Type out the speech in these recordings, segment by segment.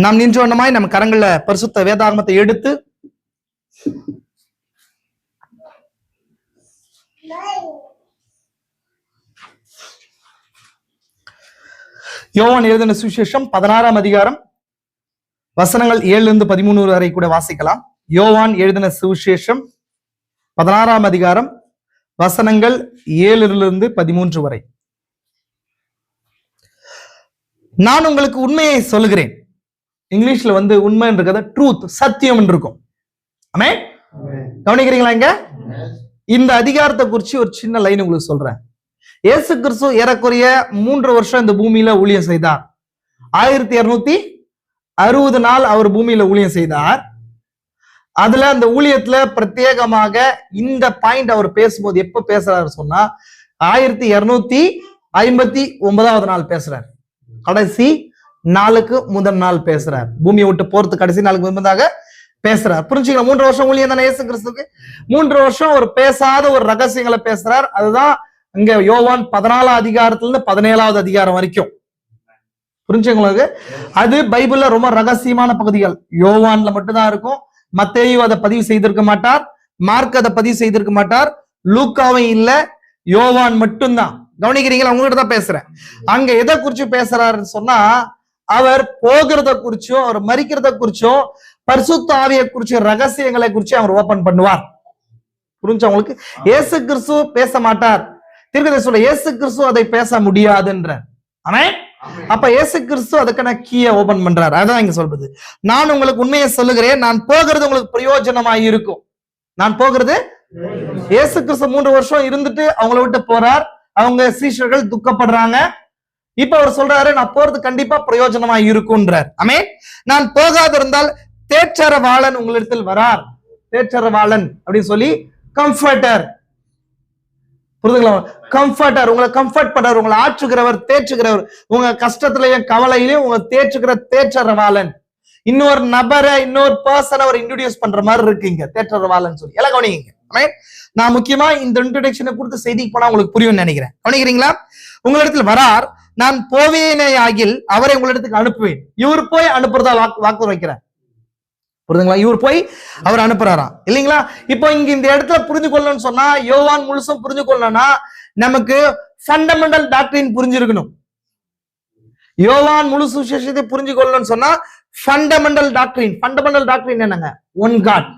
நாம் நின்ற வண்ணமாய் நம்ம கரங்கள்ல பரிசுத்த வேதாகமத்தை எடுத்து யோவான் எழுதின சுவிசேஷம் 16ஆம் அதிகாரம் வசனங்கள் 7-13 வரை கூட வாசிக்கலாம். யோவான் எழுதின சுவிசேஷம் 16ஆம் அதிகாரம் வசனங்கள் 7-13 வரை. நான் உங்களுக்கு உண்மையை சொல்லுகிறேன். இங்கிலீஷ்ல உண்மை இருக்கிறது ட்ரூத், சத்தியம் என்று இருக்கும். ஆமே, கவனிக்கிறீங்களா? இங்க இந்த அதிகாரத்தை குறிச்சு ஒரு சின்ன லைன் உங்களுக்கு சொல்றேன். இயேசு கிறிஸ்து ஏறக்குறைய 3 வருஷம் இந்த பூமியில ஊழியம் செய்தார். 1260 நாள் அவர் பூமியில ஊழியம் செய்தார். அதுல அந்த ஊழியத்துல பிரத்யேகமாக இந்த பாயிண்ட் அவர் பேசும்போது எப்ப பேசுறாரு சொன்னா 1259வது நாள் பேசுறாரு. கடைசி நாளுக்கு முதல் நாள் பேசுறார். பூமியை விட்டு போறது கடைசி நாளுக்கு முன்பதாக பேசுறார். புரிஞ்சுக்கலாம்? 3 வருஷம் ஊழியம் தானே இயேசு கிறிஸ்துக்கு. 3 வருஷம் ஒரு பேசாத ஒரு ரகசியங்களை பேசுறார். அதுதான் இங்க யோவான் 14ஆம் அதிகாரத்துல இருந்து 17ஆவது அதிகாரம் வரைக்கும். புரிஞ்சுங்களுக்கு? அது பைபிள்ல ரொம்ப ரகசியமான பகுதிகள். யோவான்ல மட்டும்தான் இருக்கும். மத்தேயு அதை பதிவு செய்திருக்க மாட்டார், மார்க் அதை பதிவு செய்திருக்க மாட்டார், லூக்காவும் இல்ல, யோவான் மட்டும்தான். கவனிக்கிறீங்களா? உங்ககிட்ட தான் பேசுறேன். அங்க எதை குறிச்சு பேசுறாருன்னு சொன்னா அவர் போகிறத குறிச்சும் அவர் மரிக்கிறத குறிச்சும் பரிசுத்த ஆவியை குறிச்சு ரகசியங்களை குறிச்சு அவர் ஓபன் பண்ணுவார். புரிஞ்சா உங்களுக்கு? இயேசு கிறிஸ்து பேச மாட்டார். தீர்க்கதரிசியோட இயேசு கிறிஸ்து அதை பேச முடியாதுன்ற. ஆமே, அப்ப இயேசு கிறிஸ்து அதுக்கான கீயை ஓபன் பண்றாரு. அதான் இங்க சொல்றது. நான் உங்களுக்கு உண்மையை சொல்லுகிறேன், நான் போகிறது உங்களுக்கு பிரயோஜனமாய் இருக்கும். நான் போகிறது, இயேசு கிறிஸ்து 3 வருஷம் இருந்துட்டு அவங்கள விட்டு போறார். அவங்க சீஷர்கள் துக்கப்படுறாங்க. இப்ப அவர் சொல்றாரு, நான் போறது கண்டிப்பா பிரயோஜனமா இருக்கும்ன்றார். ஆமே, நான் போகாதிருந்தால் தேற்றரவாளன் உங்களிடத்தில் வரார். தேற்றரவாளன் அப்படின்னு சொல்லி கம்ஃபர்டர், புரிதுங்களா? கம்ஃபர்டர், உங்களை கம்ஃபர்ட் பண்றார், உங்களை ஆற்றுகிறவர், தேற்றுகிறவர், உங்க கஷ்டத்திலையும் கவலையிலையும் உங்களை தேற்றுகிற தேற்றரவாளன். இன்னொரு நபரை, இன்னொரு பர்சன் அவர் இன்ட்ரோடியூஸ் பண்ற மாதிரி இருக்குங்க, தேற்றரவாளன் சொல்லி. எல்லாம் கவனிங்க. நான் முக்கியமா இந்த இன்ட்ரோடக்ஷனை கொடுத்து செய்திக்கு போனா உங்களுக்கு புரியும் நினைக்கிறேன். கவனிக்கிறீங்களா? உங்களிடத்தில் வரார், நான் போவேனே ஆகில் அவரை உங்களிடத்துக்கு அனுப்புவேன். இவர் போய் அனுப்புறதா வாக்கு வைக்கிறார். புரியுதுங்களா? இவர் போய் அவர் அனுப்புறாராம், இல்லைங்களா? இப்போ இங்க இந்த இடத்துல புரிஞ்சு கொள்ளணும்னு சொன்னா, யோவான் முழுசும் புரிஞ்சு கொள்ளணும்னா நமக்கு ஃபண்டமெண்டல் டாக்டரின் புரிஞ்சிருக்கணும். யோவான் முழு சுவிசேஷத்தை புரிஞ்சு கொள்ளணும்னு சொன்னா ஃபண்டமெண்டல் டாக்டரின். ஃபண்டமெண்டல் டாக்டரின் என்னங்க? ஒன் காட்,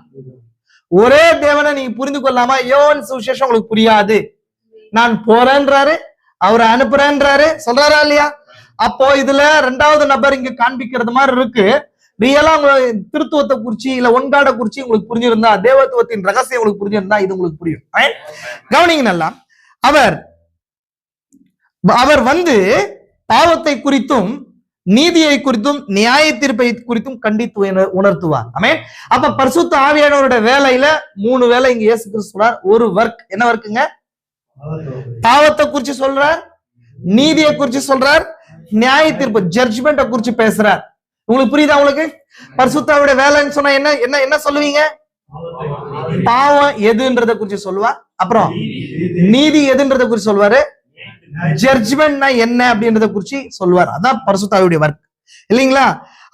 ஒரே தேவனை நீங்க புரிந்து கொள்ளாம யோவான் சுவிசேஷம் உங்களுக்கு புரியாது. நான் போறேன்றாரு, அவரை அனுப்புறேன்றாரு, சொல்றாரா இல்லையா? அப்போ இதுல 2வது நபர் இங்க காண்பிக்கிறது மாதிரி இருக்கு. ரியலா உங்களுக்கு திருத்துவத்தை குறிச்சு இல்ல ஒன்காட குறிச்சு உங்களுக்கு புரிஞ்சிருந்தா, தேவத்துவத்தின் ரகசியம் உங்களுக்கு புரிஞ்சிருந்தா இது உங்களுக்கு புரியும். கவனிங்க நல்லா. அவர் பாவத்தை குறித்தும் நீதியை குறித்தும் நியாய தீர்ப்பை குறித்தும் கண்டித்து உணர்த்துவார். ஆமென். அப்ப பரிசுத்த ஆவியானவருடைய வேலையில 3 வேலை இங்க இயேசு கிறிஸ்து சொல்றார். ஒரு ஒர்க், என்ன ஒர்க்குங்க? பாவத்தை குறிச்சு சொல்றார், நீதியை குறிச்சு சொல்றார், நியாய தீர்ப்பு ஜட்ஜ்மெண்ட்டை குறிச்சு பேசுறார். உங்களுக்கு புரியுதா? உங்களுக்கு பரிசுத்தாவுடைய வேலைன்னு சொன்னா என்ன என்ன என்ன சொல்லுவீங்க? பாவம் எதுன்றத குறிச்சு சொல்லுவா, அப்புறம் நீதி எதுன்றத குறிச்சு சொல்லுவாரு, ஜட்ஜ்மெண்ட்னா என்ன அப்படின்றத குறிச்சு சொல்லுவார். அதான் பரிசுத்தாவுடைய ஒர்க், இல்லைங்களா?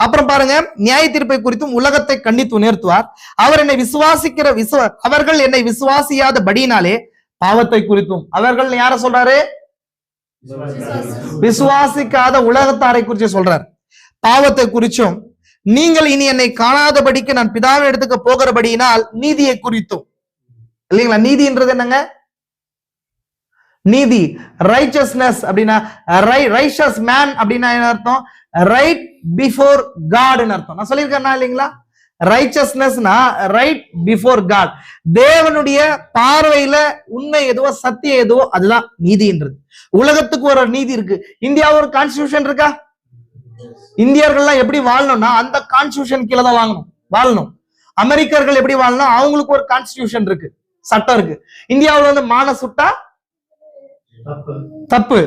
அப்புறம் பாருங்க, நியாய தீர்ப்பை குறித்தும் உலகத்தை கண்டித்து உணர்த்துவார். அவர்கள் என்னை விசுவாசியாத படியினாலே பாவத்தை குறித்தும். அவர்கள் யார சொல்றாரு? விசுவாசிக்காத உலகத்தாரை குறிச்சு சொல்றார். பாவத்தை குறிச்சும், நீங்கள் இனி என்னை காணாதபடிக்கு நான் பிதாவின் இடத்துக்கு போகிறபடியினால் நீதியை குறித்தும். இல்லைங்களா? நீதின்றது என்னங்க? நீதி, ரைச்சஸ்னஸ் அப்படின்னா, ரைச்சஸ் மேன் அப்படின்னா என்ன அர்த்தம்? ரைட் பிஃபோர் காட்னு அர்த்தம். நான் சொல்லியிருக்கேன்னா இல்லைங்களா? ரைச்சஸ்னஸ்னா ரைட் பிஃபோர் காட். தேவனுடைய பார்வையில உண்மை எதுவோ, சத்தியம் எதுவோ அதுதான் நீதின்றது. உலகத்துக்கு ஒரு நீதி இருக்கு. இந்தியாவுக்கு ஒரு கான்ஸ்டிடியூஷன் இருக்கா? இந்தியர்கள்லாம் எப்படி வாழணும்னா அந்த கான்ஸ்டிடியூஷன் கீழே தான் வாழணும். அமெரிக்கர்கள் எப்படி வாழணும்? அவங்களுக்கு ஒரு கான்ஸ்டிடியூஷன் இருக்கு, சட்டம் இருக்கு. இந்தியாவுல மான சுட்டா தப்பு,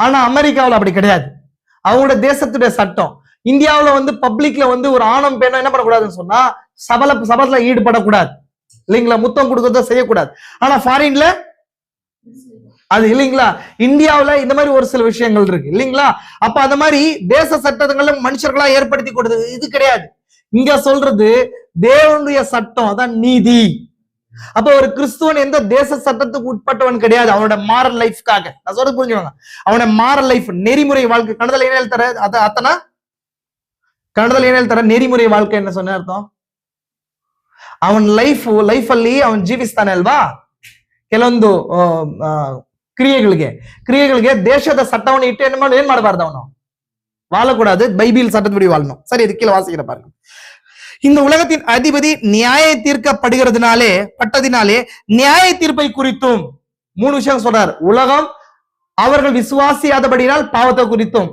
ஆனா அமெரிக்காவில் அப்படி கிடையாது. அவங்களோட தேசத்துடைய சட்டம். இந்தியாவுல பப்ளிக்ல ஒரு ஆணம் பெண்ணும் என்ன பண்ணக்கூடாதுன்னு சொன்னா சபத்துல ஈடுபடக்கூடாது, இல்லைங்களா? முத்தம் கொடுக்கறத செய்யக்கூடாது. ஆனா ஃபாரின்ல அது இல்லைங்களா? இந்தியாவுல இந்த மாதிரி ஒரு சில விஷயங்கள் இருக்கு இல்லைங்களா? அப்ப அந்த மாதிரி தேச சட்டங்களும் மனுஷர்களா ஏற்படுத்தி கொடுத்தது இது கிடையாது. இங்க சொல்றது தேவனுடைய சட்டம், அதான் நீதி. அப்ப ஒரு கிறிஸ்துவன் எந்த தேச சட்டத்துக்கு உட்பட்டவன் கிடையாது. அவனோட மாரல் லைஃப்காக நான் சொல்றது புரிஞ்சுக்கோங்க. அவனோட மாரல் லைஃப், நெறிமுறை வாழ்க்கை. கன்னடದಲ್ಲಿ ಏನ್ ಹೇಳ್ತಾರೆ ಅತನ ಕನ್ನಡದಲ್ಲಿ ಏನ್ ಹೇಳ್ತಾರೆ ನெறிமுறை வாழ்க்கை என்ன சொன்ன ಅರ್ಥ? ಅವನ ಲೈಫ್ ಅಲ್ಲಿ ಅವನ್ ಜೀವಿಸ್ತಾನೆ ಅಲ್ವಾ, ಕೆಲವೊಂದು ಕ್ರಿಯೆಗಳಿಗೆ ದೇಶದ சட்டವನ್ನು ಇಟ್ಟು ಏನ್ ಮಾಡಬಾರ್ದು, ಅವನು வாழக்கூடாது. பைபிள் சட்டப்படி வாழணும். சரி, இது கீழே வாசிக்கிற பாருங்க. இந்த உலகத்தின் அதிபதி நியாய பட்டதினாலே நியாய தீர்ப்பை குறித்தும் 3 விஷயம் சொல்றார். உலகம் அவர்கள் விசுவாசியாதபடினால் பாவத்தை குறித்தும்,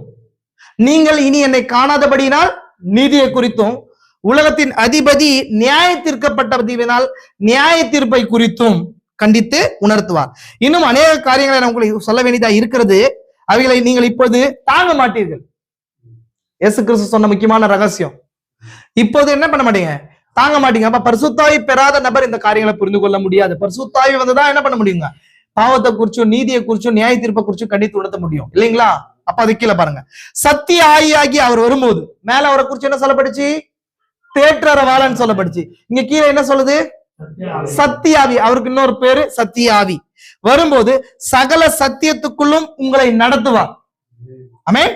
நீங்கள் இனி என்னை காணாதபடினால் நீதியை குறித்தும், உலகத்தின் அதிபதி நியாய தீர்க்கப்பட்டதினால் நியாய தீர்ப்பை குறித்தும் கண்டித்து உணர்த்துவார். இன்னும் அநேக காரியங்களை நான் உங்களுக்கு சொல்ல வேண்டியதா இருக்கிறது. அவைகளை நீங்கள் இப்போது தாங்க மாட்டீர்கள். இயேசு கிறிஸ்து சொன்ன முக்கியமான ரகசியம், இப்போது என்ன பண்ண மாட்டீங்க, தாங்க மாட்டீங்க. அப்ப பரிசுத்தாவி பெறாத நபர் இந்த காரியங்களை புரிந்து கொள்ள முடியாது. பரிசுத்தாவி வந்துதான் என்ன பண்ண முடியுங்க, பாவத்தை குறிச்சும் நீதியை குறிச்சும் நியாய தீர்ப்பை குறிச்சும் கண்டித்து உணர்த்த முடியும் இல்லைங்களா? அப்ப அது கீழே பாருங்க, சத்திய ஆகி அவர் வரும்போது மேல அவரை குறிச்சு என்ன சொல்லப்படுச்சு, தேற்றரவாளன் சொல்லப்படுச்சு. இங்க கீழே என்ன சொல்லுது, சத்தியாவி. அவருக்கு இன்னொரு பேரு சத்தியாவி. வரும்போது சகல சத்தியத்துக்குள்ளும் உங்களை நடத்துவார். ஆமென்.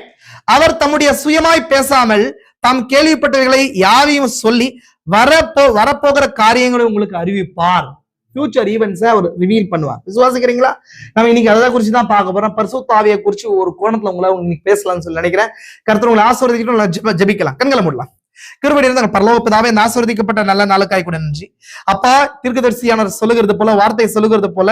அவர் தம்முடைய சுயமாய் பேசாமல் தாம் கேள்விப்பட்டவைகளை யாவையும் சொல்லி வரப்போகிற காரியங்களை உங்களுக்கு அறிவிப்பார். ஃபியூச்சர் ஈவென்ட்ஸை அவர் ரிவீல் பண்ணுவார். விசுவாசிக்கிறீங்களா? நம்ம இன்னைக்கு அதை குறிச்சு தான் பார்க்க போறோம். பரிசுத்த ஆவியை குறிச்சு ஒரு கோணத்துல உங்களை இன்னைக்கு பேசலாம்னு சொல்லி நினைக்கிறேன். கர்த்தர் உங்களை ஆசீர்வதிக்கட்டும். ஜெபிக்கலாம். கண்களை மூடலாம். கிருபையோடு இருந்தாங்க பரலோக பிதாவே, ஆசீர்வதிக்கப்பட்ட நல்ல நாளுக்காய் கூட நன்றி. அப்பா, தீர்க்கதரிசியானவர் சொல்லுகிறது போல, வார்த்தை சொல்லுகிறது போல,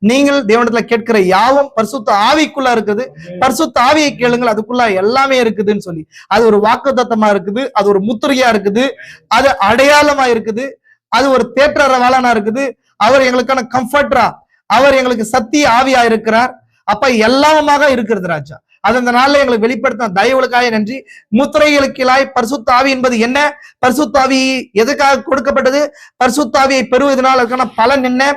நீங்கள் தேவனிடத்துல கேட்கிற யாவும் பரிசுத்த ஆவிக்குள்ள இருக்குது. பரிசுத்த ஆவியை கேளுங்கள், அதுக்குள்ள எல்லாமே இருக்குதுன்னு சொல்லி, அது ஒரு வாக்குத்தத்தமா இருக்குது, அது ஒரு முத்திரையா இருக்குது, அது அடையாளமா இருக்குது, அது ஒரு தேற்றரவாளனா இருக்குது. அவர் எங்களுக்கான கம்ஃபர்டரா, அவர் எங்களுக்கு சத்திய ஆவியா இருக்கிறார். அப்ப எல்லாமாக இருக்கிறது ராஜா. அது அந்த நாள்ல எங்களுக்கு வெளிப்படுத்த தயவுகளுக்காக நன்றி. முத்திரைகளுக்காய் பரிசுத்த ஆவி என்பது என்ன, பரிசுத்த ஆவி எதுக்காக கொடுக்கப்பட்டது, பரிசுத்த ஆவியை பெறுவதனால் அதுக்கான பலன் என்ன,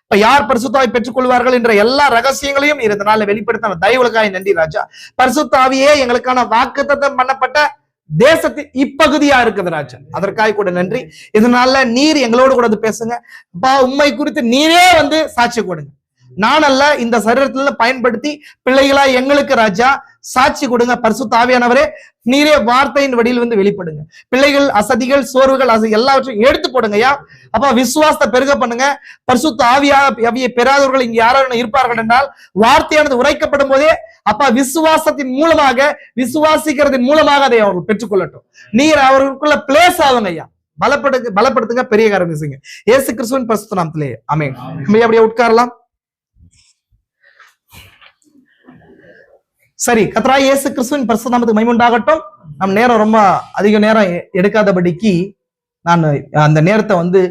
இப்ப யார் பரிசுத்த ஆவி பெற்றுக் கொள்வார்கள் என்ற எல்லா ரகசியங்களையும் இதனால வெளிப்படுத்த தயவுகளுக்காக நன்றி ராஜா. பரிசுத்த ஆவியே எங்களுக்கான வாக்குத்தத்தம் பண்ணப்பட்ட தேசத்தின் இப்பகுதியா இருக்குது ராஜா. அதற்காக கூட நன்றி. இதனால நீர் எங்களோடு கூட பேசுங்க. அப்பா, உண்மை குறித்து நீரே சாட்சி கொடுங்க. நானல்ல, இந்த சரீரத்துல பயன்படுத்தி பிள்ளைகளா எங்களுக்கு ராஜா சாட்சி கொடுங்க. பரிசுத்த ஆவியானவரே, நீரே வார்த்தையின் வடியில் வெளிப்படுங்க. பிள்ளைகள் அசதிகள் சோர்வுகள் எல்லாவற்றையும் எடுத்து போடுங்கய்யா. அப்ப விசுவாசத்தை பெருக பண்ணுங்க. பரிசுத்த ஆவியை பெறாதவர்கள் இங்க யாரும் இருப்பார்கள் என்றால், வார்த்தையானது உரைக்கப்படும் போதே அப்ப விசுவாசத்தின் மூலமாக, விசுவாசிக்கிறதின் மூலமாக அதை அவர்கள் பெற்றுக்கொள்ளட்டும். நீர் அவர்களுக்குள்ள பிளேஸ் ஆகுங்க ஐயா. பலப்படுத்துங்க, பெரிய காரியம் செய்யுங்க. இயேசு கிறிஸ்துவின் பரிசுத்த நாமத்திலே ஆமென். அப்படியே உட்காரலாம். சரி, கர்த்தராகிய இயேசு கிறிஸ்துவின் பரிசுத்த நாமத்துக்கு மகிமை உண்டாகட்டும். நம்ம நேரம் ரொம்ப அதிக நேரம் எடுக்காதபடிக்கு நான் அந்த நேரத்தை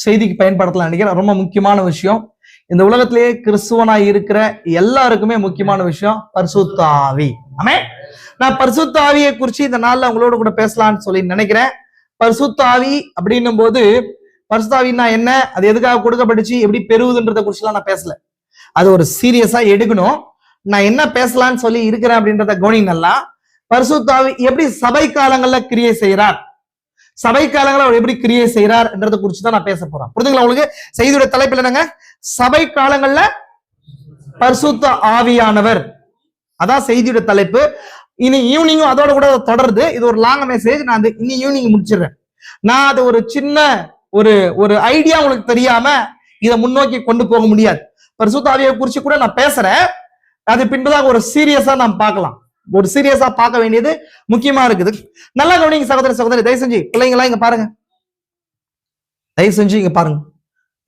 செய்திக்கு பயன்படுத்தலாம் நினைக்கிறேன். ரொம்ப முக்கியமான விஷயம், இந்த உலகத்திலேயே கிறிஸ்துவனாய் இருக்கிற எல்லாருக்குமே முக்கியமான விஷயம் பரிசுத்த ஆவி. ஆமென். நான் பரிசுத்த ஆவியை குறிச்சு இந்த நாள்ல உங்களோட கூட பேசலாம்னு சொல்லி நினைக்கிறேன். பரிசுத்த ஆவி அப்படின்னும் போது, பரிசுத்த ஆவின்னா என்ன, அது எதுக்காக கொடுக்கப்பட்டுச்சு, எப்படி பெறுவதுன்றத குறிச்சுலாம் நான் பேசல. அது ஒரு சீரியஸா எடுக்கணும். நான் என்ன பேசலாம்னு சொல்லி இருக்கிறேன் அப்படின்றத கவனிங்க நல்லா. பரிசுத்த ஆவி எப்படி சபை காலங்கள்ல கிரியை செய்யறார், சபை காலங்களை அவர் எப்படி கிரியை செய்யறார் என்றதை குறிச்சுதான் நான் பேச போறேன். புரிஞ்சுங்களா உங்களுக்கு? செய்தியோட தலைப்பில் என்னங்க, சபை காலங்கள்ல பரிசுத்த ஆவியானவர். அதான் செய்தியோட தலைப்பு. இனி ஈவினிங்கும் அதோட கூட தொடருது. இது ஒரு லாங் மெசேஜ். நான் இன்னி ஈவினிங் முடிச்சிடுறேன். நான் அது ஒரு சின்ன ஒரு ஐடியா உங்களுக்கு தெரியாம இதை முன்னோக்கி கொண்டு போக முடியாது. பரிசுத்த ஆவியை குறிச்சு கூட நான் பேசுறேன். அது பின்பதாக ஒரு சீரியஸா நாம் பார்க்கலாம். ஒரு சீரியஸா பார்க்க வேண்டியது முக்கியமா இருக்குது. நல்லா கவனிங்க சகோதரி, தயவு செஞ்சு பிள்ளைங்களா இங்க பாருங்க, தயவு செஞ்சு இங்க பாருங்க,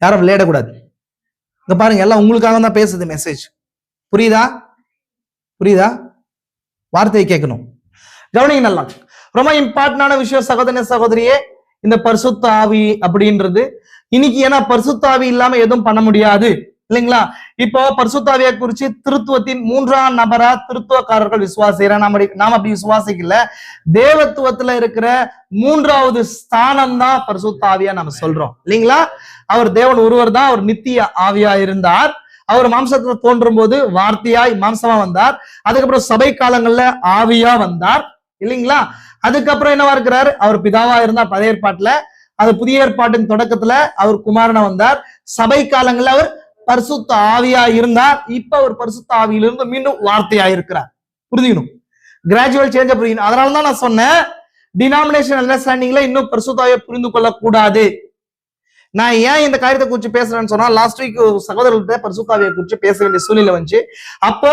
யாரும் விளையாடக்கூடாது. இங்க பாருங்க, எல்லாம் உங்களுக்காக தான் பேசுது மெசேஜ். புரியுதா? வார்த்தையை கேட்கணும். கவனிங்க நல்லா. ரொம்ப இம்பார்ட்டன்டான விஷயம் சகோதரியே, இந்த பரிசுத்த ஆவி அப்படின்றது இன்னைக்கு. ஏன்னா பரிசுத்த ஆவி இல்லாம எதுவும் பண்ண முடியாது இல்லைங்களா? இப்போ பரிசுத்த ஆவியை குறிச்சு திருத்துவத்தின் 3ஆம் நபரா திருத்துவக்காரர்கள் விசுவாசிக்கிறேன். நாம அப்படி விசுவாசிக்கல. தேவத்துவத்துல இருக்கிற 3வது ஸ்தானம் தான் பரிசுத்த ஆவியா நம்ம சொல்றோம் இல்லைங்களா? அவர் தேவன் ஒருவர் தான். அவர் நித்திய ஆவியா இருந்தார். அவர் மாம்சத்துல தோன்றும் போது வார்த்தையாய் மாம்சமா வந்தார். அதுக்கப்புறம் சபை காலங்கள்ல ஆவியா வந்தார் இல்லைங்களா? அதுக்கப்புறம் என்னவா இருக்கிறாரு? அவர் பிதாவா இருந்தார் பழைய ஏற்பாட்டுல. அது புதிய ஏற்பாட்டின் தொடக்கத்துல அவர் குமாரனா வந்தார். சபை காலங்கள்ல அவர் பரிசுத்த ஆவியா இருந்தார். இப்ப அவர் பரிசுத்த ஆவியிலிருந்து மீண்டும் வார்த்தையா இருக்கிறார். புரிஞ்சுக்கணும், கிராஜுவல் சேஞ்ச் புரியணும். அதனாலதான் நான் சொன்னேன், டினாமினேஷன் அண்டர்ஸ்டாண்டிங்ல இன்னும் பரிசுத்த ஆவியை புரிந்து கொள்ளக்கூடாது. நான் ஏன் இந்த காரியத்தை குறித்து பேசுறேன்னு சொன்னா, லாஸ்ட் வீக் சகோதரர்கிட்ட பரிசுத்த ஆவியை குறித்து பேச வேண்டிய சூழ்நிலை வந்துச்சு. அப்போ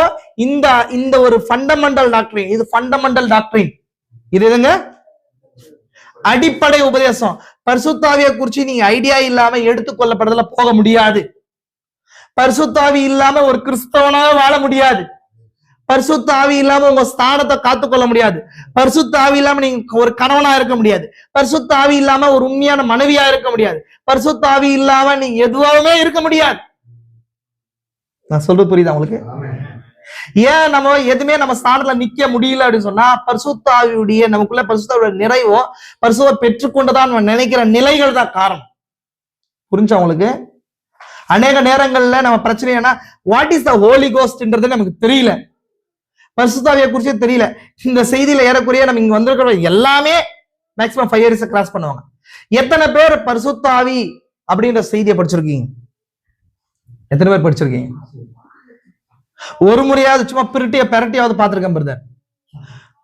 இந்த ஒரு ஃபண்டமெண்டல் டாக்டரின், இது ஃபண்டமெண்டல் டாக்டரின், இது எதுங்க? அடிப்படை உபதேசம். பரிசுத்த ஆவியை குறித்து நீங்க ஐடியா இல்லாம எடுத்துக்கொள்ளப்படுறதுல போக முடியாது. பரிசுத்த ஆவி இல்லாம ஒரு கிறிஸ்தவனாக வாழ முடியாது. பரிசுத்த ஆவி இல்லாம உங்க ஸ்தானத்தை காத்துக்கொள்ள முடியாது. பரிசுத்த ஆவி இல்லாம நீங்க ஒரு கணவனா இருக்க முடியாது. பரிசுத்த ஆவி இல்லாம ஒரு உண்மையான மனைவியா இருக்க முடியாது. பரிசுத்த ஆவி இல்லாம நீங்க எதுவாகவே இருக்க முடியாது. நான் சொல்றது புரியுதா உங்களுக்கு? ஏன் நம்ம எதுவுமே நம்ம ஸ்தானத்துல நிக்க முடியல அப்படின்னு சொன்னா, பரிசுத்த ஆவியுடைய நமக்குள்ள பரிசுத்த ஆவியோட நிறைவோ பரிசுத்த பெற்றுக்கொண்டுதான் நம்ம நினைக்கிற நிலைகள் தான் காரணம். புரிஞ்சா உங்களுக்கு? அநேக நேரங்கள்ல நம்ம பிரச்சனை என்ன, வாட் இஸ் த ஹோலி கோஸ்ட்ன்றது நமக்கு தெரியல, பரிசுத்த ஆவியை குறிச்சே தெரியல. இந்த செய்தியில ஏறக்குறைய நம்ம இங்க வந்திருக்கிற எல்லாமே மேக்சிமம் 5 இயர்ஸ் கிராஸ் பண்ணுவாங்க. எத்தனை பேர் பரிசுத்த ஆவி அப்படின்ற செய்தியை படிச்சிருக்கீங்க? எத்தனை பேர் படிச்சிருக்கீங்க? ஒரு முறையாவது சும்மா பெரட்டியாவது பார்த்திருக்கேன் பிரதர்.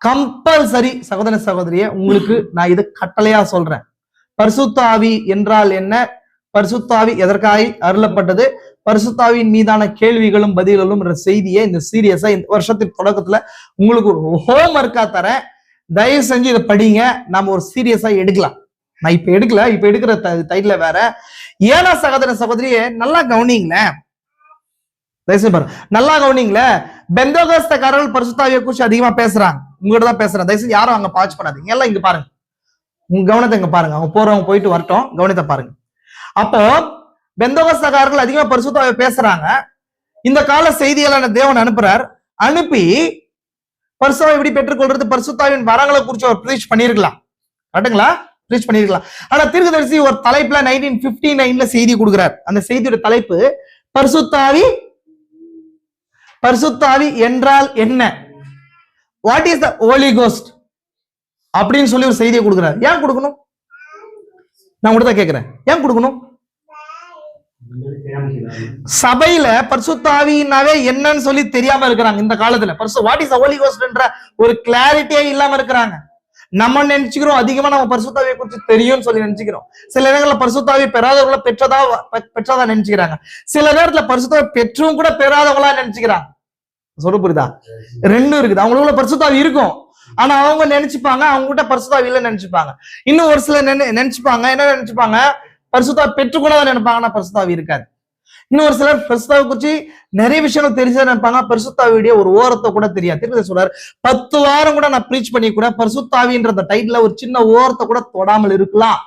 கம்பல்சரி சகோதர சகோதரிய, உங்களுக்கு நான் இது கட்டளையா சொல்றேன். பரிசுத்த ஆவி என்றால் என்ன, பரிசுத்த ஆவி எதற்காக அருளப்பட்டது, பரிசுத்த ஆவியின் மீதான கேள்விகளும் பதில்களும் செய்தியை இந்த சீரியஸா இந்த வருஷத்தின் தொடக்கத்துல உங்களுக்கு ஒரு ஹோம் ஒர்க்கா தரேன். தயவு செஞ்சு இதை படிங்க. நம்ம ஒரு சீரியஸா எடுக்கலாம். நான் இப்ப எடுக்கல, இப்ப எடுக்கிற டைட்டில வேற. ஏன்னா சகோதர சகோதரியே நல்லா கவனிங்களேன், தயவுசெய்து பாருங்க, நல்லா கவனிங்களேன். பெந்தோகஸ்தக்காரர்கள் பரிசுத்த ஆவியை குறித்து அதிகமா பேசுறாங்க. உங்ககிட்ட தான் பேசுறேன். தயவுசெய்து யாரும் அங்க பாட்ச் பண்ணாதீங்க. எல்லாம் இங்க பாருங்க, உங்க கவனத்தை இங்க பாருங்க. அவங்க போறவங்க போயிட்டு வரட்டும், கவனத்தை பாருங்க. அப்போ பெந்தோகஸ்தக்காரர்கள் அதிகமா பரிசுத்த ஆவியை பேசுறாங்க. இந்த கால செய்தியெல்லாம் தேவன் அனுப்புறார். அனுப்பி பரிசுத்த ஆவியை எப்படி பெற்றுக்கொள்றது, பரிசுத்த ஆவியின் வரங்களை குறித்து ஒரு ப்ரீச் பண்ணிருக்கலாம், கரெக்ட்டுங்களா? ப்ரீச் பண்ணிருக்கலாம். ஆனா தீர்க்கதரிசி ஒரு தலைப்புல 1959 செய்தி கொடுக்கிறார். அந்த செய்தியோட தலைப்பு பரிசுத்த ஆவி. பரிசுத்த ஆவி என்றால் என்ன, what is the holy ghost அப்படின்னு சொல்லி ஒரு செய்தியை கொடுக்கிறார். ஏன் கொடுக்கணும்? நான் கூட தான் கேட்கிறேன், ஏன் கொடுக்கணும்? சபையில பரிசுத்த ஆவியினாவே என்னன்னு சொல்லி தெரியாம இருக்கிறாங்க இந்த காலத்துல. வாட் இஸ் ஹோலி கோஸ்ட்ன்ற ஒரு கிளாரிட்டியே இல்லாம இருக்கிறாங்க. நம்ம நினைச்சுக்கிறோம் அதிகமா நம்ம பரிசுத்த ஆவியை குறித்து தெரியும்னு சொல்லி நினைச்சுக்கிறோம். சில நேரங்கள்ல பரிசுத்த ஆவியை பெறாதவங்கள பெற்றதா நினைச்சுக்கிறாங்க. சில நேரத்துல பரிசுத்த ஆவியை பெற்றும் கூட பெறாதவங்களா நினைச்சுக்கிறாங்க. சொல்ல புரியுதா? ரெண்டும் இருக்குது. அவங்களுக்குள்ள பரிசுத்த ஆவி இருக்கும், ஆனா அவங்க நினைச்சுப்பாங்க அவங்க கிட்ட பரிசுத்த ஆவி இல்லைன்னு நினைச்சுப்பாங்க. இன்னும் ஒரு சில நினைச்சுப்பாங்க, என்ன நினைச்சுப்பாங்க, பரிசுத்த ஆவி பெற்றுக்கூடாத நினைப்பாங்க, ஆனா பரிசுத்த ஆவி இருக்காது. இன்னும் ஒரு சிலர் பரிசுத்த ஆவி குறிச்சு நிறைய விஷயங்கள் தெரிஞ்சா நினைப்பாங்க, பரிசுத்த ஆவியுடைய ஒரு ஓரத்தை கூட தெரியாது. திருப்பதி சொல்றாரு, 10 வாரம் கூட நான் ப்ரீச் பண்ணி கூட பரிசுத்த ஆவின்ற டைட்டில ஒரு சின்ன ஓரத்தை கூட தொடாமல் இருக்கலாம்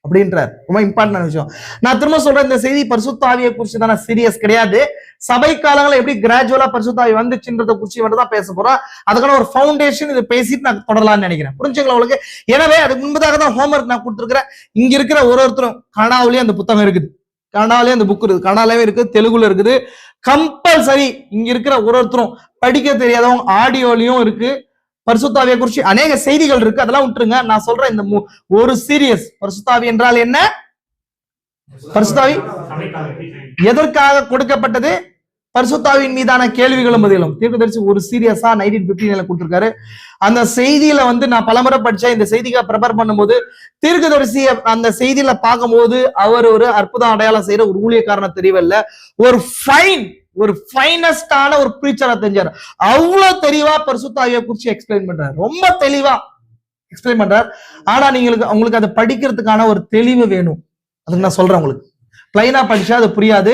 அப்படின்றார். ரொம்ப இம்பார்ட்டன்ட் விஷயம். நான் திரும்ப சொல்றேன், இந்த செய்தி பரிசுத்த ஆவியை குறிச்சு தானே, சீரியஸ் கிடையாது. சபை காலங்களை எப்படி கிராஜுவலா பரிசுத்த ஆவி வந்துச்சுன்றத குறிச்சு மட்டும் தான் பேச போறோம். அதுக்கான ஒரு ஃபவுண்டேஷன் இது பேசிட்டு நான் தொடரலாம்னு நினைக்கிறேன். புரிஞ்சுங்களா உங்களுக்கு? எனவே அதுக்கு முன்பதாக தான் ஹோம்ஒர்க் நான் கொடுத்துருக்கிறேன். இங்க இருக்கிற ஒருத்தரும் கனடாவிலேயே அந்த புத்தகம் இருக்குது, கனடாவிலேயே அந்த புக் இருக்குது, கனடாலயே இருக்குது, தெலுங்குல இருக்குது. கம்பல்சரி இங்க இருக்கிற ஒருத்தரும் படிக்க தெரியாதவங்க ஆடியோலயும் இருக்கு. பரிசுத்த ஆவியை குறித்து அநேக செய்திகள் இருக்கு, அதெல்லாம் விட்டுருங்க. நான் சொல்றேன், இந்த ஒரு சீரியஸ் பரிசுத்த ஆவி என்றால் என்ன, பரிசுத்த ஆவி எதற்காக கொடுக்கப்பட்டது, பரிசுத்த ஆவியின் மீதான கேள்விகளும் பதிலும் தீர்க்கதரிசி ஒரு சீரியஸா 1959 கொடுத்திருக்காரு. அந்த செய்தியில நான் பலமுறை படிச்சேன். இந்த செய்தியை ப்ரிப்பேர் பண்ணும்போது தீர்க்கதரிசி அந்த செய்தியில பார்க்கும்போது அவர் ஒரு அற்புதம் அடையாளம் செய்யற ஒரு ஊழியக்காரனை தெரியவில்லை, ஒரு ஃபைனஸ்டான ஒரு பிரீச்சரா தெரிஞ்சாரு. அவ்வளவு தெளிவா பரிசுத்த ஆவியை குறிச்சு எக்ஸ்பிளைன் பண்றாரு, ரொம்ப தெளிவா எக்ஸ்பிளைன் பண்றாரு. ஆனா உங்களுக்கு அதை படிக்கிறதுக்கான ஒரு தெளிவு வேணும். அதுக்கு நான் சொல்றேன், உங்களுக்கு பிளைனா படிச்சா அது புரியாது.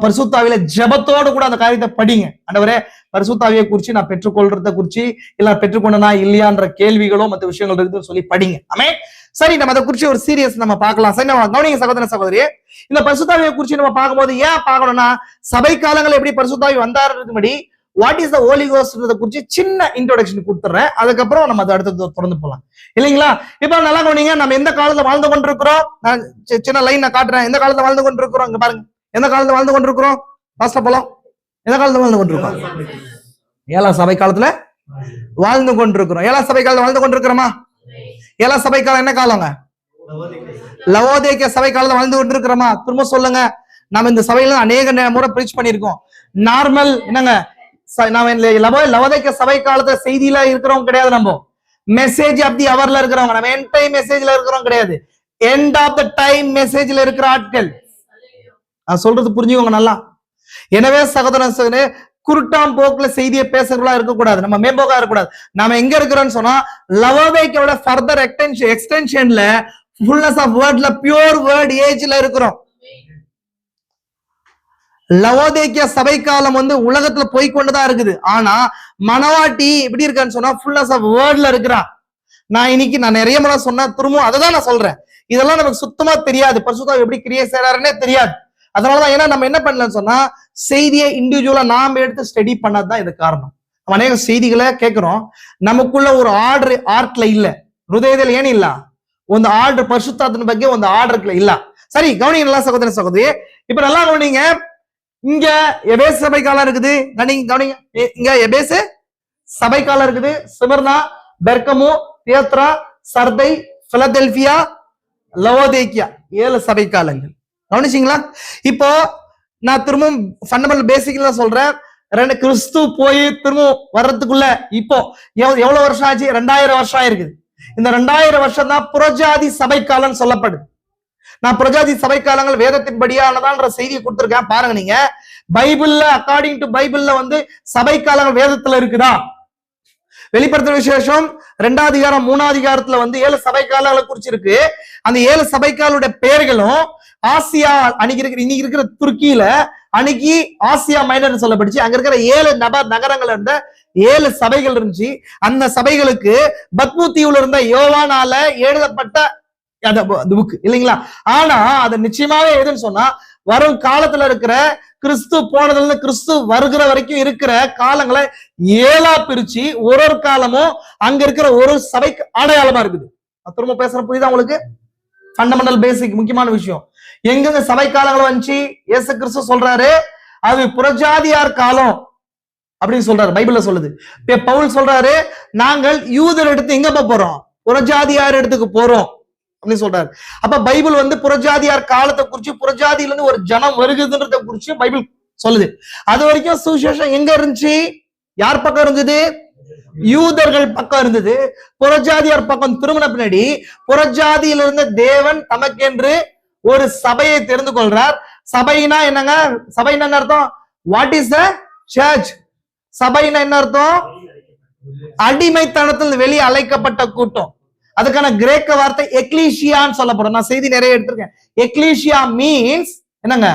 பரிசுத்த ஆவியில ஜெபத்தோடு கூட அந்த காரியத்தை படிங்க. ஆண்டவரே, பரிசுத்த ஆவியை குறிச்சு நான் பெற்றுக்கொள்றத குறிச்சு இல்ல பெற்றுக்கொண்டனா இல்லையான்ற கேள்விகளும் மற்ற விஷயங்கள் இருக்குன்னு சொல்லி படிங்க. ஆமென். சரி, நம்ம அதை குறிச்சு ஒரு சீரியஸ் நம்ம பார்க்கலாம். சரி, நம்ம கவனிங்க சகோதர சகோதரியே. இந்த பரிசுத்த ஆவியை குறிச்சு நம்ம பார்க்கும்போது ஏன் பார்க்கணும்னா, சபை காலங்கள் எப்படி பரிசுத்த ஆவி வந்தாருன்றபடி வாட் இஸ் த ஹோலி கோஸ்ட்ன்றத குறிச்சு சின்ன இன்ட்ரோடக்ஷன் கொடுத்துறேன். அதுக்கப்புறம் நம்ம அதை அடுத்து தொடர்ந்து போலாம், இல்லைங்களா? இப்ப நல்லா கவனிங்க, நம்ம எந்த காலத்துல வாழ்ந்து கொண்டிருக்கிறோம். நான் சின்ன லைன் நான் காட்டுறேன். எந்த காலத்துல வாழ்ந்து கொண்டிருக்கிறோம், இங்க பாருங்க. எந்த காலத்துல வாழ்ந்து கொண்டிருக்கிறோம் பாஸ்டர் போலாம். எந்த காலத்துல வாழ்ந்து கொண்டிருக்கோம்? 7ஆம் சபை காலத்துல வாழ்ந்து கொண்டிருக்கிறோம். 7ஆம் சபை காலத்துல வாழ்ந்து கொண்டிருக்கிறோமா? 7ஆம் சபை காலம் என்ன காலங்க? லவோதிக்கேய சபை காலத்துல வாழ்ந்து கொண்டிருக்கிறோமா? திரும்ப சொல்லுங்க. நம்ம இந்த சபையில அநேக முறை பிரீச் பண்ணிருக்கோம். நார்மல் என்னங்க, லவோதிக்கேய சபை காலத்துல செய்தியில இருக்கிறவங்க கிடையாது. நம்ம மெசேஜ் ஆஃப் தி அவர்ல இருக்கிறவங்க, நம்ம எண்ட் டைம் மெசேஜ்ல இருக்கிறவங்க கிடையாது. எண்ட் ஆஃப் தி டைம் மெசேஜ்ல இருக்கிற ஆட்கள். நான் சொல்றது புரிஞ்சுக்கோங்க நல்லா. எனவே சகோதரனே, குருட்டாம் போக்குல செய்தியை பேசுறவங்களா இருக்கக்கூடாது. நம்ம மேம்போக்கா இருக்கக்கூடாது. நாம எங்க இருக்கிறோம்னு சொன்னா லவோதிக்கேயோட ஃபர்தர் எக்ஸ்டென்ஷன்ல ஃபுல்னஸ் ஆஃப் வேர்ட்ல பியூர் வேர்ட் ஏஜ்ல இருக்கிறோம். லவோதிக்கேய சபை காலம் உலகத்துல போய்கொண்டுதான் இருக்குது. ஆனா மனவாட்டி எப்படி இருக்கான்னு சொன்னா ஃபுல்னஸ் ஆஃப் வேர்ட்ல இருக்கிறான். நான் இன்னைக்கு நிறைய முறை சொன்னா திரும்பவும் அதை தான் நான் சொல்றேன். இதெல்லாம் நமக்கு சுத்தமா தெரியாது. பரிசுத்தம் எப்படி கிரியை செய்யறாருன்னே தெரியாது. அதனாலதான் ஏன்னா நம்ம என்ன பண்ணலன்னு சொன்னா செய்தியை இண்டிவிஜுவலா நாம எடுத்து ஸ்டடி பண்ணாதான் இது காரணம். நம்ம அநேக செய்திகளை கேட்கிறோம், நமக்குள்ள ஒரு ஆர்டர் ஆர்ட்ல இல்ல, ஹிருதயத்துல ஏன் இல்ல, ಒಂದು ஆர்டர் பரிசுத்தத்தின் ಬಗ್ಗೆ ಒಂದು ஆர்டர்ல இல்ல. சரி, கவனிங்க நல்லா சகோதர சகோதரி. இப்ப நல்லா கவனிங்க. இங்க எபேசு சபை காலம் இருக்குது. கவனிங்க, இங்க எபேசு சபை காலம் இருக்குது. சிமர்னா, பெர்கமு, தியத்ரா, சர்தை, பிலதெல்பியா, லவோதிக்கேயா 7 சபை காலங்கள். கவனிச்சிங்களா? இப்போ நான் திரும்பவும் ஃபண்டமெண்டல் பேசிக்ல சொல்றேன். கிறிஸ்து போய் திரும்ப வர்றதுக்குள்ள இப்போ எவ்வளவு வருஷம் ஆச்சு? 2000 வருஷம் ஆயிருக்குது. இந்த 2000 வருஷம் தான் புறஜாதி சபை காலம் சொல்லப்படுது. நான் புறஜாதி சபை காலங்கள் வேதத்தின் படியானதான்ற செய்தியை கொடுத்திருக்கேன். பாருங்க, நீங்க பைபிள்ல அக்கார்டிங் டு பைபிள்ல சபை காலங்கள் வேதத்துல இருக்குதா? வெளிப்படுத்துற விசேஷம் 2ஆம் அதிகாரம் 3ஆம் அதிகாரத்துல 7 சபை காலங்களை குறிச்சிருக்கு. அந்த 7 சபை காலுடைய பெயர்களும் ஆசியா இன்னைக்கு இருக்கிற துருக்கியில அன்னைக்கு ஆசியா மைனர் சொல்லப்பட்டுச்சு. அங்க இருக்கிற 7 நகரங்கள் இருந்த 7 சபைகள் இருந்துச்சு. அந்த சபைகளுக்கு பத்மு தீவுல இருந்த யோவானால எழுதப்பட்ட புக் இல்லைங்களா? ஆனா அது நிச்சயமாவே எதுன்னு சொன்னா வரும் காலத்துல இருக்கிற கிறிஸ்து போனதுல இருந்து கிறிஸ்து வருகிற வரைக்கும் இருக்கிற காலங்களை 7ஆ பிரிச்சு ஒரு காலமும் அங்க இருக்கிற ஒரு சபைக்கு அடையாளமா இருக்குது. திரும்ப பேசுற புரியுதா உங்களுக்கு? ஃபண்டமெண்டல் பேசிக் முக்கியமான விஷயம். எங்க சபை காலங்கள் வந்துச்சு? இயேசு கிறிஸ்து சொல்றாரு அது புறஜாதியார் காலம் அப்படின்னு சொல்றாரு. பைபிள்ல சொல்லுது. பவுல் சொல்றாரு நாங்கள் யூதர் எடுத்து எங்க போறோம்? புறஜாதியார் இடத்துக்கு போறோம் அப்படின்னு சொல்றாரு. அப்ப பைபிள் புறஜாதியார் காலத்தை குறிச்சு, புறஜாதியில இருந்து ஒரு ஜனம் வருகுதுன்றத குறிச்சு பைபிள் சொல்லுது. அது வரைக்கும் சுவிசேஷம் எங்க இருந்துச்சு? யார் பக்கம் இருந்தது? யூதர்கள் பக்கம் இருந்தது. புறஜாதியார் பக்கம் திருமண பின்னாடி புறஜாதியில இருந்த தேவன் தமக்கென்று ஒரு சபையை தெரிந்து கொள்றார். சபைனா என்னங்க? சபைனா என்ன அர்த்தம்? What is the church? சபைனா என்ன அர்த்தம்? அடிமைத்தனத்தில் வெளியே அழைக்கப்பட்ட கூட்டம். அதுக்கான கிரேக்க வார்த்தை எக்லீசியான்னு சொல்லப்படும். நான் செய்தி நிறைய எடுத்திருக்கேன். எக்லீசியா மீன்ஸ் என்னங்க?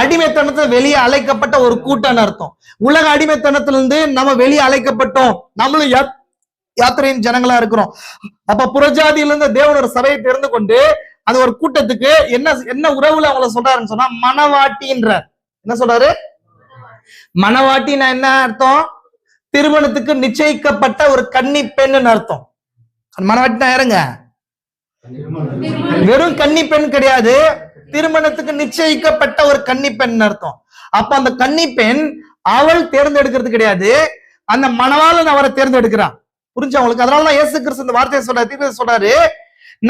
அடிமைத்தனத்தில் வெளியே அழைக்கப்பட்ட ஒரு கூட்டம் அர்த்தம். உலக அடிமைத்தனத்திலிருந்து நம்ம வெளியே அழைக்கப்பட்டோம். நம்மளும் யாத்திரையின் ஜனங்களா இருக்கிறோம். அப்ப புறஜாதியிலிருந்து தேவன் ஒரு சபையை தெரிந்து கொண்டு அது ஒரு கூட்டத்துக்கு என்ன உறவுல அவங்கள சொல்றாருன்னு சொன்னா மனவாட்டின்றார். என்ன சொல்றாரு? மனவாட்டினா என்ன அர்த்தம்? திருமணத்துக்கு நிச்சயிக்கப்பட்ட ஒரு கன்னி பெண் அர்த்தம். மனவாட்டினா யாருங்க? வெறும் கன்னி பெண் கிடையாது, திருமணத்துக்கு நிச்சயிக்கப்பட்ட ஒரு கன்னி பெண் அர்த்தம். அப்ப அந்த கன்னி பெண் அவள் தேர்ந்தெடுக்கிறது கிடையாது, அந்த மணவாளன் அவரை தேர்ந்தெடுக்கிறான். புரிஞ்சு அவங்களுக்கு? அதனாலதான் இயேசு கிறிஸ்து இந்த வார்த்தையை சொல்றாரு,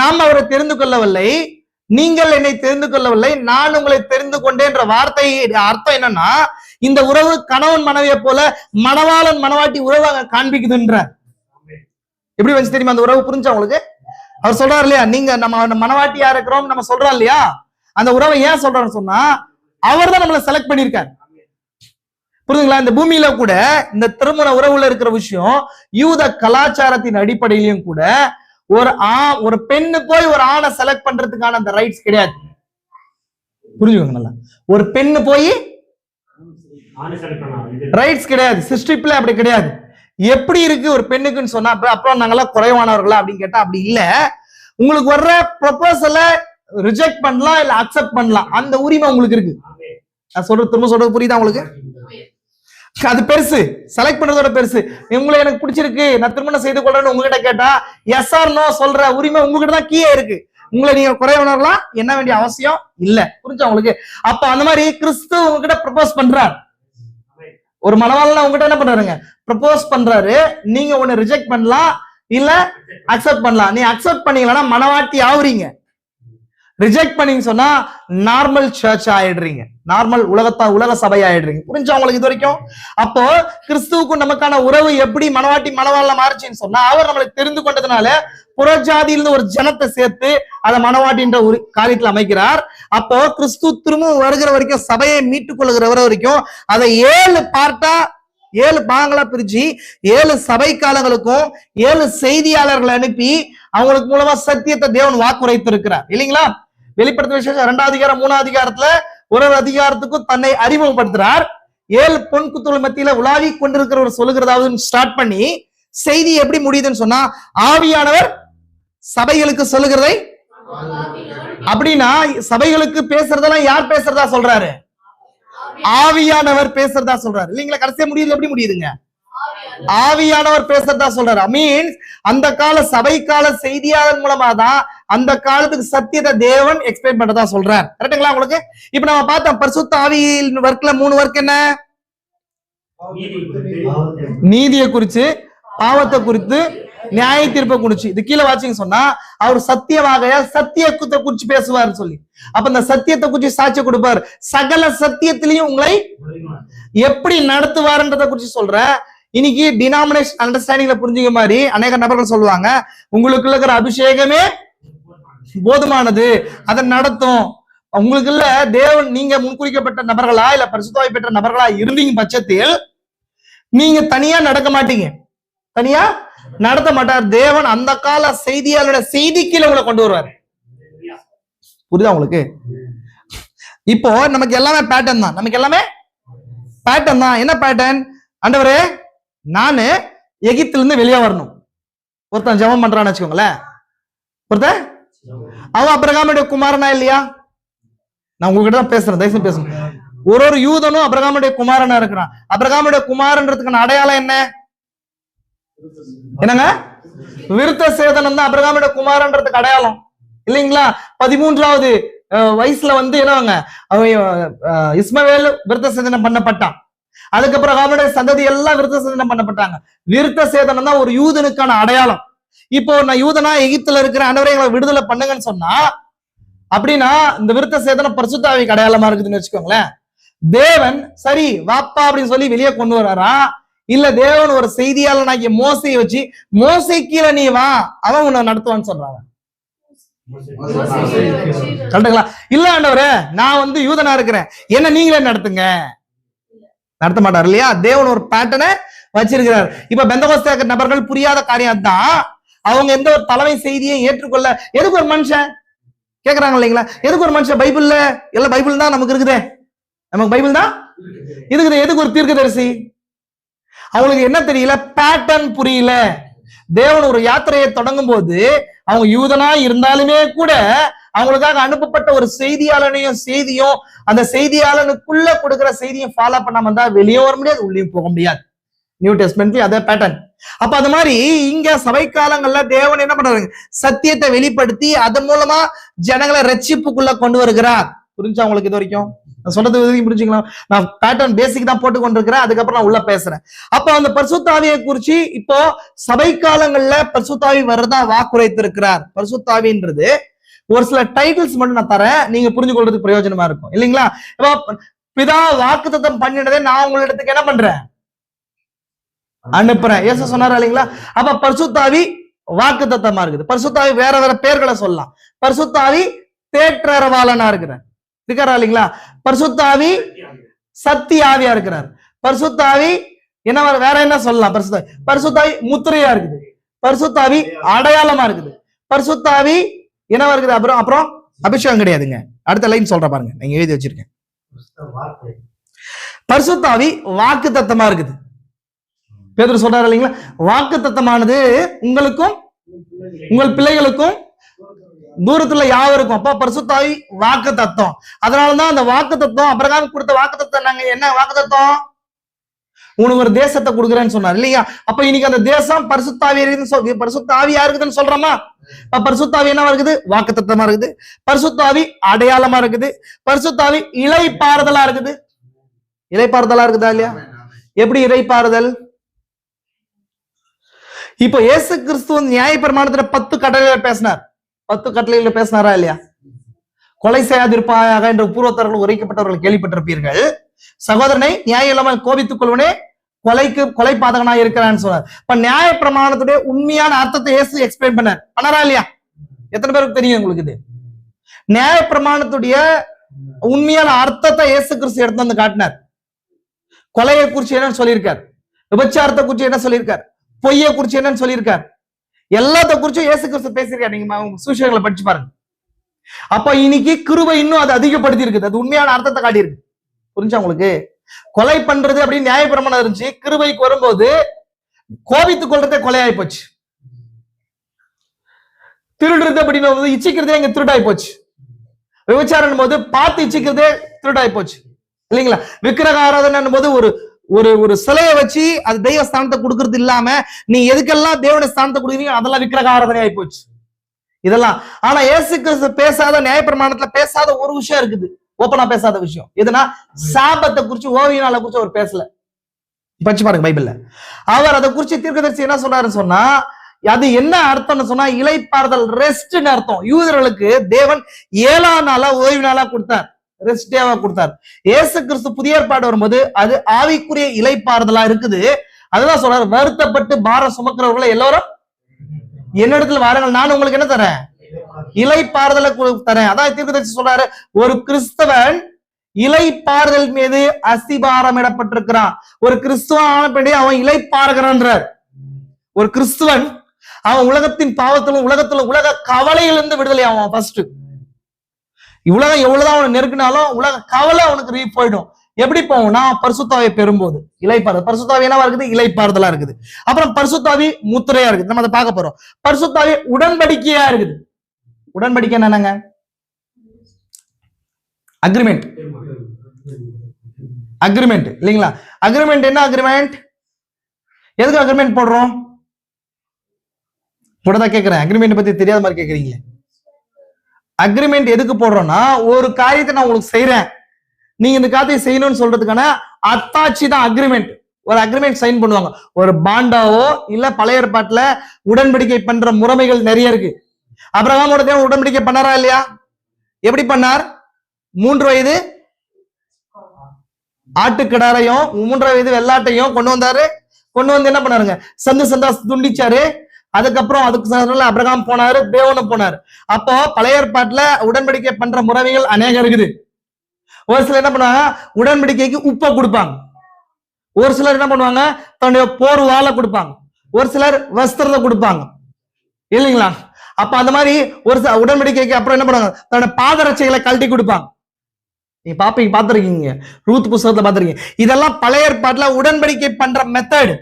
நாம் அவரை தெரிந்து கொள்ளவில்லை, நீங்கள் என்னை தெரிந்து கொள்ளவில்லை, நான் உங்களை தெரிந்து கொண்டேன்ற வார்த்தை அர்த்தம் என்னன்னா இந்த உறவு கணவன் மனைவியை போல மணவாளன் மணவாட்டி உறவு காண்பிக்குதுன்ற. எப்படி வந்து தெரியுமா அந்த உறவு? புரிஞ்சா உங்களுக்கு? அவர் சொல்றாரு இல்லையா, நீங்க நம்ம மனவாட்டியா இருக்கிறோம் நம்ம சொல்றோம் இல்லையா, அந்த உறவை ஏன் சொல்றாருன்னு சொன்னா அவர் தான் நம்மளை செலக்ட் பண்ணிருக்காரு. புரியுதுங்களா? இந்த பூமியில கூட இந்த திருமண உறவுல இருக்கிற விஷயம் யூத கலாச்சாரத்தின் அடிப்படையிலையும் கூட ஒரு பெண்ணு போய் ஒரு ஆணை செலக்ட் பண்றதுக்கான அந்த ரைட்ஸ் கிடையாது. புரிஞ்சுக்கோங்க நல்லா. ஒரு பெண்ணு போய் ரைட்ஸ் கிடையாது, சிஸ்டிப்ல அப்படி கிடையாது. எப்படி இருக்கு ஒரு பெண்ணுக்குன்னு சொன்னா அப்புறம் நாங்கெல்லாம் குறைவானவர்களா அப்படின்னு கேட்டா அப்படி இல்ல. உங்களுக்கு வர்ற ப்ரொபோசல ரிஜெக்ட் பண்ணலாம் இல்ல அக்செப்ட் பண்ணலாம், அந்த உரிமை உங்களுக்கு இருக்கு. நான் சொல்றது திரும்ப சொல்றது புரியுதா உங்களுக்கு? அது பெருசு, செலக்ட் பண்றதோட பெருசு. உங்களை எனக்கு பிடிச்சிருக்கு, நான் திருமணம் செய்து கொள்றேன்னு உங்ககிட்ட கேட்டா எஸ் ஆர் நோ சொல்ற உரிமை உங்ககிட்ட தான் கீழே இருக்கு. உங்களை நீங்க குறை உணரலாம், என்ன வேண்டிய அவசியம் இல்ல. புரிஞ்சா உங்களுக்கு? அப்ப அந்த மாதிரி கிறிஸ்து உங்ககிட்ட ப்ரப்போஸ் பண்றார். ஒரு மணவாளன் உங்ககிட்ட என்ன பண்றாருங்க? ப்ரப்போஸ் பண்றாரு. நீங்க ஒண்ணு ரிஜெக்ட் பண்ணலாம், இல்ல அக்செப்ட் பண்ணலாம். நீ அக்செப்ட் பண்ணீங்கன்னா மனவாட்டி ஆகுறீங்க. ரிஜெக்ட் பண்ணீங்க சொன்னா நார்மல் சர்ச் ஆயிடுறீங்க, நார்மல் உலக சபை ஆயிடுறீங்க. புரிஞ்சா உங்களுக்கு இது வரைக்கும்? அப்போ கிறிஸ்துவுக்கும் நமக்கான உறவு எப்படி மனவாட்டி மனவாள மாறுச்சுன்னு சொன்னா, அவர் நம்மளை தெரிந்து கொண்டதுனால புறஜாதியிலிருந்து ஒரு ஜனத்தை சேர்த்து அதை மனவாட்டின்ற ஒரு காரியத்தில் அமைக்கிறார். அப்போ கிறிஸ்து திரும்பவும் வருகிற வரைக்கும், சபையை மீட்டுக் கொள்ளுகிற வரைக்கும் அதை 7 பார்ட்டா 7 பாகங்களா பிரிச்சு 7 சபை காலங்களுக்கும் 7 செய்தியாளர்களை அனுப்பி அவங்களுக்கு மூலமா சத்தியத்தை தேவன் வாக்குரைத்திருக்கிறார் இல்லைங்களா? வெளிப்படுத்த விசேஷம் 2ஆம் அதிகாரம் 3ஆம் அதிகாரத்துல ஒரு அதிகாரத்துக்கும் தன்னை அறிமுகப்படுத்துறார். 7 பொன் குத்துகள் மத்தியில உலாவி கொண்டிருக்கிறவர் சொல்லுகிறதாவது ஸ்டார்ட் பண்ணி செய்தி எப்படி முடியுதுன்னு சொன்னா, ஆவியானவர் சபைகளுக்கு சொல்லுகிறதை, அப்படின்னா சபைகளுக்கு பேசுறதெல்லாம் யார் பேசுறதா சொல்றாரு? ஆவியானவர் பேசுறதா சொல்றாரு இல்லைங்களா? கடைசியா முடியுது எப்படி முடியுதுங்க? ஆவியானவர் பேசுறதா சொல்றாரு. மீன்ஸ் அந்த கால சபை கால செய்தியாளர் மூலமா தான் அந்த காலத்துக்கு சத்தியத்தை தேவன் எக்ஸ்பிளைன் பண்றதா சொல்றார். கரெக்டுங்களா உங்களுக்கு? இப்ப நம்ம பார்த்தோம் பரிசுத்த ஆவியின் வர்க்ல 3 வர்க் என்ன? நீதியை குறிச்சு, பாவத்தை குறித்து, நியாய தீர்ப்பை குறிச்சு. இது கீழே வாட்சிங்க சொன்னா அவர் சத்தியவாகையால் சத்தியத்தை குறிச்சு பேசுவார் சொல்லி, அப்ப இந்த சத்தியத்தை குறிச்சு சாட்சி கொடுப்பார். சகல சத்தியத்திலையும் உங்களை எப்படி நடத்துவார்ன்றதை குறிச்சு சொல்ற. இன்னைக்கு டினாமினேஷன் அண்டர்ஸ்டாண்டிங்ல புரிஞ்சுக்க மாதிரி அநேக நபர்கள் சொல்லுவாங்க, உங்களுக்குள்ள இருக்கிற அபிஷேகமே போதுமானது, அதை நடத்தும். உங்களுக்குள்ள தேவன், நீங்க முன்குறிக்கப்பட்ட நபர்களா இல்ல பரிசுத்தாவி பெற்ற நபர்களா இருந்தீங்க பட்சத்தில் நீங்க தனியா நடக்க மாட்டீங்க, தனியா நடத்த மாட்டார். தேவன் அந்த கால செய்தியாளோட செய்திக்குள்ள உங்களை கொண்டு வருவார். புரியுதா உங்களுக்கு? இப்போ நமக்கு எல்லாமே பேட்டர்ன் தான், நமக்கு எல்லாமே பேட்டர்ன் தான். என்ன பேட்டர்ன்? ஆண்டவரே நானு எகிப்துல இருந்து வெளியே வரணும். ஒருத்தன் ஜெபம் பண்றான்னு வச்சுக்கோங்களேன், ஒருத்தன் அவன் அபிரகாமுடைய குமாரனா இல்லையா? நான் உங்ககிட்ட தான் பேசுறேன், தயவுசெய்து பேசுறேன். ஒரு யூதனும் அபிரகாமுடைய குமாரனா இருக்கிறான். அபிரகாமுடைய குமாரன்றதுக்கான அடையாளம் என்ன? என்னங்க? விருத்த சேதனம் தான் அபிரகாமுடைய குமாரன்றதுக்கு அடையாளம் இல்லைங்களா? 13வது வயசுல என்னவாங்க, இஸ்மவேல் விருத்த சேதனம் பண்ணப்பட்டான். அதுக்கப்புறம் அவனுடைய சந்ததி எல்லாம் விருத்த சேதனம் பண்ணப்பட்டாங்க. விருத்த சேதனம் தான் ஒரு யூதனுக்கான அடையாளம். இப்போ நான் யூதனா எகிப்துல இருக்கிற ஆண்டவரே எங்களை விடுதலை பண்ணுங்கன்னு சொன்னா, அப்படின்னா இந்த விருத்த சேதனம் பரிசுத்த ஆவிக்கு அடையாளமா இருக்குதுன்னு வச்சுக்கோங்களேன். தேவன் சரி வாப்பா அப்படின்னு சொல்லி வெளியே கொண்டு வர்றாரா, இல்ல தேவன் ஒரு செய்தியாளனாகிய மோசையை வச்சு மோசை கீழே நீ வா அவன் உன்னை நடத்துவான்னு சொல்றாங்க. கரெக்டுங்களா? இல்ல ஆண்டவரே நான் யூதனா இருக்கிறேன், என்ன நீங்களே நடத்துங்க, நடத்த மாட்டார் இல்லையா? தேவன் ஒரு பேட்டர்னை வச்சிருக்கிறார். இப்ப பெந்தகோஸ்தே நபர்கள் புரியாத காரியம் தான், அவங்க எந்த ஒரு தலைமை செய்தியை ஏற்றுக்கொள்ள. எதுக்கு ஒரு மனுஷன் கேக்குறாங்க இல்லைங்களா? எதுக்கு ஒரு மனுஷன் பைபிள்ல எல்லாம் பைபிள் தான் நமக்கு இருக்குதே, நமக்கு பைபிள் தான் இருக்குது, எதுக்கு ஒரு தீர்க்கதரிசி? அவங்களுக்கு என்ன தெரியல, பேட்டர்ன் புரியல. தேவன் ஒரு யாத்திரையை தொடங்கும் போது அவங்க யூதனா இருந்தாலுமே கூட அவங்களுக்காக அனுப்பப்பட்ட ஒரு செய்தியாளனையும் செய்தியும் அந்த செய்தியாளனுக்குள்ள கொடுக்கிற செய்தியும் ஃபாலோ பண்ணாம இருந்தா வெளியே வர முடியாது, உள்ளேயும் போக முடியாது. நியூ டெஸ்ட்மெண்ட்லயும் அதே பேட்டர்ன். அப்ப அது மாதிரி இங்க சபை காலங்கள்ல தேவன் என்ன பண்றாரு, சத்தியத்தை வெளிப்படுத்தி அதன் மூலமா ஜனங்களை ரட்சிப்புக்குள்ள கொண்டு வருகிறார். புரிஞ்சா உங்களுக்கு இது வரைக்கும்? நான் சொன்னது வரைக்கும் புரிஞ்சுங்களா? நான் பேட்டர்ன் பேசிக் தான் போட்டு கொண்டிருக்கிறேன், அதுக்கப்புறம் நான் உள்ள பேசுறேன். அப்ப அந்த பரிசுத்தாவியை குறிச்சு இப்போ சபை காலங்கள்ல பரிசுத்தாவி வர்றதா வாக்குரைத்திருக்கிறார். பரிசுத்தாவின்றது ஒரு சில டைட்டில்ஸ் மட்டும் நான் தரேன், நீங்க புரிஞ்சு கொள்றதுக்கு பிரயோஜனமா இருக்கும் இல்லைங்களா? இப்போ பிதா வாக்குத்தத்தம் பண்ணினதை நான் உங்களிடத்துக்கு என்ன பண்றேன், அனுப்புறேன். ஏசு சொன்னாரா இல்லைங்களா? அப்ப பரிசுத்தாவி வாக்குத்தத்தமா இருக்குது. பரிசுத்தாவி வேற வேற பேர்களை சொல்லலாம். பரிசுத்தாவி தேற்றரவாளனா இருக்கிறாரா இல்லைங்களா? பரிசுத்தாவி சத்திய ஆவியா இருக்கிறார். பரிசுத்தாவி என்ன வேற என்ன சொல்லலாம்? பரிசுத்தாவி முத்திரையா இருக்குது, பரிசுத்தாவி அடையாளமா இருக்குது, பரிசுத்தாவி என்னவா இருக்குது, அப்புறம் அபிஷேகம் கிடையாதுங்க. அடுத்த லைன் சொல்ற பாருங்க, நீங்க எழுதி வச்சிருக்கேன். பரிசுத்தாவி வாக்கு தத்தமா இருக்குது. பேதுரு சொல்றாரு இல்லைங்களா, வாக்கு தத்தமானது உங்களுக்கும் உங்கள் பிள்ளைகளுக்கும் தூரத்துல யாவருக்கும். அப்ப பரிசுத்தாவி வாக்கு தத்தம். அதனாலதான் அந்த வாக்கு தத்தம், அபிரகாம் கொடுத்த வாக்கு தத்தம். நாங்க என்ன வாக்கு தத்தம், உனக்கு ஒரு தேசத்தை கொடுக்குறேன்னு சொன்னார் இல்லையா? அப்ப இன்னைக்கு அந்த தேசம் பரிசுத்தாவி பரிசுத்தாவியா இருக்குதுன்னு சொல்றோமா? இப்ப பரிசுத்தாவி என்னவா இருக்குது? வாக்குத்தத்தமா இருக்குது. பரிசுத்தாவி அடையாளமா இருக்குது. பரிசுத்தாவி இளைப்பாறுதலா இருக்குது. இளைப்பாறுதலா இருக்குதா இல்லையா? எப்படி இளைப்பாறுதல்? இப்போ இயேசு கிறிஸ்து நியாயப்பிரமாணத்துல 10 கட்டளைகளை பேசினார். 10 கட்டளைகளை பேசினாரா இல்லையா? கொலை செய்யாதிருப்பாயாக என்று பூர்வத்தர்கள் உரைக்கப்பட்டவர்கள் கேள்விப்பட்டிருப்பீர்கள். சகோதரனை நியாயம் இல்லாமல் கோபித்துக் கொள்வனே கொலை பாதகனா இருக்கிறான்னு சொன்னார். இப்ப நியாய பிரமாணத்துடைய உண்மையான அர்த்தத்தை இயேசு எக்ஸ்பிளைன் பண்ணாரா இல்லையா? எத்தனை பேருக்கு தெரியும் உங்களுக்கு இது? நியாய பிரமாணத்துடைய உண்மையான அர்த்தத்தை இயேசு கிறிஸ்து எடுத்து வந்து காட்டினார். கொலையை குறிச்சு என்னன்னு சொல்லியிருக்கார், விபச்சாரத்தை குறிச்சு என்ன சொல்லியிருக்கார், பொய்யை குறிச்சு என்னன்னு சொல்லியிருக்கார், எல்லாத்த குறிச்சும் இயேசு கிறிஸ்து பேசியிருக்காரு. நீங்க சுவிசேஷங்களை படிச்சு பாருங்க. அப்ப இன்னைக்கு கிருபை இன்னும் அது அதிகப்படுத்தி இருக்குது. அது உண்மையான அர்த்தத்தை காட்டியிருக்கு. புரிஞ்சா உங்களுக்கு? கொலை பண்றது அப்படின்னு நியாயப்பிரமாணம் இருந்துச்சு. கிருபைக்கு வரும்போது கோபித்துக் கொள்றதே கொலையாய் போச்சு. திருடுறது அப்படின்னு இச்சிக்கிறதே இங்க திருடாய் போச்சு. விபச்சாரம் போது பார்த்து இச்சிக்கிறதே திருடாய் போச்சு இல்லைங்களா? விக்கிரக ஆராதனை போது ஒரு ஒரு ஒரு சிலையை வச்சு அது தெய்வ ஸ்தானத்தை கொடுக்கறது இல்லாம நீ எதுக்கெல்லாம் தேவன ஸ்தானத்தை கொடுக்குறீங்க அதெல்லாம் விக்கிரக ஆராதனை ஆகி போச்சு இதெல்லாம். ஆனா இயேசு கிறிஸ்து பேசாத, நியாயப்பிரமாணத்துல பேசாத ஒரு விஷயம் இருக்குது, ஓப்பனா பேசாத விஷயம் எதுனா சாபத்தை குறிச்சு, ஓவியனால குறிச்சு அவர் பேசல. படிச்சு பாருங்க பைபிள்ல. அவர் அதை குறிச்சு தீர்க்கதரிசி என்ன சொல்றாருன்னு சொன்னா, அது என்ன அர்த்தம்னு சொன்னா இளைப்பாறுதல், ரெஸ்ட்னு அர்த்தம். யூதர்களுக்கு தேவன் 7ஆம் நாளா ஓய்வு நாளா கொடுத்தார், ரெஸ்ட் டேவா கொடுத்தார். இயேசு கிறிஸ்து புதிய ஏற்பாடு வரும்போது அது ஆவிக்குரிய இளைப்பாறுதலா இருக்குது. அதுதான் சொல்றாரு, வருத்தப்பட்டு பாரம் சுமக்கிறவர்களை எல்லாரும் என்னிடத்துல வாருங்கள், நான் உங்களுக்கு என்ன தரேன்? இளைப்பாறுதலை தரேன். அதான் தீர்க்கதரிசி சொல்றாரு, ஒரு கிறிஸ்தவன் இளைப்பாறுதல் மீது அஸ்திபாரம் இடப்பட்டிருக்கிறான். ஒரு கிறிஸ்துவன் ஆன அவன் இளைப்பாறுகிறான்றார். ஒரு கிறிஸ்துவன் அவன் உலகத்தின் பாவத்திலும் உலக கவலையிலிருந்து விடுதலை ஆவான். ஃபர்ஸ்ட் உலகம் எவ்வளவுதான் அவனை நெருக்கினாலும் உலக கவலை அவனுக்கு போயிடும். எப்படி போகும்னா பரிசுத்தாவை பெறும்போது இளைப்பாறுதல். பரிசுத்தாவி என்னவா இருக்குது? இளைப்பாறுதலா இருக்குது. அப்புறம் பரிசுத்தாவி முத்திரையா இருக்குது. நம்ம அதை பார்க்க போறோம். பரிசுத்தாவி உடன்படிக்கையா இருக்குது. உடன்படிக்கை என்னங்க? அக்ரிமெண்ட். அக்ரிமெண்ட் இல்லைங்களா? அக்ரிமெண்ட் என்ன? அக்ரிமெண்ட் எதுக்கு அக்ரிமெண்ட் போடுறோம்? போடதான் கேட்கிறேன். அக்ரிமெண்ட் பத்தி தெரியாத மாதிரி கேட்கறீங்களே. அக்ரிமெண்ட் எதுக்கு போடுறோம்னா, ஒரு காரியத்தை நான் உங்களுக்கு செய்யறேன், நீங்க இந்த காரியத்தை செய்யணும்னு சொல்றதுக்கான அத்தாட்சி தான் அக்ரிமெண்ட். ஒரு அக்ரிமெண்ட் சைன் பண்ணுவாங்க. ஒரு பாண்டாவோ இல்ல பழைய ஏற்பாட்டுல உடன்படிக்கை பண்ற முறைமைகள் நிறைய இருக்கு. ஆபிரகாமோட தேவன் உடன்படிக்கை பண்ணாரா இல்லையா? எப்படி பண்ணார்? 3 வயது ஆட்டுக்கிடாரையும் 3 வயது வெள்ளாட்டையும் கொண்டு வந்தாரு. கொண்டு வந்து என்ன பண்ணாருங்க? சந்து சந்தா துண்டிச்சாரு. அதுக்கப்புறம் அதுக்கு ஆபிரகாம் போனாரு, தேவனும் போனாரு. அப்போ பழைய ஏற்பாட்டுல உடன்படிக்கை பண்ற முறைமைகள் அநேகம் இருக்குது. ஒரு சிலர் என்ன பண்ணுவாங்க? உடன்படிக்கைக்கு உப்பை கொடுப்பாங்க. ஒரு சிலர் என்ன பண்ணுவாங்க? தன்னுடைய போர் வாழை கொடுப்பாங்க. ஒரு சிலர் வஸ்திரத்தை கொடுப்பாங்க இல்லைங்களா? அப்ப அந்த மாதிரி ஒரு உடன்படிக்கைக்கு அப்புறம் என்ன பண்ணுவாங்க? தன்னோட பாதரட்சைகளை கழட்டி கொடுப்பாங்க. நீங்க பாத்துருக்கீங்க, ரூத் புத்தகத்துல பாத்துருக்கீங்க. இதெல்லாம் பழைய ஏற்பாட்டுல உடன்படிக்கை பண்ற மெத்தட்.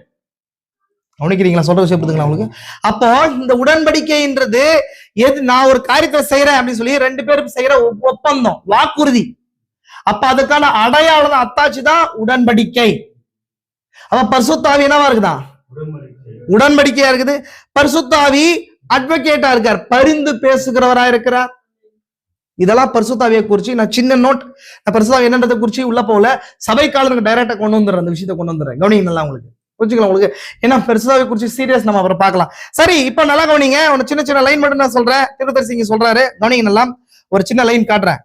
கவனிக்கிறீங்களா? சொல்ற விஷயம் புரியுதுங்களா உங்களுக்கு? அப்போ இந்த உடன்படிக்கைன்றது நான் ஒரு காரியத்தை செய்யறேன் அப்படின்னு சொல்லி 2 பேரும் செய்யற ஒப்பந்தம், வாக்குறுதி. அப்ப அதுக்கான அடையாளம் அத்தாட்சி தான் உடன்படிக்கை. அப்ப பரிசுத்தாவி என்னவா இருக்குதா? உடன்படிக்கையா இருக்குது. பரிசுத்தாவி அட்வொகேட்டா இருக்கார், பரிந்து பேசுகிறவரா இருக்கிறார். இதெல்லாம் பரிசுத்தாவியை குறிச்சு நான் சின்ன நோட். பரிசுத்தாவி என்னன்றதை குறிச்சு உள்ள போல சபை காலத்துக்கு டைரக்டா கொண்டு வந்துடுறேன். அந்த விஷயத்தை கொண்டு வந்துடுறேன். கவனிங்க நல்லா, உங்களுக்கு புரிஞ்சுக்கலாம். உங்களுக்கு ஏன்னா பரிசுத்தாவியை குறிச்சு சீரியஸ் நம்ம அப்புறம் பார்க்கலாம். சரி, இப்ப நல்லா கவனிங்க. ஒரு சின்ன சின்ன லைன் மட்டும் நான் சொல்றேன். தீர்க்கதரிசி சொல்றாரு, கவனிங்க நல்லா. ஒரு சின்ன லைன் காட்டுறேன்.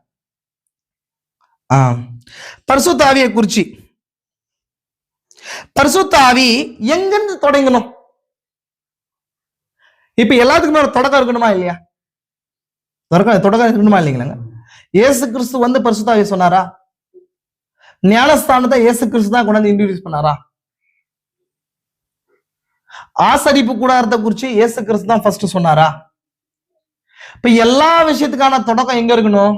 பரிசுத்தாவியை குறிச்சு, பரிசுத்தாவி எங்கிருந்து தொடங்கணும்? இப்ப எல்லாத்துக்குமே ஒரு தொடக்கம் இருக்கணுமா இல்லையா? தொடக்கம் இருக்கணுமா இல்லைங்களாங்க? இயேசு கிறிஸ்து வந்து பரிசுத்தாவி சொன்னாரா? ஞானஸ்தானத்தை இயேசு கிறிஸ்து தான் கொண்டு வந்து இன்ட்ரோடியூஸ் பண்ணாரா? ஆசரிப்பு கூடாரத்தை குறிச்சு இயேசு கிறிஸ்து தான் ஃபர்ஸ்ட் சொன்னாரா? இப்ப எல்லா விஷயத்துக்கான தொடக்கம் எங்க இருக்கணும்?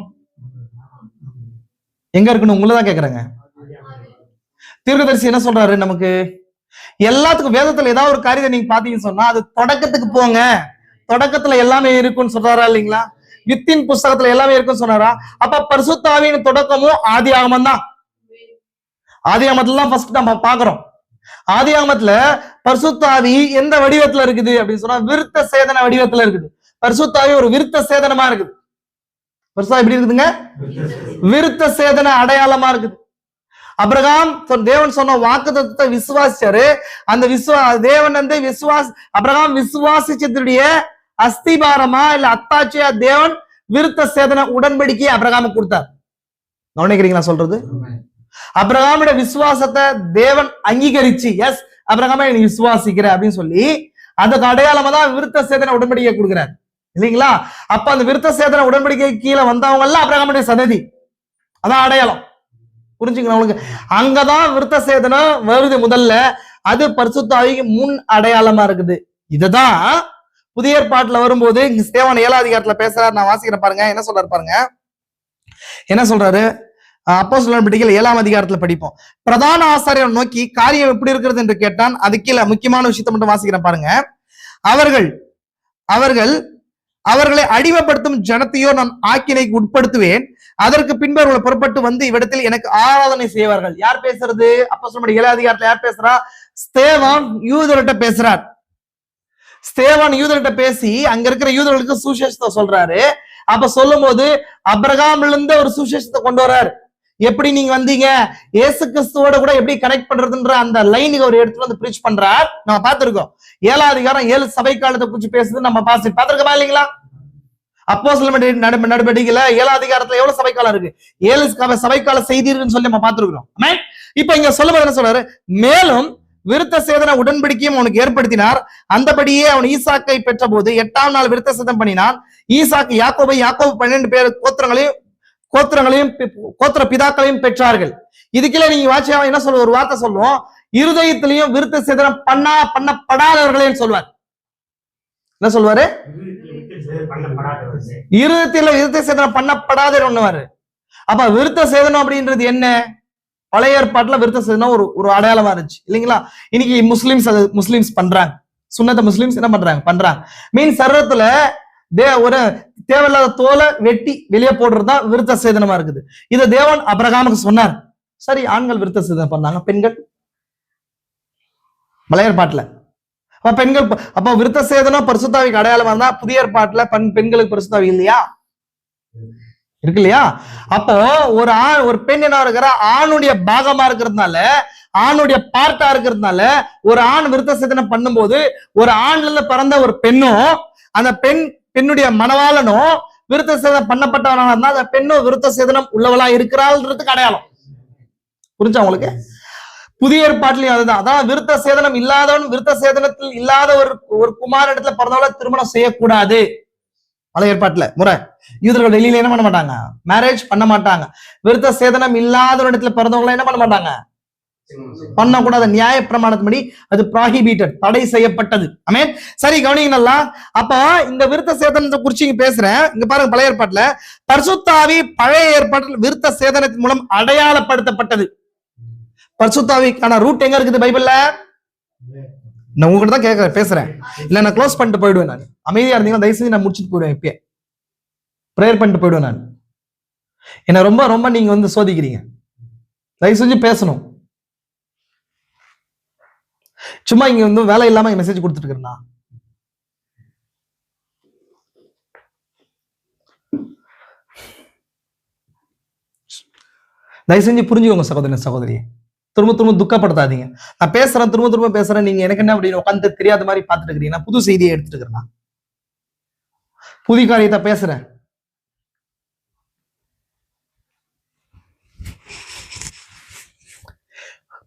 எங்க இருக்கணும்? உங்களதான் கேக்குறேங்க. தீர்க்கதரிசி என்ன சொல்றாரு நமக்கு? எல்லாத்துக்கும் வேதத்துல ஏதாவது ஒரு காரியத்தை நீங்க பாத்தீங்கன்னு சொன்னா அது தொடக்கத்துக்கு போங்க, தொடக்கத்துல எல்லாமே இருக்குன்னு சொல்றாரா இல்லைங்களா? வித்தின் புஸ்தகத்துல எல்லாமே இருக்குன்னு சொன்னாரா? அப்ப பரிசுத்தாவியின் தொடக்கமும் ஆதியாகமம் தான். ஆதியாகமத்துல தான் ஃபர்ஸ்ட் நம்ம பாக்குறோம். ஆதியாகமத்துல பரிசுத்தாவி எந்த வடிவத்துல இருக்குது அப்படின்னு சொன்னா விருத்த சேதன வடிவத்துல இருக்குது. பரிசுத்தாவி ஒரு விருத்த சேதனமா இருக்குது. பரிசுத்தாவி எப்படி இருக்குதுங்க? விருத்த சேதன அடையாளமா இருக்குது. அபிரகாம் தேவன் சொன்ன வாக்குத்தத்தத்தை விசுவாசிச்சாரு. அந்த தேவன் வந்து அபிரகாம் விசுவாசிச்சதுடைய அஸ்திபாரமா இல்ல அத்தாட்சியா தேவன் விருத்த சேதன உடன்படிக்கையை அபிரகாமுக்கு கொடுத்தார். கவனிக்கிறீங்களா சொல்றது? அபிரகாமுடைய விசுவாசத்தை தேவன் அங்கீகரிச்சு, எஸ் அபிரகாமே நீ விசுவாசிக்கிற அப்படின்னு சொல்லி அதுக்கு அடையாளமா தான் விருத்த சேதன உடன்படிக்கை கொடுக்கிறார் இல்லைங்களா? அப்ப அந்த விருத்த சேதன உடன்படிக்கை கீழே வந்தவங்க எல்லாம் அபிரகாமுடைய சந்ததி. அதான் அடையாளம். புரிஞ்சுங்களா உங்களுக்கு? அங்கதான் விருத்த சேதனம் வருது முதல்ல. அது பரிசுத்த ஆவிக்கு முன் அடையாளமா இருக்குது. இதுதான் புதிய ஏற்பாட்டுல வரும்போது இங்க ஸ்தேவான் 7ஆம் அதிகாரத்துல பேசுறாரு. நான் வாசிக்கிறேன் பாருங்க, என்ன சொல்றாரு பாருங்க. என்ன சொல்றாரு? அப்போஸ்தலர் நடபடிகள் 7ஆம் அதிகாரத்துல படிப்போம். பிரதான ஆசாரியரை நோக்கி காரியம் எப்படி இருக்கிறது என்று கேட்டான். அது கீழே முக்கியமான விஷயத்தை மட்டும் வாசிக்கிறேன் பாருங்க. அவர்களை அடிமைப்படுத்தும் ஜனத்தையோ நான் ஆக்கினைக்கு உட்படுத்துவேன். அதற்கு பின்பு அவர்களை புறப்பட்டு வந்து இவ்விடத்தில் எனக்கு ஆராதனை செய்வார்கள். யார் பேசுறது? அப்போஸ்தலர் 7ஆம் அதிகாரத்துல யார் பேசுறா? ஸ்தேவான் யூதர்கிட்ட பேசுறார். ஸ்தேவான் யூதர்கிட்ட பேசி அங்க இருக்கிற யூதர்களுக்கு சுவிசேஷத்தை சொல்றாரு. அப்ப சொல்லும் போது அபிரகாம்ல இருந்து ஒரு சுவிசேஷத்தை கொண்டு வர்றாரு. எப்படி நீங்க வந்தீங்க, இயேசு கிறிஸ்துவோட கூட எப்படி கனெக்ட் பண்றதுன்ற அந்த லைனுக்கு அவர் எடுத்துட்டு வந்து பிரீச் பண்றார். நம்ம பார்த்திருக்கோம். 7ஆம் அதிகாரம் 7 சபை காலத்தை குறிச்சு பேசுது. நம்ம பார்த்திருக்கோமா இல்லைங்களா? அப்போஸ்தலர் நடபடிக்கையில 7ஆம் அதிகாரத்துல எவ்வளவு சபைக்காலம் இருக்கு? 7 சபைக்கால செய்தி இருக்குன்னு சொல்லி நம்ம பார்த்திருக்கிறோம். இப்ப இங்க சொல்லும்போது என்ன சொல்றாரு? மேலும் விருத்த சேதன உடன்படிக்கையும் அவனுக்கு ஏற்படுத்தினார். அந்தபடியே அவன் ஈசாக்கை பெற்ற போது 8ஆம் நாள் விருத்த சேதனம் பண்ணினான். ஈசாக்கு யாக்கோபு 12 பேர் கோத்திர பிதாக்களையும் பெற்றார்கள். இதுக்குள்ள நீங்க வாட்சியா என்ன சொல்ல ஒரு வார்த்தை சொல்லுவோம், இருதயத்திலையும் விருத்த சேதனம் பண்ணப்படாதவர்களையும் சொல்வார். என்ன சொல்வாரு? இருதயத்தில விருத்த சேதனம் பண்ணப்படாத ஒண்ணுவாரு. அப்ப விருத்த சேதனம் அப்படின்றது என்ன? பழைய ஏற்பாட்டுல விருத்த சேதனம் ஒரு அடையாளமா இருந்துச்சு இல்லைங்களா? இன்னைக்கு முஸ்லிம்ஸ் பண்றாங்க. சுன்னத்த முஸ்லிம்ஸ் என்ன பண்றாங்க மீன் சரீரத்துல ஒரு தேவையில்லாத தோலை வெட்டி வெளியே போடுறதுதான் விருத்த சேதனமா இருக்குது. இதை தேவன் அபிரகாமுக்கு சொன்னார். சரி, ஆண்கள் விருத்த சேதனம் பண்ணாங்க, பெண்கள் பழைய ஏற்பாட்டுல. பெண்கள் அப்ப விருத்த சேதனம் பரிசுத்தாவிக்கு அடையாளமா இருந்தா புதிய ஏற்பாட்டுல பெண்களுக்கு பரிசுத்தாவி இல்லையா? இருக்கு இல்லையா? அப்போ ஒரு பெண் என்ன இருக்கிற ஆணுடைய பாகமா இருக்கிறதுனால, ஆணுடைய பார்ட்டா இருக்கிறதுனால ஒரு ஆண் விருத்த சேதனம் பண்ணும்போது ஒரு ஆண்ல பிறந்த ஒரு பெண்ணும் அந்த பெண்ணுடைய மனவாளனும் விருத்த சேதனம் பண்ணப்பட்டவனாக இருந்தா அந்த பெண்ணும் விருத்த சேதனம் உள்ளவளா இருக்கிறாள்ன்றதுக்கு அடையாளம். புரிஞ்சா உங்களுக்கு? புதிய ஏற்பாட்டிலையும் அதுதான். அதான் விருத்த சேதனம் இல்லாதவன், விருத்த சேதனத்தில் இல்லாத ஒரு குமார் இடத்துல பிறந்தவளை திருமணம் செய்யக்கூடாது. பழைய ஏற்பாட்டுல முறை. யூதர்கள் வெளியில என்ன பண்ண மாட்டாங்க? மேரேஜ் பண்ண மாட்டாங்க. விருத்த சேதனம் இல்லாத ஒரு இடத்துல பிறந்தவங்களை என்ன பண்ண மாட்டாங்க? பண்ணக்கூடாது. நியாய பிரமாணத்தின்படி அது ப்ராஹிபிட்டட், தடை செய்யப்பட்டது. ஆமென். சரி, கவனிங்க நல்லா. அப்ப இந்த விருத்த சேதனத்தை குறிச்சு இங்க பேசுறேன். இங்க பாருங்க, பழைய ஏற்பாட்டுல பரிசுத்த ஆவி பழைய ஏற்பாட்டில் விருத்த சேதனத்தின் மூலம் அடையாளப்படுத்தப்பட்டது. பரிசுத்த ஆவிக்கான ரூட் எங்க இருக்குது பைபிள்ல? நான் உங்ககிட்ட தான் பேசுறேன். இல்ல நான் க்ளோஸ் பண்ணிட்டு போயிடுவேன். நான் அமைதியா இருந்தீங்கன்னா தயவு செஞ்சு நான் முடிச்சுட்டு போயிடுவேன். இப்பயே ப்ரேயர் பண்ணிட்டு போயிடுவேன். நான் என்ன ரொம்ப நீங்க வந்து சோதிக்கிறீங்க. தயவு செஞ்சு பேசணும். சும்மா இங்க வந்து வேலை இல்லாம மெசேஜ் கொடுத்துட்டு இருக்கா? தயவு செஞ்சு புரிஞ்சுக்கோங்க சகோதரி. திரும்ப துக்கப்படுத்தாதீங்க. நான் பேசுறேன், திரும்ப பேசுறேன். நீங்க எனக்கு என்ன அப்படின்னு உட்காந்து தெரியாத மாதிரி பாத்துட்டு இருக்கிறீங்க. நான் புது செய்தியை எடுத்துட்டு இருக்கிறேன். புதிய காரியத்தை பேசுறேன்.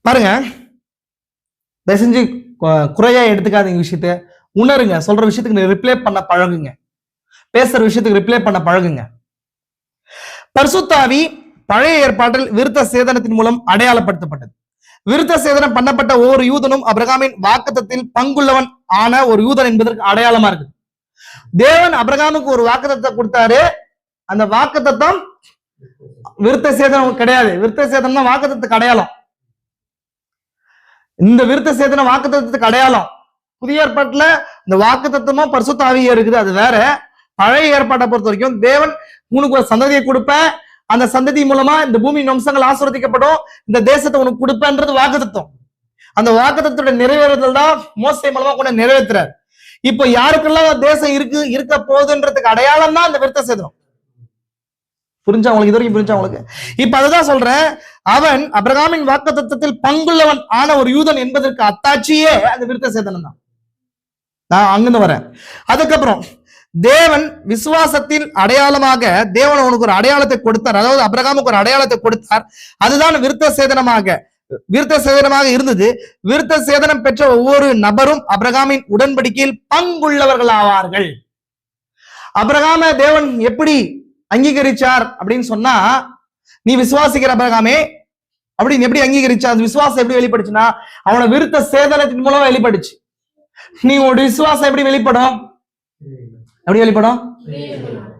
பாருங்க, தயவு செஞ்சு குறையா எடுத்துக்காதீங்க. விஷயத்த உணருங்க. சொல்ற விஷயத்துக்கு ரிப்ளை பண்ண பழகுங்க. பேசுற விஷயத்துக்கு ரிப்ளை பண்ண பழகுங்க. பரிசுத்த ஆவி பழைய ஏற்பாட்டில் விருத்த சேதனத்தின் மூலம் அடையாளப்படுத்தப்பட்டது. விருத்த சேதனம் பண்ணப்பட்ட ஒவ்வொரு யூதனும் அபிரகாமின் வாக்குத்தத்தில் பங்குள்ளவன் ஆன ஒரு யூதன் என்பதற்கு அடையாளமா இருக்கு. தேவன் அபிரகாமுக்கு ஒரு வாக்குத்தத்தை கொடுத்தாரு. அந்த வாக்குத்தத்தம் விருத்த சேதனம் கிடையாது. விருத்த சேதனம் தான் வாக்குத்தத்துக்கு அடையாளம். இந்த விருத்த சேதனம் வாக்குத்தத்துக்கு அடையாளம். புதிய ஏற்பாட்டுல இந்த வாக்குத்தத்தமும் பரிசுத்த ஆவியும் இருக்குது, அது வேற. பழைய ஏற்பாட்டை பொறுத்த வரைக்கும் தேவன் உனக்கு ஒரு சந்ததியை கொடுப்பேன், அந்த சந்ததி மூலமா இந்த பூமி வம்சங்கள் ஆசீர்வதிக்கப்படும், இந்த தேசத்தை உனக்கு கொடுப்பேன்றது வாக்குத்தத்தம். அந்த வாக்குத்தத்தோட நிறைவேறுதல் தான் மோசே மூலமா கூட நிறைவேற்றுறார். இப்ப யாருக்கெல்லாம் தேசம் இருக்க போகுதுன்றதுக்கு அடையாளம் தான் அந்த விருத்த சேதனம். புரிஞ்சா உங்களுக்கு? இது வரைக்கும் புரிஞ்சா உங்களுக்கு? இப்ப அதுதான் சொல்றேன், அவன் அபிரகாமின் வாக்குத்தத்தத்தில் பங்குள்ளவன் ஆன ஒரு யூதன் என்பதற்கு அத்தாட்சியே அந்த விருத்த சேதனம் தான். நான் அங்கிருந்து வரேன். அதுக்கப்புறம் தேவன் விசுவாசத்தின் அடையாளமாக தேவன் அவனுக்கு ஒரு அடையாளத்தை கொடுத்தார். அதாவது அபிரகாமுக்கு ஒரு அடையாளத்தை கொடுத்தார். அதுதான் விருத்த சேதனமாக இருந்தது. விருத்த சேதனம் பெற்ற ஒவ்வொரு நபரும் அபிரகாமின் உடன்படிக்கையில் பங்குள்ளவர்கள் ஆவார்கள். அபிரகாம தேவன் எப்படி அங்கீகரிச்சார் அப்படின்னு சொன்னா, நீ விசுவாசிக்கிற அபிரகாமே அப்படின்னு எப்படி அங்கீகரிச்சா? அந்த விசுவாசம் எப்படி வெளிப்படுச்சுன்னா, அவன விருத்த சேதனத்தின் மூலம் வெளிப்படுச்சு. நீ உன்னோட விசுவாசம் எப்படி வெளிப்படும்? எப்படி வெளிப்படும்?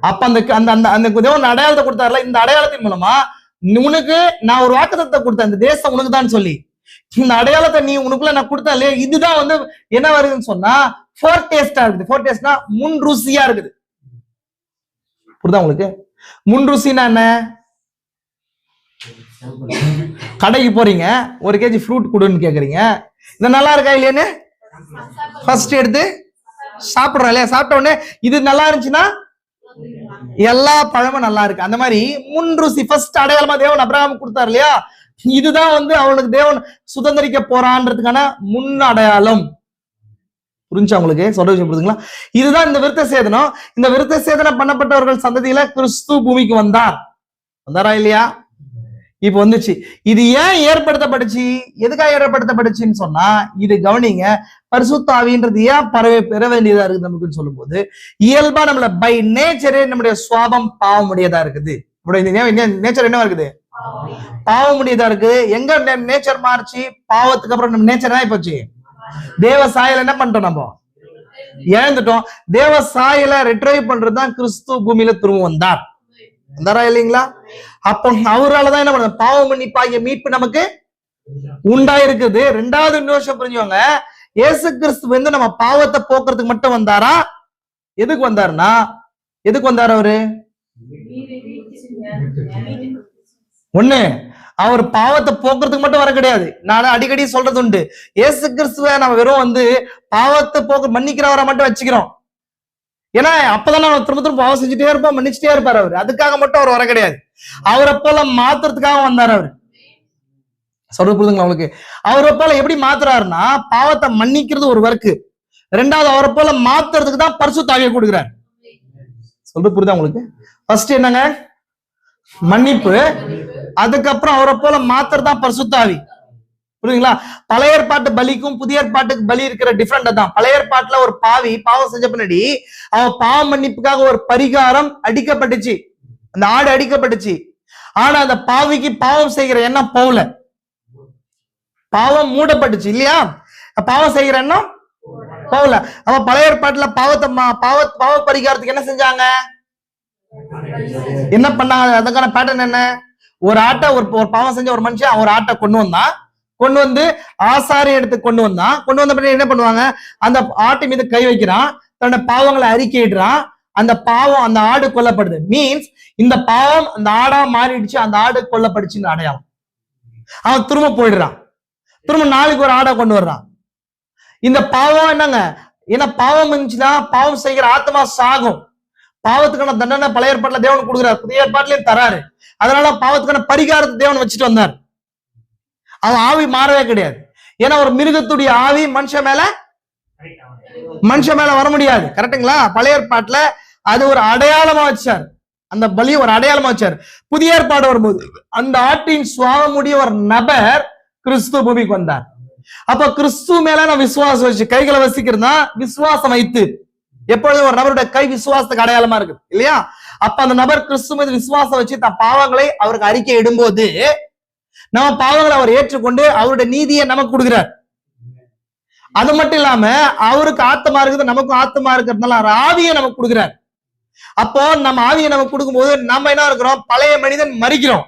அப்ப அந்த தேவன் அடையாளத்தை கொடுத்தாருல, இந்த அடையாளத்தின் மூலமா உனக்கு நான் ஒரு வாக்குத்தத்தத்தை கொடுத்தேன், இந்த தேசம் உனக்கு தான் சொல்லி, இந்த அடையாளத்தை நீ உனக்குள்ள நான் கொடுத்தேன் இல்லையா, இதுதான் வந்து என்ன வருதுன்னு சொன்னா ஃபோர் டேஸ்டா இருக்குது. ஃபோர் டேஸ்ட்னா முன் ருசியா இருக்குது. புரியுதா உங்களுக்கு? முன் ருசினா என்ன? கடைக்கு போறீங்க, ஒரு கேஜி ஃப்ரூட் கொடுன்னு கேக்குறீங்க, இது நல்லா இருக்கா இல்லையான்னு ஃபர்ஸ்ட் எடுத்து சாப்பிடுறோம் இல்லையா, சாப்பிட்ட உடனே இது நல்லா இருந்துச்சுன்னா எல்லா பழமும் நல்லா இருக்கு. அந்த மாதிரி முன் ருசி ஃபர்ஸ்ட் அடையாளமா தேவன் அபிரகாம் கொடுத்தாரு இல்லையா, இதுதான் வந்து அவனுக்கு தேவன் சுதந்திரிக்க போறான்றதுக்கான முன் அடையாளம். புரிஞ்சா உங்களுக்கு? சொல்ற விஷயம் புரியுதுங்களா? இதுதான் இந்த விருத்த சேதனம். இந்த விருத்த சேதனம் பண்ணப்பட்டவர்கள் சந்ததியில கிறிஸ்து பூமிக்கு வந்தாரா இல்லையா? இப்ப வந்துச்சு. இது ஏன் ஏற்படுத்தப்பட்டுச்சு, எதுக்காக ஏற்படுத்தப்பட்டுச்சுன்னு சொன்னா, இது கவனிங்க, பரிசுத்த ஆவின்றது ஏன் பெற வேண்டியதா இருக்குது நமக்குன்னு சொல்லும் போது, இயல்பா நம்மள பை நேச்சரே நம்முடைய சுவாபம் பாவமுடையதா இருக்குது. நேச்சர் என்னவா இருக்குது? பாவமுடையதா இருக்கு. எங்க நேச்சர் மாறிச்சு? பாவத்துக்கு அப்புறம் நம்ம நேச்சர் என்ன போச்சு? தேவ சாயல என்ன பண்ணிட்டோம்? நம்ம இழந்துட்டோம். தேவ சாயல ரிட்ரைவ் பண்றதுதான் கிறிஸ்து பூமியில திரும்ப வந்தாரா இல்லைங்களா? அப்போ அவராலதான் என்ன பண்ண பாவ மன்னிப்பாகிய மீட்பு நமக்கு உண்டாயிருக்குது. ரெண்டாவது இன்னொரு புரிஞ்சுவாங்க, இயேசு கிறிஸ்து வந்து நம்ம பாவத்தை போக்குறதுக்கு மட்டும் வந்தாரா? எதுக்கு வந்தாருன்னா, எதுக்கு வந்தாரு அவரு? ஒண்ணு, அவர் பாவத்தை போக்குறதுக்கு மட்டும் வர கிடையாது. நான் அடிக்கடி சொல்றது உண்டு, இயேசு கிறிஸ்துவ நம்ம வெறும் வந்து பாவத்தை மன்னிக்கிறவரை மட்டும் வச்சுக்கிறோம். ஏன்னா அப்பதான் நம்ம திரும்ப திரும்ப பாவம் செஞ்சுட்டே இருப்போம், மன்னிச்சுட்டே இருப்பாரு அவரு. அதுக்காக மட்டும் அவர் வர கிடையாது. அவரை போல மாத்துறதுக்காக வந்தாரு அவரு. சொல்றது புரியுதுங்களா உங்களுக்கு? அவரை போல எப்படி மாத்துறாருன்னா, பாவத்தை மன்னிக்கிறது ஒரு ஒர்க்கு, ரெண்டாவது அவரை போல மாத்துறதுக்கு தான் பரிசுத்த ஆவியை கொடுக்கிறார். சொல்றது புரியுதா உங்களுக்கு? ஃபர்ஸ்ட் என்னங்க? மன்னிப்பு. அதுக்கப்புறம் அவரை போல மாத்துறதுதான் பரிசுத்த ஆவி. புரியுதுங்களா? பழைய ஏற்பாட்டு பலிக்கும் புதிய ஏற்பாட்டுக்கு பலி இருக்கிற டிஃபரெண்ட் தான். பழைய ஏற்பாட்டுல ஒரு பாவி பாவம் செஞ்ச பின்னாடி அவன் பாவ மன்னிப்புக்காக ஒரு பரிகாரம் அடிக்கப்பட்டுச்சு, அந்த ஆடு அடிக்கப்பட்டுச்சு. ஆனா அந்த பாவிக்கு பாவம் செய்கிற எண்ணம் போகல, பாவம் மூடப்பட்டுச்சு இல்லையா? பாவம் செய்கிற எண்ணம் போகல. அவன் பழைய ஏற்பாட்டுல பாவ பரிகாரத்துக்கு என்ன செஞ்சாங்க, என்ன பண்ணாங்க? அதுக்கான பேட்டர்ன் என்ன? ஒரு ஆட்டை ஒரு பாவம் செஞ்ச ஒரு மனுஷன் ஒரு ஆட்டை கொண்டு வந்து ஆசாரி எடுத்து கொண்டு வந்த பின்னாடி என்ன பண்ணுவாங்க, அந்த ஆட்டு மீது கை வைக்கிறான், தன்னோட பாவங்களை அறிக்கையிடுறான், அந்த பாவம் அந்த ஆடு கொல்லப்படுது. மீன்ஸ் இந்த பாவம் அந்த ஆடா மாறிடுச்சு, அந்த ஆடு கொல்லப்படுச்சுன்னு அடையாளம். அவன் திரும்ப போயிடுறான், திரும்ப நாளைக்கு ஒரு ஆடை கொண்டு வர்றான். இந்த பாவம் என்னங்க? ஏன்னா பாவம் இருந்துச்சுன்னா பாவம் செய்கிற ஆத்மா சாகும். பாவத்துக்கான தண்டனை பழைய ஏற்பாட்டுல தேவன் கொடுக்குறாரு, புதிய ஏற்பாட்டுலயும் தராரு. அதனால பாவத்துக்கான பரிகாரத்தை தேவன் வச்சுட்டு வந்தார். அவன் ஆவி மாறவே கிடையாது. ஏன்னா ஒரு மிருகத்துடைய ஆவி மனுஷன் மேல வர முடியாது. கரெக்டுங்களா? பழைய ஏற்பாட்டுல அது ஒரு அடையாளமா வச்சார், அந்த பலி ஒரு அடையாளமா வச்சார். புதிய ஏற்பாடு வரும்போது அந்த ஆட்டின் சுவாபமுடைய ஒரு நபர் கிறிஸ்து பூமிக்கு வந்தார். அப்ப கிறிஸ்து மேல நான் விசுவாசம் வச்சு கைகளை வசிக்கிறதா விசுவாசம் வைத்து, எப்பொழுதும் ஒரு நபருடைய கை விசுவாசத்துக்கு அடையாளமா இருக்கு இல்லையா? அப்ப அந்த நபர் கிறிஸ்து மீது விசுவாசம் வச்சு தன் பாவங்களை அவருக்கு அறிக்கை இடும்போது நம்ம பாவங்களை அவர் ஏற்றுக்கொண்டு அவருடைய நீதியை நமக்கு கொடுக்கிறார். அது மட்டும் இல்லாம அவருக்கு ஆத்மா இருக்குது, நமக்கும் ஆத்மா இருக்கிறதுனால அவர் ஆவியை நமக்கு கொடுக்கிறார். அப்போ நம்ம ஆவியை நமக்கு கொடுக்கும்போது நம்ம என்ன இருக்கிறோம், பழைய மனிதன் மறிக்கிறோம்.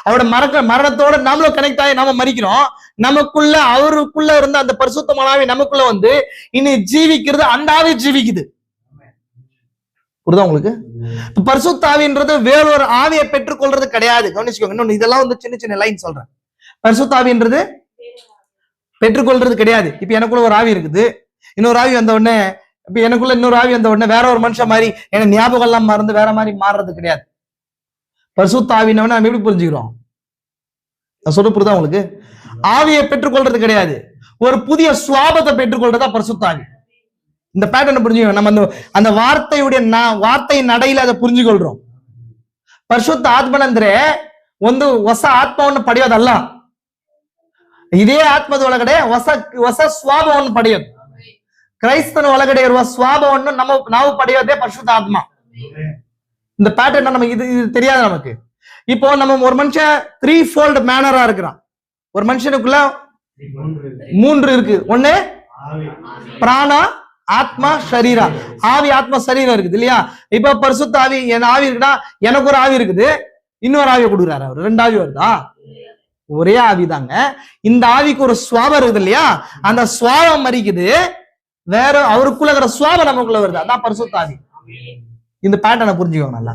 அவரோட மரணத்தோட நம்மளும் கனெக்ட் ஆகி நம்ம மறிக்கிறோம். நமக்குள்ள அவருக்குள்ள இருந்த அந்த பரிசுத்தமான ஆவி நமக்குள்ள வந்து இனி ஜீவிக்கிறது, அந்த ஆவி ஜீவிக்குது. புரியுதா உங்களுக்கு? பரிசுத்த ஆவின்றது வேறொரு ஆவியை பெற்றுக்கொள்றது கிடையாது. கவனிச்சுக்கோங்க. இன்னொன்னு இதெல்லாம் வந்து சின்ன சின்ன லைன் சொல்றேன். பரிசுத்த ஆவின்றது பெற்றுக்கொள்றது கிடையாது. இப்ப எனக்குள்ள ஒரு ஆவி இருக்குது, இன்னொரு ஆவி வந்த உடனே, இப்ப எனக்குள்ள இன்னொரு ஆவி வந்த உடனே வேற ஒரு மனுஷன் மாதிரி எனக்கு ஞாபகம் எல்லாம் மறந்து வேற மாதிரி மாறுறது கிடையாது. பரிசுத்த ஆவினவன நம்ம எப்படி புரிஞ்சுக்கிறோம்? நான் சொல்ல புரியுதா உங்களுக்கு? ஆவியை பெற்றுக்கொள்றது கிடையாது, ஒரு புதிய சுவாபத்தை பெற்றுக்கொள்றதா பரிசுத்த ஆவி. இந்த பேட்டர்ன் புரிஞ்சுக்கணும். நம்ம அந்த வார்த்தையுடைய வார்த்தை நடையில அதை புரிஞ்சுಕೊಳ್றோம். ಪರಿಶುದ್ಧ ಆತ್ಮನಂದ್ರೆ ಒಂದು ಹೊಸ ಆತ್ಮವನ್ನು ಪಡೆಯೋದಲ್ಲ, ಇದೇ ಆತ್ಮದ ಒಳಗಡೆ ಹೊಸ ಸ್ವಾಭವನ್ನು ಪಡೆಯೋದು. ಕ್ರೈಸ್ತನ ಒಳಗಡೆ ಇರುವ ಸ್ವಾಭವನ್ನು ನಾವು ಪಡೆಯೋದೇ ಪರಿಶುದ್ಧ ಆತ್ಮ. இந்த பேட்டர்ன் நமக்கு இது தெரியாது நமக்கு. இப்போ நம்ம ஒரு மனுஷன் 3-fold மேனரா இருக்கிறான். ஒரு மனுஷனுக்குள்ள 3 இருக்கு. ஒண்ணு பிராணா, ஆத்மா, சரீரா. ஆவி, ஆத்மா, சரீரம் இருக்குது இல்லையா? இப்ப பரிசுத்த ஆவி, என் ஆவி இருக்குன்னா எனக்கு ஒரு ஆவி இருக்குது, இன்னொரு ஆவியை கொடுக்குறாரு அவர். 2 ஆவி வருதா? ஒரே ஆவி தாங்க. இந்த ஆவிக்கு ஒரு சுவாபம் இருக்குது இல்லையா? அந்த சுவாபம் மறிக்குது, வேற அவருக்குள்ள இருக்கிற சுவாபம் நமக்குள்ள வருது. அதான் பரிசுத்த ஆவி. இந்த பேட்டர்னை புரிஞ்சுக்கோங்க நல்லா.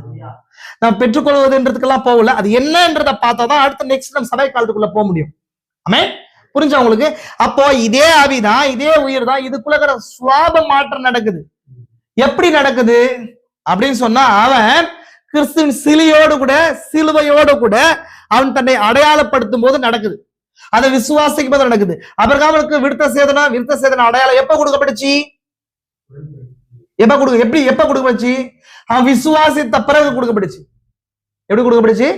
நம்ம பெற்றுக்கொள்வதுன்றதுக்கெல்லாம் போகல, அது என்னன்றதை பார்த்தாதான் அடுத்த நெக்ஸ்ட் நம்ம சபை காலத்துக்குள்ள போக முடியும். ஆமே, புரிஞ்சா உங்களுக்கு? அப்போ இதே ஆவிதான், இதே உயிர் தான், இதுக்குள்ள இருக்கிற சுவாப மாற்றம் நடக்குது. எப்படி நடக்குது அப்படின்னு சொன்னா, அவன் கிறிஸ்துவின் சிலுவையோடு கூட அவன் தன்னை அடையாளப்படுத்தும் போது நடக்குது. அதை விசுவாசிக்கும் போது நடக்குது. அபிரகாமுக்கு விருத்த சேதன அடையாளம் எப்ப கொடுக்கப்பட்டுச்சு? எப்ப கொடுக்கப்பட்டுச்சு? அவன் விசுவாசித்த பிறகு கொடுக்கப்பட்டுச்சு. எப்படி கொடுக்கப்பட்டுச்சு?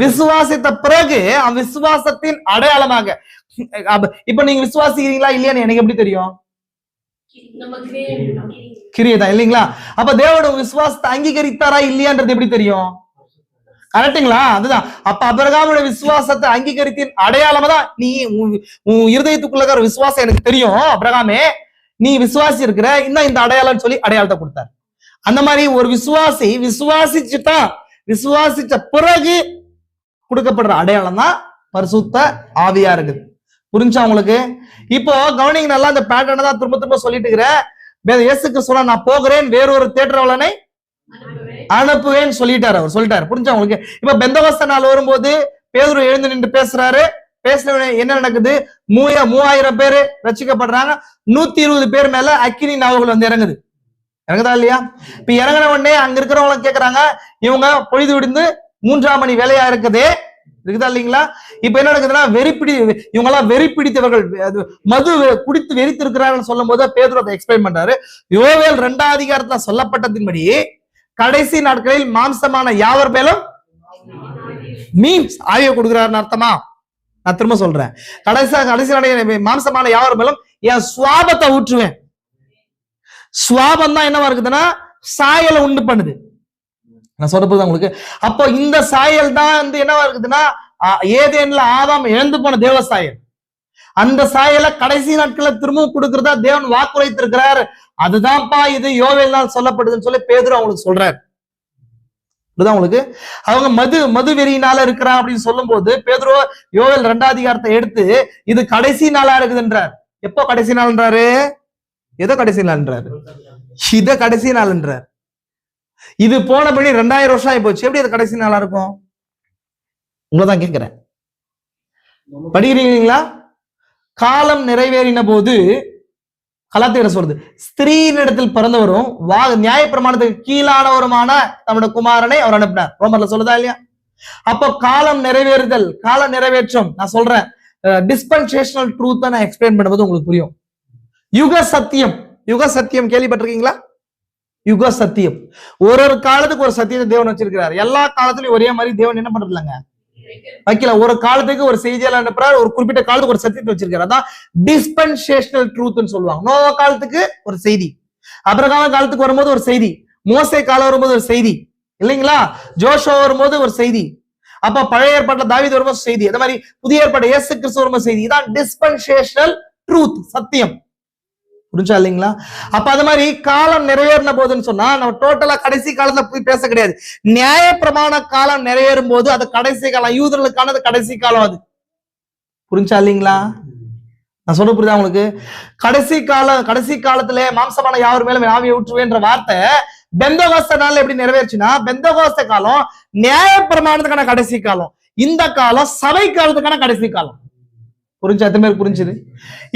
விசுவாசித்த பிறகு அவன் விசுவாசத்தின் அடையாளமாக. இப்ப நீங்க விசுவாசிக்கிறீங்களா இல்லையான்னு எனக்கு எப்படி தெரியும்? கிரியைதான் இல்லைங்களா? அப்ப தேவனோட விசுவாசத்தை அங்கீகரித்தாரா இல்லையான்றது எப்படி தெரியும்? கரெக்டுங்களா? அதுதான். அப்ப அபிரகாமோட விசுவாசத்தை அங்கீகரித்தின் அடையாளமா தான் நீ உன் இருதயத்துக்குள்ள விசுவாசம் எனக்கு தெரியும் அபிரகாமே, நீ விசுவாசி இருக்கிற, இன்னும் இந்த அடையாளம் சொல்லி அடையாளத்தை கொடுத்தார். அந்த மாதிரி ஒரு விசுவாசி விசுவாசிச்ச பிறகு கொடுக்கப்படுற அடையாளம் தான் பரிசுத்த ஆவியா இருக்குது. புரிஞ்சா உங்களுக்கு? இப்போ கவனிங்க நல்லா, இந்த பேட்டர்னை தான் திரும்ப சொல்லிட்டு இருக்கிறேன். இயேசுக்கு சொல்ல, நான் போகிறேன், வேறொரு தேற்றவளனை அனுப்புவேன்னு சொல்லிட்டாரு அவர். சொல்லிட்டாரு. புரிஞ்சா உங்களுக்கு? இப்ப பெந்தகோஸ்தே நாள் வரும்போது பேதுரு எழுந்து நின்று பேசுறாரு. பேசின என்ன நடக்குது? 3000 பேரு ரட்சிக்கப்படுறாங்க. 120 பேர் மேல அக்கினி நாவுகள் வந்து இறங்குது. இறங்குதா இல்லையா? இப்ப இறங்கின உடனே அங்க இருக்கிறவங்க கேக்குறாங்க, இவங்க பொழுது விடுந்து 3ஆம் மணி வேலையா இருக்குதே, இருக்குதா இல்லைங்களா? இப்ப என்ன நடக்குதுன்னா, இவங்க எல்லாம் வெறி பிடித்தவர்கள், மது குடித்து வெறித்து இருக்கிறார்கள் சொல்லும் போது பேதுரு அதை எக்ஸ்பிளைன் பண்றாரு. யோவேல் 2ஆம் அதிகாரத்துல சொல்லப்பட்டதின்படி கடைசி நாட்களில் மாம்சமான யாவர் மேலும் மீன்ஸ் ஆவியை கொடுக்கிறாருன்னு அர்த்தமா? நான் திரும்ப சொல்றேன். கடைசி மாம்சமான யாவர் மேலும் என் சுவாபத்தை ஊற்றுவேன். சுவாபம் தான் என்னவா இருக்குதுன்னா சாயலை உண்டு பண்ணுது. நான் சொல்றது உங்களுக்கு. அப்போ இந்த சாயல் தான் வந்து என்னவா இருக்குதுன்னா, ஏதேன்ல ஆதாம் இழந்து போன தேவ சாயல். அந்த சாயலை கடைசி நாட்களை திரும்பவும் கொடுக்கிறதா தேவன் வாக்குரைத்திருக்கிறார். அதுதான்ப்பா இது யோவேல் நாள் சொல்லப்படுதுன்னு சொல்லி பேதுரு அவங்களுக்கு சொல்றாரு. இதுதான் உங்களுக்கு. அவங்க மது வெறியினால இருக்கிறான் அப்படின்னு சொல்லும் போது பேதுரு யோவேல் 2ஆம் அதிகாரத்தை எடுத்து இது கடைசி நாளா இருக்குதுன்றார். எப்போ கடைசி நாள்ன்றாரு? எதோ கடைசி நாள்ன்றாரு? இத கடைசி நாள்ன்றார். இது போனபடி 2000 வருஷம் ஆகி போச்சு. எப்படி அது கடைசி நாளா இருக்கும்? உங்களதான் கேட்கிறேன். படிக்கிறீங்களா? காலம் நிறைவேறின போது கலாத்தியர் சொல்றது, ஸ்திரீனிடத்தில் பிறந்தவரும் நியாயப்பிரமாணத்துக்கு கீழானவருமான நம்முடைய குமாரனை அவர் அனுப்பினார். ரோமர்ல சொல்லுதா இல்லையா? அப்போ காலம் நிறைவேறுதல், கால நிறைவேற்றம். நான் சொல்றேன், டிஸ்பென்சேஷனல் ட்ரூத் நான் எக்ஸ்பிளைன் பண்ணும்போது உங்களுக்கு புரியும். யுக சத்தியம் கேள்விப்பட்டிருக்கீங்களா? யுக சத்தியம். ஒரு காலத்துக்கு ஒரு சத்தியத்தை தேவன் வச்சிருக்கிறார். எல்லா காலத்திலயும் ஒரே மாதிரி தேவன் என்ன பண்றது இல்லைங்க, வைக்கல. ஒரு காலத்துக்கு ஒரு செய்தியாளர் அனுப்புறாரு, ஒரு குறிப்பிட்ட காலத்துக்கு ஒரு சத்தியத்தை வச்சிருக்காரு. அதான் டிஸ்பென்சேஷனல் ட்ரூத்னு சொல்லுவாங்க. நோவா காலத்துக்கு ஒரு செய்தி, அபிரகாம் காலத்துக்கு வரும்போது ஒரு செய்தி, மோசே காலம் வரும்போது ஒரு செய்தி இல்லைங்களா, ஜோஷுவா வரும்போது ஒரு செய்தி, அப்ப பழைய ஏற்பாட்டுல தாவீது வரும்போது செய்தி, அதே மாதிரி புதிய ஏற்பாடு இயேசு கிறிஸ்து வரும்போது செய்தி. இதான் டிஸ்பென்சேஷனல் ட்ரூத், சத்தியம். புரிஞ்சா இல்லைங்களா? அப்ப அது மாதிரி காலம் நிறைவேறின போதுன்னு சொன்னா நம்ம டோட்டலா கடைசி காலத்துல போய் பேச கிடையாது. நியாய பிரமாண காலம் நிறைவேறும் போது அது கடைசி காலம், யூதர்களுக்கானது கடைசி காலம். அது புரிஞ்சா இல்லைங்களா? நான் சொல்ல புரியுதா உங்களுக்கு? கடைசி காலத்துல மாம்சமான யாவர் மேலும் ஆவியை ஊற்றுவேன்ற வார்த்தை பெந்தகோஸ்தே நாள்ல எப்படி நிறைவேறுச்சுன்னா, பெந்தகோஸ்தே காலம் நியாய பிரமாணத்துக்கான கடைசி காலம், இந்த காலம் சபை காலத்துக்கான கடைசி காலம். புரிஞ்சு எத்தனை பேர் புரிஞ்சுது?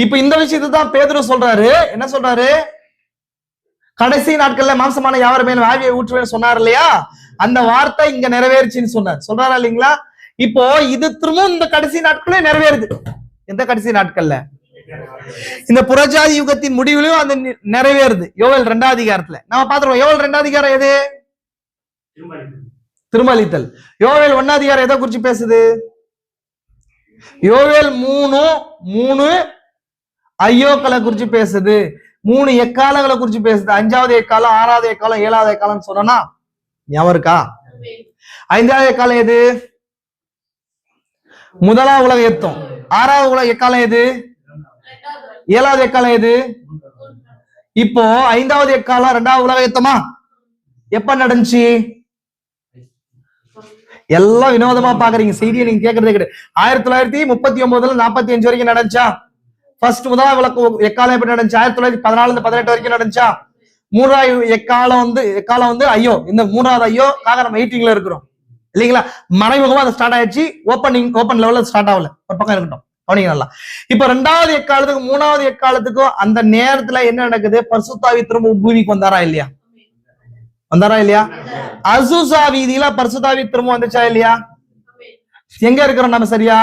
இப்ப இந்த விஷயத்தை தான் பேதுரு சொல்றாரு. என்ன சொல்றாரு? கடைசி நாட்கள்ல மாம்சமான யாவர் மேலும் ஆவியை ஊற்றுவேன்னு சொன்னார் இல்லையா, அந்த வார்த்தை இங்க நிறைவேறுச்சுன்னு சொன்னார். சொல்றாரா இல்லைங்களா? இப்போ இது திரும்பவும் இந்த கடைசி நாட்களே நிறைவேறுது. எந்த கடைசி நாட்கள்ல? இந்த புறஜாதி யுகத்தின் முடிவிலும் அது நிறைவேறுது. யோவேல் 2ஆம் அதிகாரத்துல நம்ம பாத்துருவோம். யோவேல் 2ஆம் அதிகாரம் எது? திருமலித்தல். யோவேல் 1ஆம் அதிகாரம் எதை குறிச்சு பேசுது? யோவேல் 3 ஐயோக்களை குறிச்சு பேசுது. 3 எக்காலங்களை குறிச்சு பேசுது. 5வது எக்காலம், 6வது எக்காலம், 7வது எக்காலம் சொன்னா ஞாபகம் இருக்கா? 5வது எக்காலம் எது? முதலாம் உலக யுத்தம். 6வது உலக எக்காலம் எது? 7வது எக்காலம் எது? இப்போ 5வது எக்காலம் 2வது உலக யுத்தமா? எப்ப நடந்துச்சு? எல்லாம் வினோதமா பாக்குறீங்க. செய்தியை நீங்க கேட்கறதே கிடையாது. 1939 45 வரைக்கும் நடந்துச்சா? ஃபர்ஸ்ட் முதலாம் உலக எக்காலம் எப்படி நடந்துச்சு? 1914 18 வரைக்கும் நடந்துச்சா? 3வது எக்காலம் வந்து ஐயோ, இந்த 3வது ஐயோ காகரம் 18ல இருக்கிறோம் இல்லைங்களா? மறைமுகமா அது ஸ்டார்ட் ஆயிடுச்சு. ஓப்பன் லெவல்ல ஸ்டார்ட் ஆகல. ஒரு பக்கம் இருக்கட்டும், கவனிங்க நல்லா. இப்ப 2வது எக்காலத்துக்கும் 3வது எக்காலத்துக்கும் அந்த நேரத்துல என்ன நடக்குது? பரிசுத்தாவி திரும்ப பூமிக்கு வந்தாரா இல்லையா? வந்தாரா இல்லையா? அசூசா வீதியில பரிசுத்தாவி திரும்ப வந்துச்சா இல்லையா? எங்க இருக்கிறோம் நம்ம? சரியா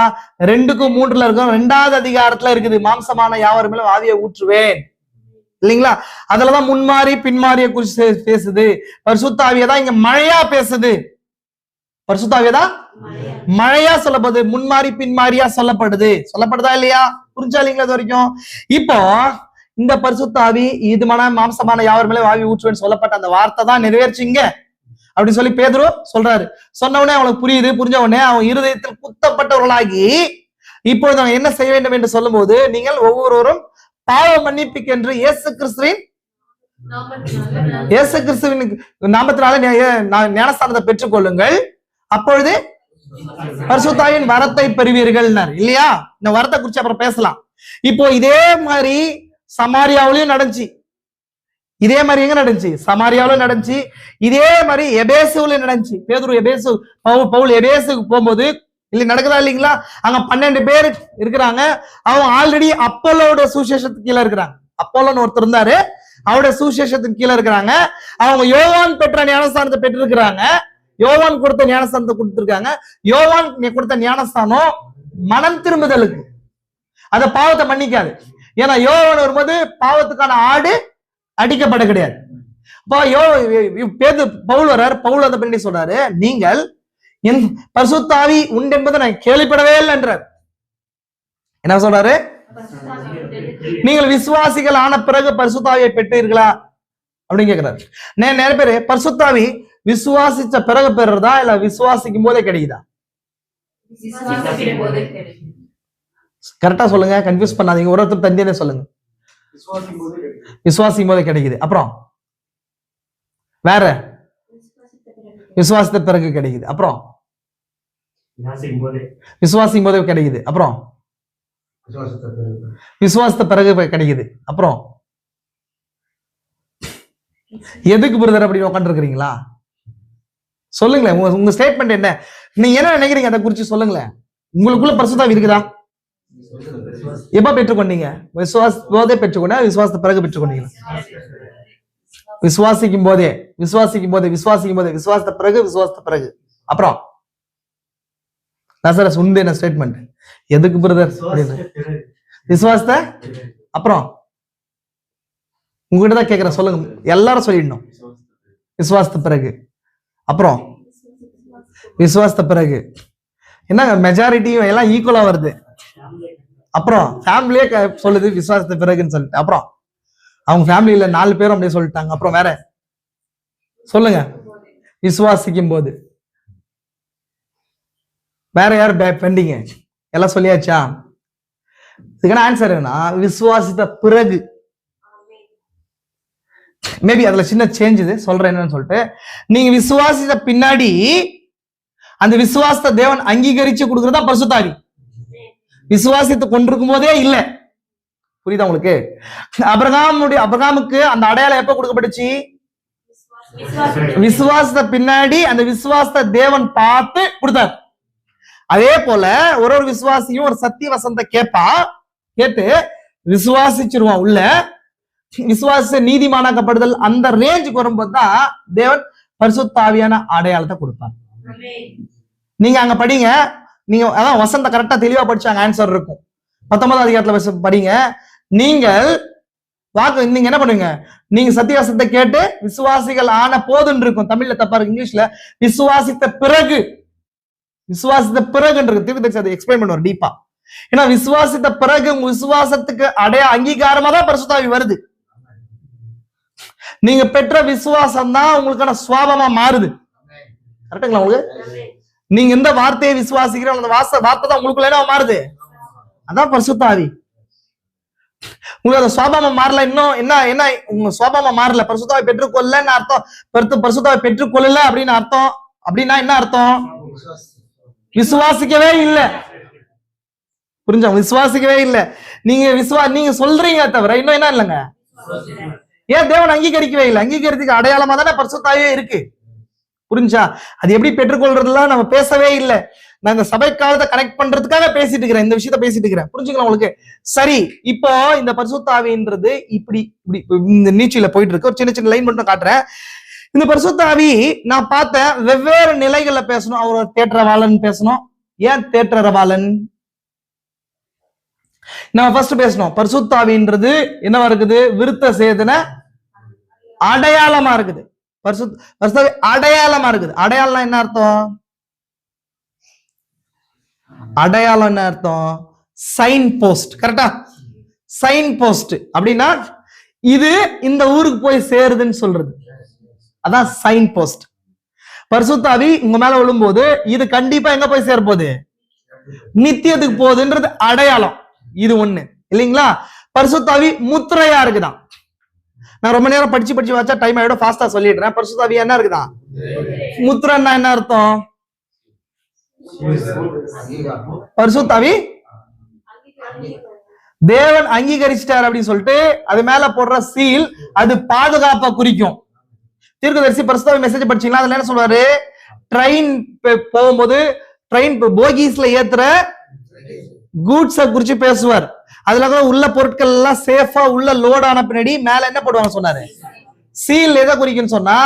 2க்கும் 3ல இருக்கோம். 2வது அதிகாரத்துல இருக்குது. மாம்சமான யாவர் மேலும் ஆவியை ஊற்றுவேன் இல்லைங்களா? அதுலதான் முன்மாறி பின்மாறிய குறிச்சு பேசுது. பரிசுத்தாவியதான் இங்க மழையா பேசுது. பரிசுத்தாவியதான் மழையா சொல்லப்படுது. முன்மாறி பின்மாறியா சொல்லப்படுதா இல்லையா? புரிஞ்சா இல்லைங்களா இது வரைக்கும்? இப்போ இந்த பரிசுத்தாவி இது மாம்சமான யாவர் மேலே ஆவி ஊற்றுவேன்னு சொல்லப்பட்ட அந்த வார்த்தை தான் நிறைவேறுச்சுங்க அப்படின்னு சொல்லி பேதுரு சொல்றாரு. சொன்ன உடனே அவனுக்கு புரியுது. புரிஞ்ச உடனே அவன் இருதயத்தில் குத்தப்பட்டவர்களாகி இப்பொழுது அவன் என்ன செய்ய வேண்டும் என்று சொல்லும் போது, நீங்கள் ஒவ்வொருவரும் பாவ மன்னிப்புக்கென்று இயேசு கிறிஸ்துவின் நாமத்தினால ஞானஸ்தானத்தை பெற்றுக் கொள்ளுங்கள், அப்பொழுது பரிசுத்தாவின் வரத்தை பெறுவீர்கள் இல்லையா? இந்த வரத்தை குறிச்சு அப்புறம் பேசலாம். இப்போ இதே மாதிரி சமாரியாவிலையும் நடந்துச்சு. இதே மாதிரி எங்க நடந்துச்சு? சமாரியாவிலும் நடந்துச்சு. இதே மாதிரி எபேசுல நடந்துச்சு. பேதுரு எபேசு, பவுல் எபேசுக்கு போகும்போது இல்ல நடக்குதா இல்லைங்களா? அங்க 12 பேர் இருக்கிறாங்க. அவங்க ஆல்ரெடி அப்போலோட சுசேஷத்துக்கு கீழே இருக்கிறாங்க. அப்போலோன்னு ஒருத்தர் இருந்தாரு, அவருடைய சுசேஷத்துக்கு கீழே இருக்கிறாங்க. அவங்க யோவான் பெற்ற ஞானஸ்தானத்தை பெற்றிருக்கிறாங்க. யோவான் கொடுத்த ஞானஸ்தானத்தை கொடுத்திருக்காங்க. யோவான் கொடுத்த ஞானஸ்தானம் மனம் திரும்புதலுக்கு, அத பாவத்தை மன்னிக்காது. ஏன்னா யோவான் வரும்போது பாவத்துக்கான ஆடு அடிக்கப்பட கிடையாது. பவுல் வர்றார். பவுல் அதை பண்ணி சொல்றாரு, நீங்கள் என் பரிசுத்தாவி உண்டு என்பதை நான் கேள்விப்படவே இல்லை என்றார். என்ன சொல்றாரு? நீங்கள் விசுவாசிகள் ஆன பிறகு பரிசுத்தாவியை பெற்றீர்களா அப்படின்னு கேட்கிறாரு. நிறைய பேரு பரிசுத்தாவி விசுவாசிச்ச பிறகு பெறுறதா இல்ல விசுவாசிக்கும் போதே கிடைக்குதா? கரெக்டா சொல்லுங்க, கன்ஃபியூஸ் பண்ணாதீங்க. ஒருத்தர் தந்தியனே சொல்லுங்க. விசுவாசிக்கும் போதே கிடைக்குது. அப்புறம் வேற விசுவாசத்த பிறகு கிடைக்குது. அப்புறம் விசுவாசிக்கும் போதே கிடைக்குது. அப்புறம் விசுவாசத்த பிறகு கிடைக்குது. அப்புறம் எதுக்கு பிரதர் அப்படி உட்காந்து இருக்கிறீங்களா? சொல்லுங்களேன், உங்க ஸ்டேட்மெண்ட் என்ன? நீங்க என்ன நினைக்கிறீங்க அதை குறிச்சு சொல்லுங்களேன். உங்களுக்குள்ள பரிசுத்தாவி இருக்குதா? எப்ப பெற்றுக்கொண்டீங்க? விசுவாசத்தோதே பெற்றுக்கொண்டா, விசுவாசத்த பிறகு பெற்றுக்கொண்டீங்களா? விசுவாசிக்கும் போதே விசுவாசத்த பிறகு, விசுவாசத்த பிறகு. அப்புறம் நசரஸ் உண்டு என்ன ஸ்டேட்மெண்ட்? எதுக்கு பிரதர்? விசுவாசத்த அப்புறம் உங்ககிட்ட தான் கேட்கிறேன், சொல்லுங்க. எல்லாரும் சொல்லிடணும். விசுவாசத்த பிறகு, அப்புறம் விசுவாசத்த பிறகு. என்ன மெஜாரிட்டியும் எல்லாம் ஈக்குவலா வருது. அப்புறம் ஃபேமிலியே சொல்லுது விசுவாசத்த பிறகுன்னு சொல்லிட்டு. அப்புறம் அவங்க ஃபேமிலியில 4 பேரும் அப்படியே சொல்லிட்டாங்க. அப்புறம் வேற சொல்லுங்க. விசுவாசிக்கும் போது. வேற யார் பெண்டிங்க? எல்லாம் சொல்லியாச்சா? இதுக்கான ஆன்சர் என்ன? விசுவாசித்த பிறகு. மேபி அதுல சின்ன சேஞ்ச் இது சொல்றேன் என்னன்னு சொல்லிட்டு, நீங்க விசுவாசித்த பின்னாடி அந்த விசுவாசத்தை தேவன் அங்கீகரிச்சு கொடுக்கறதா பரிசுத்தாவி. விசுவாசித்து கொண்டிருக்கும் போதே இல்ல. புரியுதா உங்களுக்கு? அபிரகாமுக்கு அந்த அடையாளம் எப்ப கொடுக்கப்பட்டுச்சு? விசுவாசத்தை பின்னாடி அந்த விசுவாசத்தை தேவன் பார்த்து கொடுத்தார். அதே போல ஒரு விசுவாசியும் ஒரு சத்திய வசனத்தை கேட்டு விசுவாசிச்சிருவான் உள்ள. விசுவாச நீதிமானாக்கப்படுதல் அந்த ரேஞ்சுக்கு வரும்போது தான் தேவன் பரிசுத்த ஆவியான அடையாளத்தை கொடுப்பார். நீங்க அங்க படிங்க, நீங்க அதான் வசந்த கரெக்டா தெளிவா படிச்சாங்க, ஆன்சர் இருக்கும். 19ஆம் அதிகாரத்துல படிங்க. நீங்கள் நீங்க என்ன பண்ணுங்க, நீங்க சத்தியவசனத்தை கேட்டு விசுவாசிகள் ஆன போதுன்னு இருக்கும். தமிழ்ல தப்பா இருக்கு, இங்கிலீஷ்ல விசுவாசித்த பிறகு தீர்க்கதரிசி அதை எக்ஸ்பிளைன் பண்ணுவார் டீப்பா. ஏன்னா விசுவாசித்த பிறகு விசுவாசத்துக்கு அங்கீகாரமா தான் பரிசுத்த ஆவி வருது. நீங்க பெற்ற விசுவாசம் தான் உங்களுக்கான சுவாபமா மாறுது. கரெக்டுங்களா? உங்களுக்கு நீங்க எந்த வார்த்தையை விசுவாசிக்கிறோம் அந்த வார்த்தை தான் உங்களுக்குள்ள மாறுது. அதான் பரிசுத்த ஆவி. உங்களுக்கு அந்த சுவாபமா மாறல. இன்னும் என்ன உங்க சுவாபமா மாறல, பரிசுத்த ஆவி பெற்றுக்கொள்ளன்னு அர்த்தம். பரிசுத்த ஆவி பெற்றுக்கொள்ளல அப்படின்னு அர்த்தம். அப்படின்னா என்ன அர்த்தம்? விசுவாசிக்கவே இல்லை. புரிஞ்சா? விசுவாசிக்கவே இல்லை. நீங்க சொல்றீங்க தவிர இன்னும் என்ன இல்லைங்க. ஏன் தேவன் அங்கீகரிக்கவே இல்லை? அங்கீகரித்துக்கு அடையாளமா தானே பரிசுத்த ஆவியே இருக்கு. புரிஞ்சா? அது எப்படி பெற்றுக்கொள்றதுலாம் நம்ம பேசவே இல்லை. நான் இந்த சபை காலத்தை கனெக்ட் பண்றதுக்காக பேசிட்டு இருக்கிறேன், இந்த விஷயத்த பேசிட்டு இருக்கிறேன். புரிஞ்சுக்கலாம் உங்களுக்கு? சரி, இப்போ இந்த பரிசுத்த ஆவின்றது இப்படி இந்த நீச்சல போயிட்டு இருக்கு. ஒரு சின்ன லைன் மட்டும் காட்டுறேன். இந்த பரிசுத்த ஆவி நான் பார்த்தேன் வெவ்வேறு நிலைகள்ல பேசணும். அவர் ஒரு தேற்றரவாளன் பேசணும். ஏன் தேற்றரவாளன்? நம்ம ஃபர்ஸ்ட் பேசணும். பரிசுத்த ஆவின்றது என்னவா இருக்குது? விருத்த சேதன அடையாளமா இருக்குது. பரிசுத்த ஆவி அடையாளமா இருக்குது. அடையாளம் என்ன அர்த்தம்? அடையாளம் என்ன அர்த்தம்? Sign post. கரெக்டா? சைன் போஸ்ட் அப்படின்னா இது இந்த ஊருக்கு போய் சேருதுன்னு சொல்றது. அதான் சைன் போஸ்ட். பரிசுத்த ஆவி உங்க மேல விழும்போது இது கண்டிப்பா எங்க போய் சேர போகுது? நித்தியத்துக்கு போகுதுன்றது அடையாளம். இது ஒண்ணு இல்லைங்களா? பரிசுத்த ஆவி முத்திரையா இருக்குதான். நான் ரொம்ப நேரம் படிச்சு வச்சா டைம் ஆயிடும், ஃபாஸ்டா சொல்லிடுறேன். பரிசுத்த ஆவி என்ன இருக்குதான்? முத்திரைன்னா என்ன அர்த்தம்? பரிசுத்த ஆவி தேவன் அங்கீகரிச்சிட்டார் அப்படின்னு சொல்லிட்டு அது மேல போடுற சீல், அது பாதுகாப்பை குறிக்கும். தீர்க்கதரிசி பரிசுத்த ஆவி மெசேஜ் படிச்சீங்களா? அதுல என்ன சொல்றாரு? ட்ரெயின் போகும்போது ட்ரெயின் போகீஸ்ல ஏத்துற கூட்ஸ குறிச்சு பேசுவார். அதுல உள்ள பொருட்கள் எல்லாம் சேஃபா உள்ள லோட் ஆன பின்னாடி மேல என்ன போடுவாங்க சொன்னாரு? சீல். எதை குறிக்குன்னு சொன்னா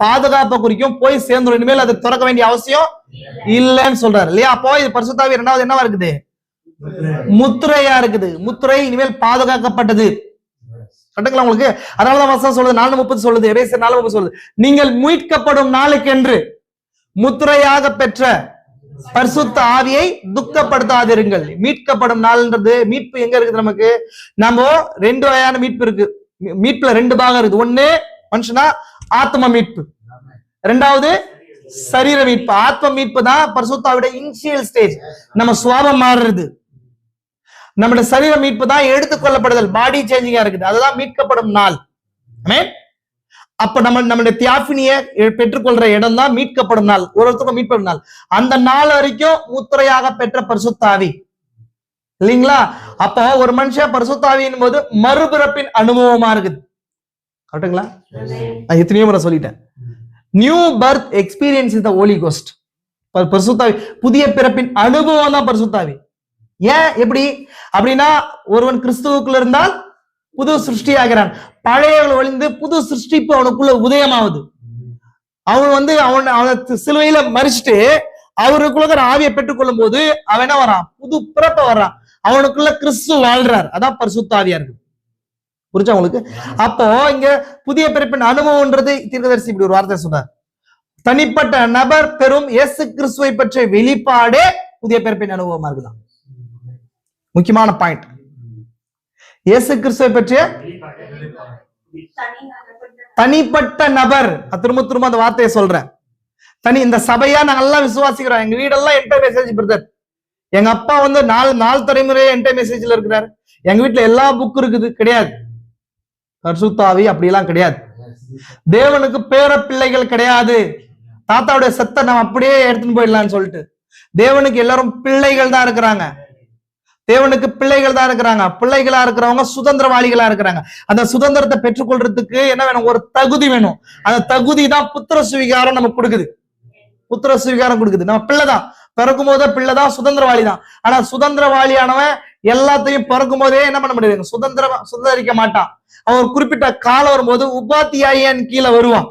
பாதுகாப்பை குறிக்கும். போய் சேர்ந்துடும். இனிமேல் அது திறக்க வேண்டிய அவசியம் இல்லைன்னு சொல்றாரு இல்லையா? அப்போ இது பரிசுத்த ஆவி இரண்டாவது என்னவா இருக்குது? முத்திரையா இருக்குது. முத்திரை இனிமேல் பாதுகாக்கப்பட்டது. கரெக்டுங்களா உங்களுக்கு? அதனாலதான் வசனம் சொல்லுது, 4:30 சொல்லுது, எபேசியர் 4:30 சொல்லுது, நீங்கள் மீட்கப்படும் நாளுக்கென்று முத்திரையாக பெற்ற பரிசுத்த ஆவியை துக்கப்படுத்தாதிருங்கள். மீட்கப்படும் நாள்ன்றது மீட்பு எங்க இருக்குது? நமக்கு நம்ம 2 வகையான மீட்பு இருக்கு. மீட்புல 2 பாகம் இருக்குது. ஒண்ணு மனுஷனா ஆத்ம மீட்பு, 2வது சரீர மீட்பு. ஆத்ம மீட்பு தான் பரிசுத்த ஆவியோட இனிஷியல் ஸ்டேஜ், நம்ம சுவாபம் மாறுறது. நம்முடைய சரீர மீட்பு தான் எடுத்துக்கொள்ளப்படுதல், பாடி சேஞ்சிங்கா இருக்குது. அதுதான் மீட்கப்படும் நாள். அப்ப நம்மளுடைய தியாபினிய பெற்றுக்கொள்ற இடம் தான் மீட்கப்படும் நாள். ஒருத்தருக்கும் மீட்படும் நாள். அந்த நாள் வரைக்கும் முத்திரையாக பெற்ற பரிசுத்த ஆவி இல்லைங்களா? அப்போ ஒரு மனுஷன் பரிசுத்த ஆவியின் போது மறுபிறப்பின் அனுபவமா இருக்குது. கரெக்டுங்களா? நான் எத்தனையோ முறை சொல்லிட்டேன். New birth experience is the holy ghost. பரிசுத்த ஆவி புதிய பிறப்பின் அனுபவம் தான் பரிசுத்த ஆவி. ஏன் எப்படி அப்படின்னா, ஒருவன் கிறிஸ்துவுக்குள்ள இருந்தால் புது சிருஷ்டி ஆகிறான். பழையவர்கள் ஒழிந்து புது சிருஷ்டிப்பு அவனுக்குள்ள உதயமாகுது. அவன் அவனை சிலுவையில மறிச்சுட்டு அவருக்குள்ள ஆவியை பெற்றுக்கொள்ளும் போது அவன் என்ன வரான்? புது பிறப்ப வர்றான். அவனுக்குள்ள கிறிஸ்து வாழ்றார். அதான் பரிசுத்த ஆவியா இருக்கு. புரிஞ்சா உங்களுக்கு? அப்போ இங்க புதிய பிறப்பின் அனுபவம்ன்றது தீர்க்கதரிசி இப்படி ஒரு வார்த்தை சொல்றார். தனிப்பட்ட நபர் பெறும் இயேசு கிறிஸ்துவை பற்றிய வெளிப்பாடே புதிய பிறப்பின் அனுபவமா இருக்குதான். முக்கியமான பாயிண்ட். இயேசு கிறிஸ்துவை பற்றிய தனிப்பட்ட நபர். திரும்ப அந்த வார்த்தையை சொல்றேன். இந்த சபையா நாங்க எல்லாம் விசுவாசிக்கிறோம். எங்க வீடெல்லாம் என்கிட்ட மெசேஜ் பிரதர். எங்க அப்பா 4 தலைமுறையே என்கிட்ட மெசேஜ்ல இருக்கிறாரு. எங்க வீட்டுல எல்லா புக் இருக்குது கிடையாது. பரிசுத்த ஆவி அப்படியெல்லாம் கிடையாது. தேவனுக்கு பேர பிள்ளைகள் கிடையாது. தாத்தாவுடைய சத்தை நம்ம அப்படியே எடுத்துன்னு போயிடலாம்னு சொல்லிட்டு தேவனுக்கு எல்லாரும் பிள்ளைகள் தான் இருக்கிறாங்க. தேவனுக்கு பிள்ளைகள் தான் இருக்கிறாங்க. பிள்ளைகளா இருக்கிறவங்க சுதந்திரவாளிகளா இருக்கிறாங்க. அந்த சுதந்திரத்தை பெற்றுக்கொள்றதுக்கு என்ன வேணும்? ஒரு தகுதி வேணும். அந்த தகுதி தான் புத்திர சுவிகாரம் நமக்கு கொடுக்குது. புத்திர சுவீகாரம் கொடுக்குது. நம்ம பிள்ளைதான், பிறக்கும் போதே பிள்ளைதான், சுதந்திரவாளி தான். ஆனா சுதந்திரவாளியானவன் எல்லாத்தையும் பிறக்கும் போதே என்ன பண்ண முடியாது, சுதந்திரிக்க மாட்டான். அவன் குறிப்பிட்ட காலம் வரும்போது உபாத்தியாயன் கீழே வருவான்.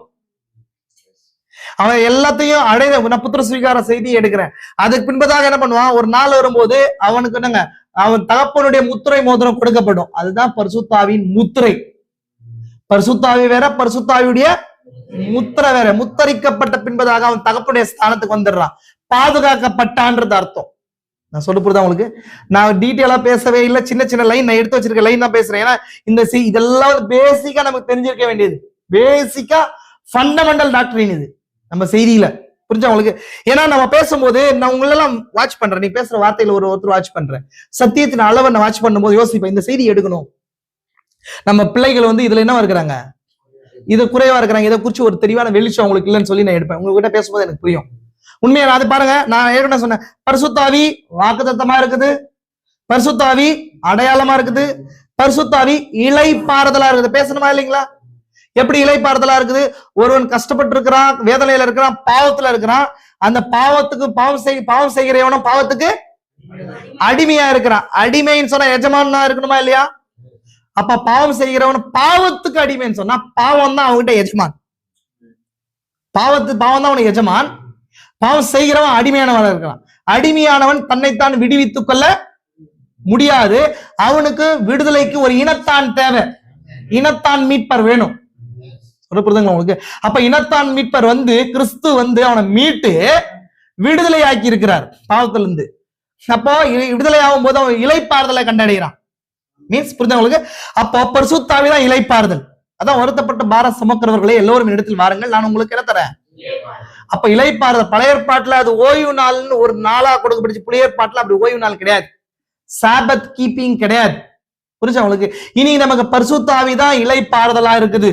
அவன் எல்லாத்தையும் நான் புத்திர சுவீகார செய்தி எடுக்கிறேன். அதுக்கு பின்பதாக என்ன பண்ணுவான், ஒரு நாள் வரும்போது அவனுக்கு என்னங்க, அவன் தகப்பனுடைய முத்திரை மோதிரம் கொடுக்கப்படும். அதுதான் பரிசுத்தாவின் முத்திரை. பரிசுத்தாவி வேற, பரிசுத்தாவியுடைய முத்திரை வேற. முத்தரிக்கப்பட்ட பின்பதாக அவன் தகப்பனுடைய ஸ்தானத்துக்கு வந்துடுறான். பாதுகாக்கப்பட்டான்றது அர்த்தம். நான் சொல்ல புரியுதா உங்களுக்கு? நான் டீட்டெயிலா பேசவே இல்லை, சின்ன சின்ன லைன் நான் எடுத்து வச்சிருக்க லைன் தான் பேசுறேன். ஏன்னா இந்த இதெல்லாம் பேசிக்கா நமக்கு தெரிஞ்சிருக்க வேண்டியது, பேசிக்கா ஃபண்டமெண்டல் டாக்டரின் இது நம்ம செய்தியில. புரிஞ்சா உங்களுக்கு? ஏன்னா நம்ம பேசும்போது நான் உங்களெல்லாம் வாட்ச் பண்றேன், நீ பேசுற வார்த்தையில ஒருத்தர் வாட்ச் பண்றேன், சத்தியத்தின் அளவை நான் வாட்ச் பண்ணும்போது யோசிப்பேன், இந்த செய்தி எடுக்கணும். நம்ம பிள்ளைகள் வந்து இதுல என்னவா இருக்கிறாங்க, இது குறைவா இருக்கிறாங்க, இதை குறிச்சு ஒரு தெளிவான வெளிச்சம் அவங்களுக்கு இல்லைன்னு சொல்லி நான் எடுப்பேன். உங்ககிட்ட பேசும்போது எனக்கு புரியும். உண்மையா அது பாருங்க, நான் ஏற்கனவே சொன்னேன், பரிசுத்தாவி வாக்குத்தத்தமா இருக்குது, பரிசுத்தாவி அடையாளமா இருக்குது, பரிசுத்தாவி இளைப்பாறுதலா இருக்குது. பேசணுமா இல்லைங்களா? எப்படி இளைப்பாறுதலா இருக்குது? ஒருவன் கஷ்டப்பட்டு இருக்கிறான், வேதனையில இருக்கிறான், பாவத்துல இருக்கிறான். அந்த பாவத்துக்கு பாவம் செய்கிறவனும் பாவத்துக்கு அடிமையா இருக்கிறான். அடிமைன்னு சொன்னா எஜமானா இருக்கணுமா இல்லையா? அப்ப பாவம் செய்கிறவன் பாவத்துக்கு அடிமைன்னு சொன்னா பாவம் தான் அவன்கிட்ட எஜமான். பாவம் தான் அவனுக்கு எஜமான். பாவம் செய்கிறவன் அடிமையானவன் இருக்கிறான். அடிமையானவன் தன்னைத்தான் விடுவித்துக் கொள்ள முடியாது. அவனுக்கு விடுதலைக்கு ஒரு இனத்தான் தேவை, இனத்தான் மீட்பர் வேணும். புரியுதுங்களா உங்களுக்கு? அப்ப இனத்தான் மீட்பர் வந்து கிறிஸ்து வந்து அவனை மீட்டு விடுதலை ஆக்கி இருக்கிறார் பாவத்துல இருந்து. அப்போ விடுதலை ஆகும் போது அவன் இளைப்பாறுதலை கண்டடைகிறான். மீன்ஸ் புரியுதா உங்களுக்கு? அப்போ பரிசுத்தாவிதான் இளைப்பாறுதல். அதான் வருத்தப்பட்ட பார சுமக்கிறவர்களே எல்லோரும் இடத்தில் வாருங்கள், நான் உங்களுக்கு என்ன தரேன். அப்ப இளைப்பாறுதல் பழைய ஏற்பாட்டுல அது ஓய்வு நாள்னு ஒரு நாளா கொடுக்கப்பட்டுச்சு. புதிய ஏற்பாட்டுல அப்படி ஓய்வு நாள் கிடையாது, சாபத் கீப்பிங் கிடையாது. புரிஞ்சா உங்களுக்கு? இனி நமக்கு பரிசுத்தாவிதான் இளைப்பாறுதலா இருக்குது.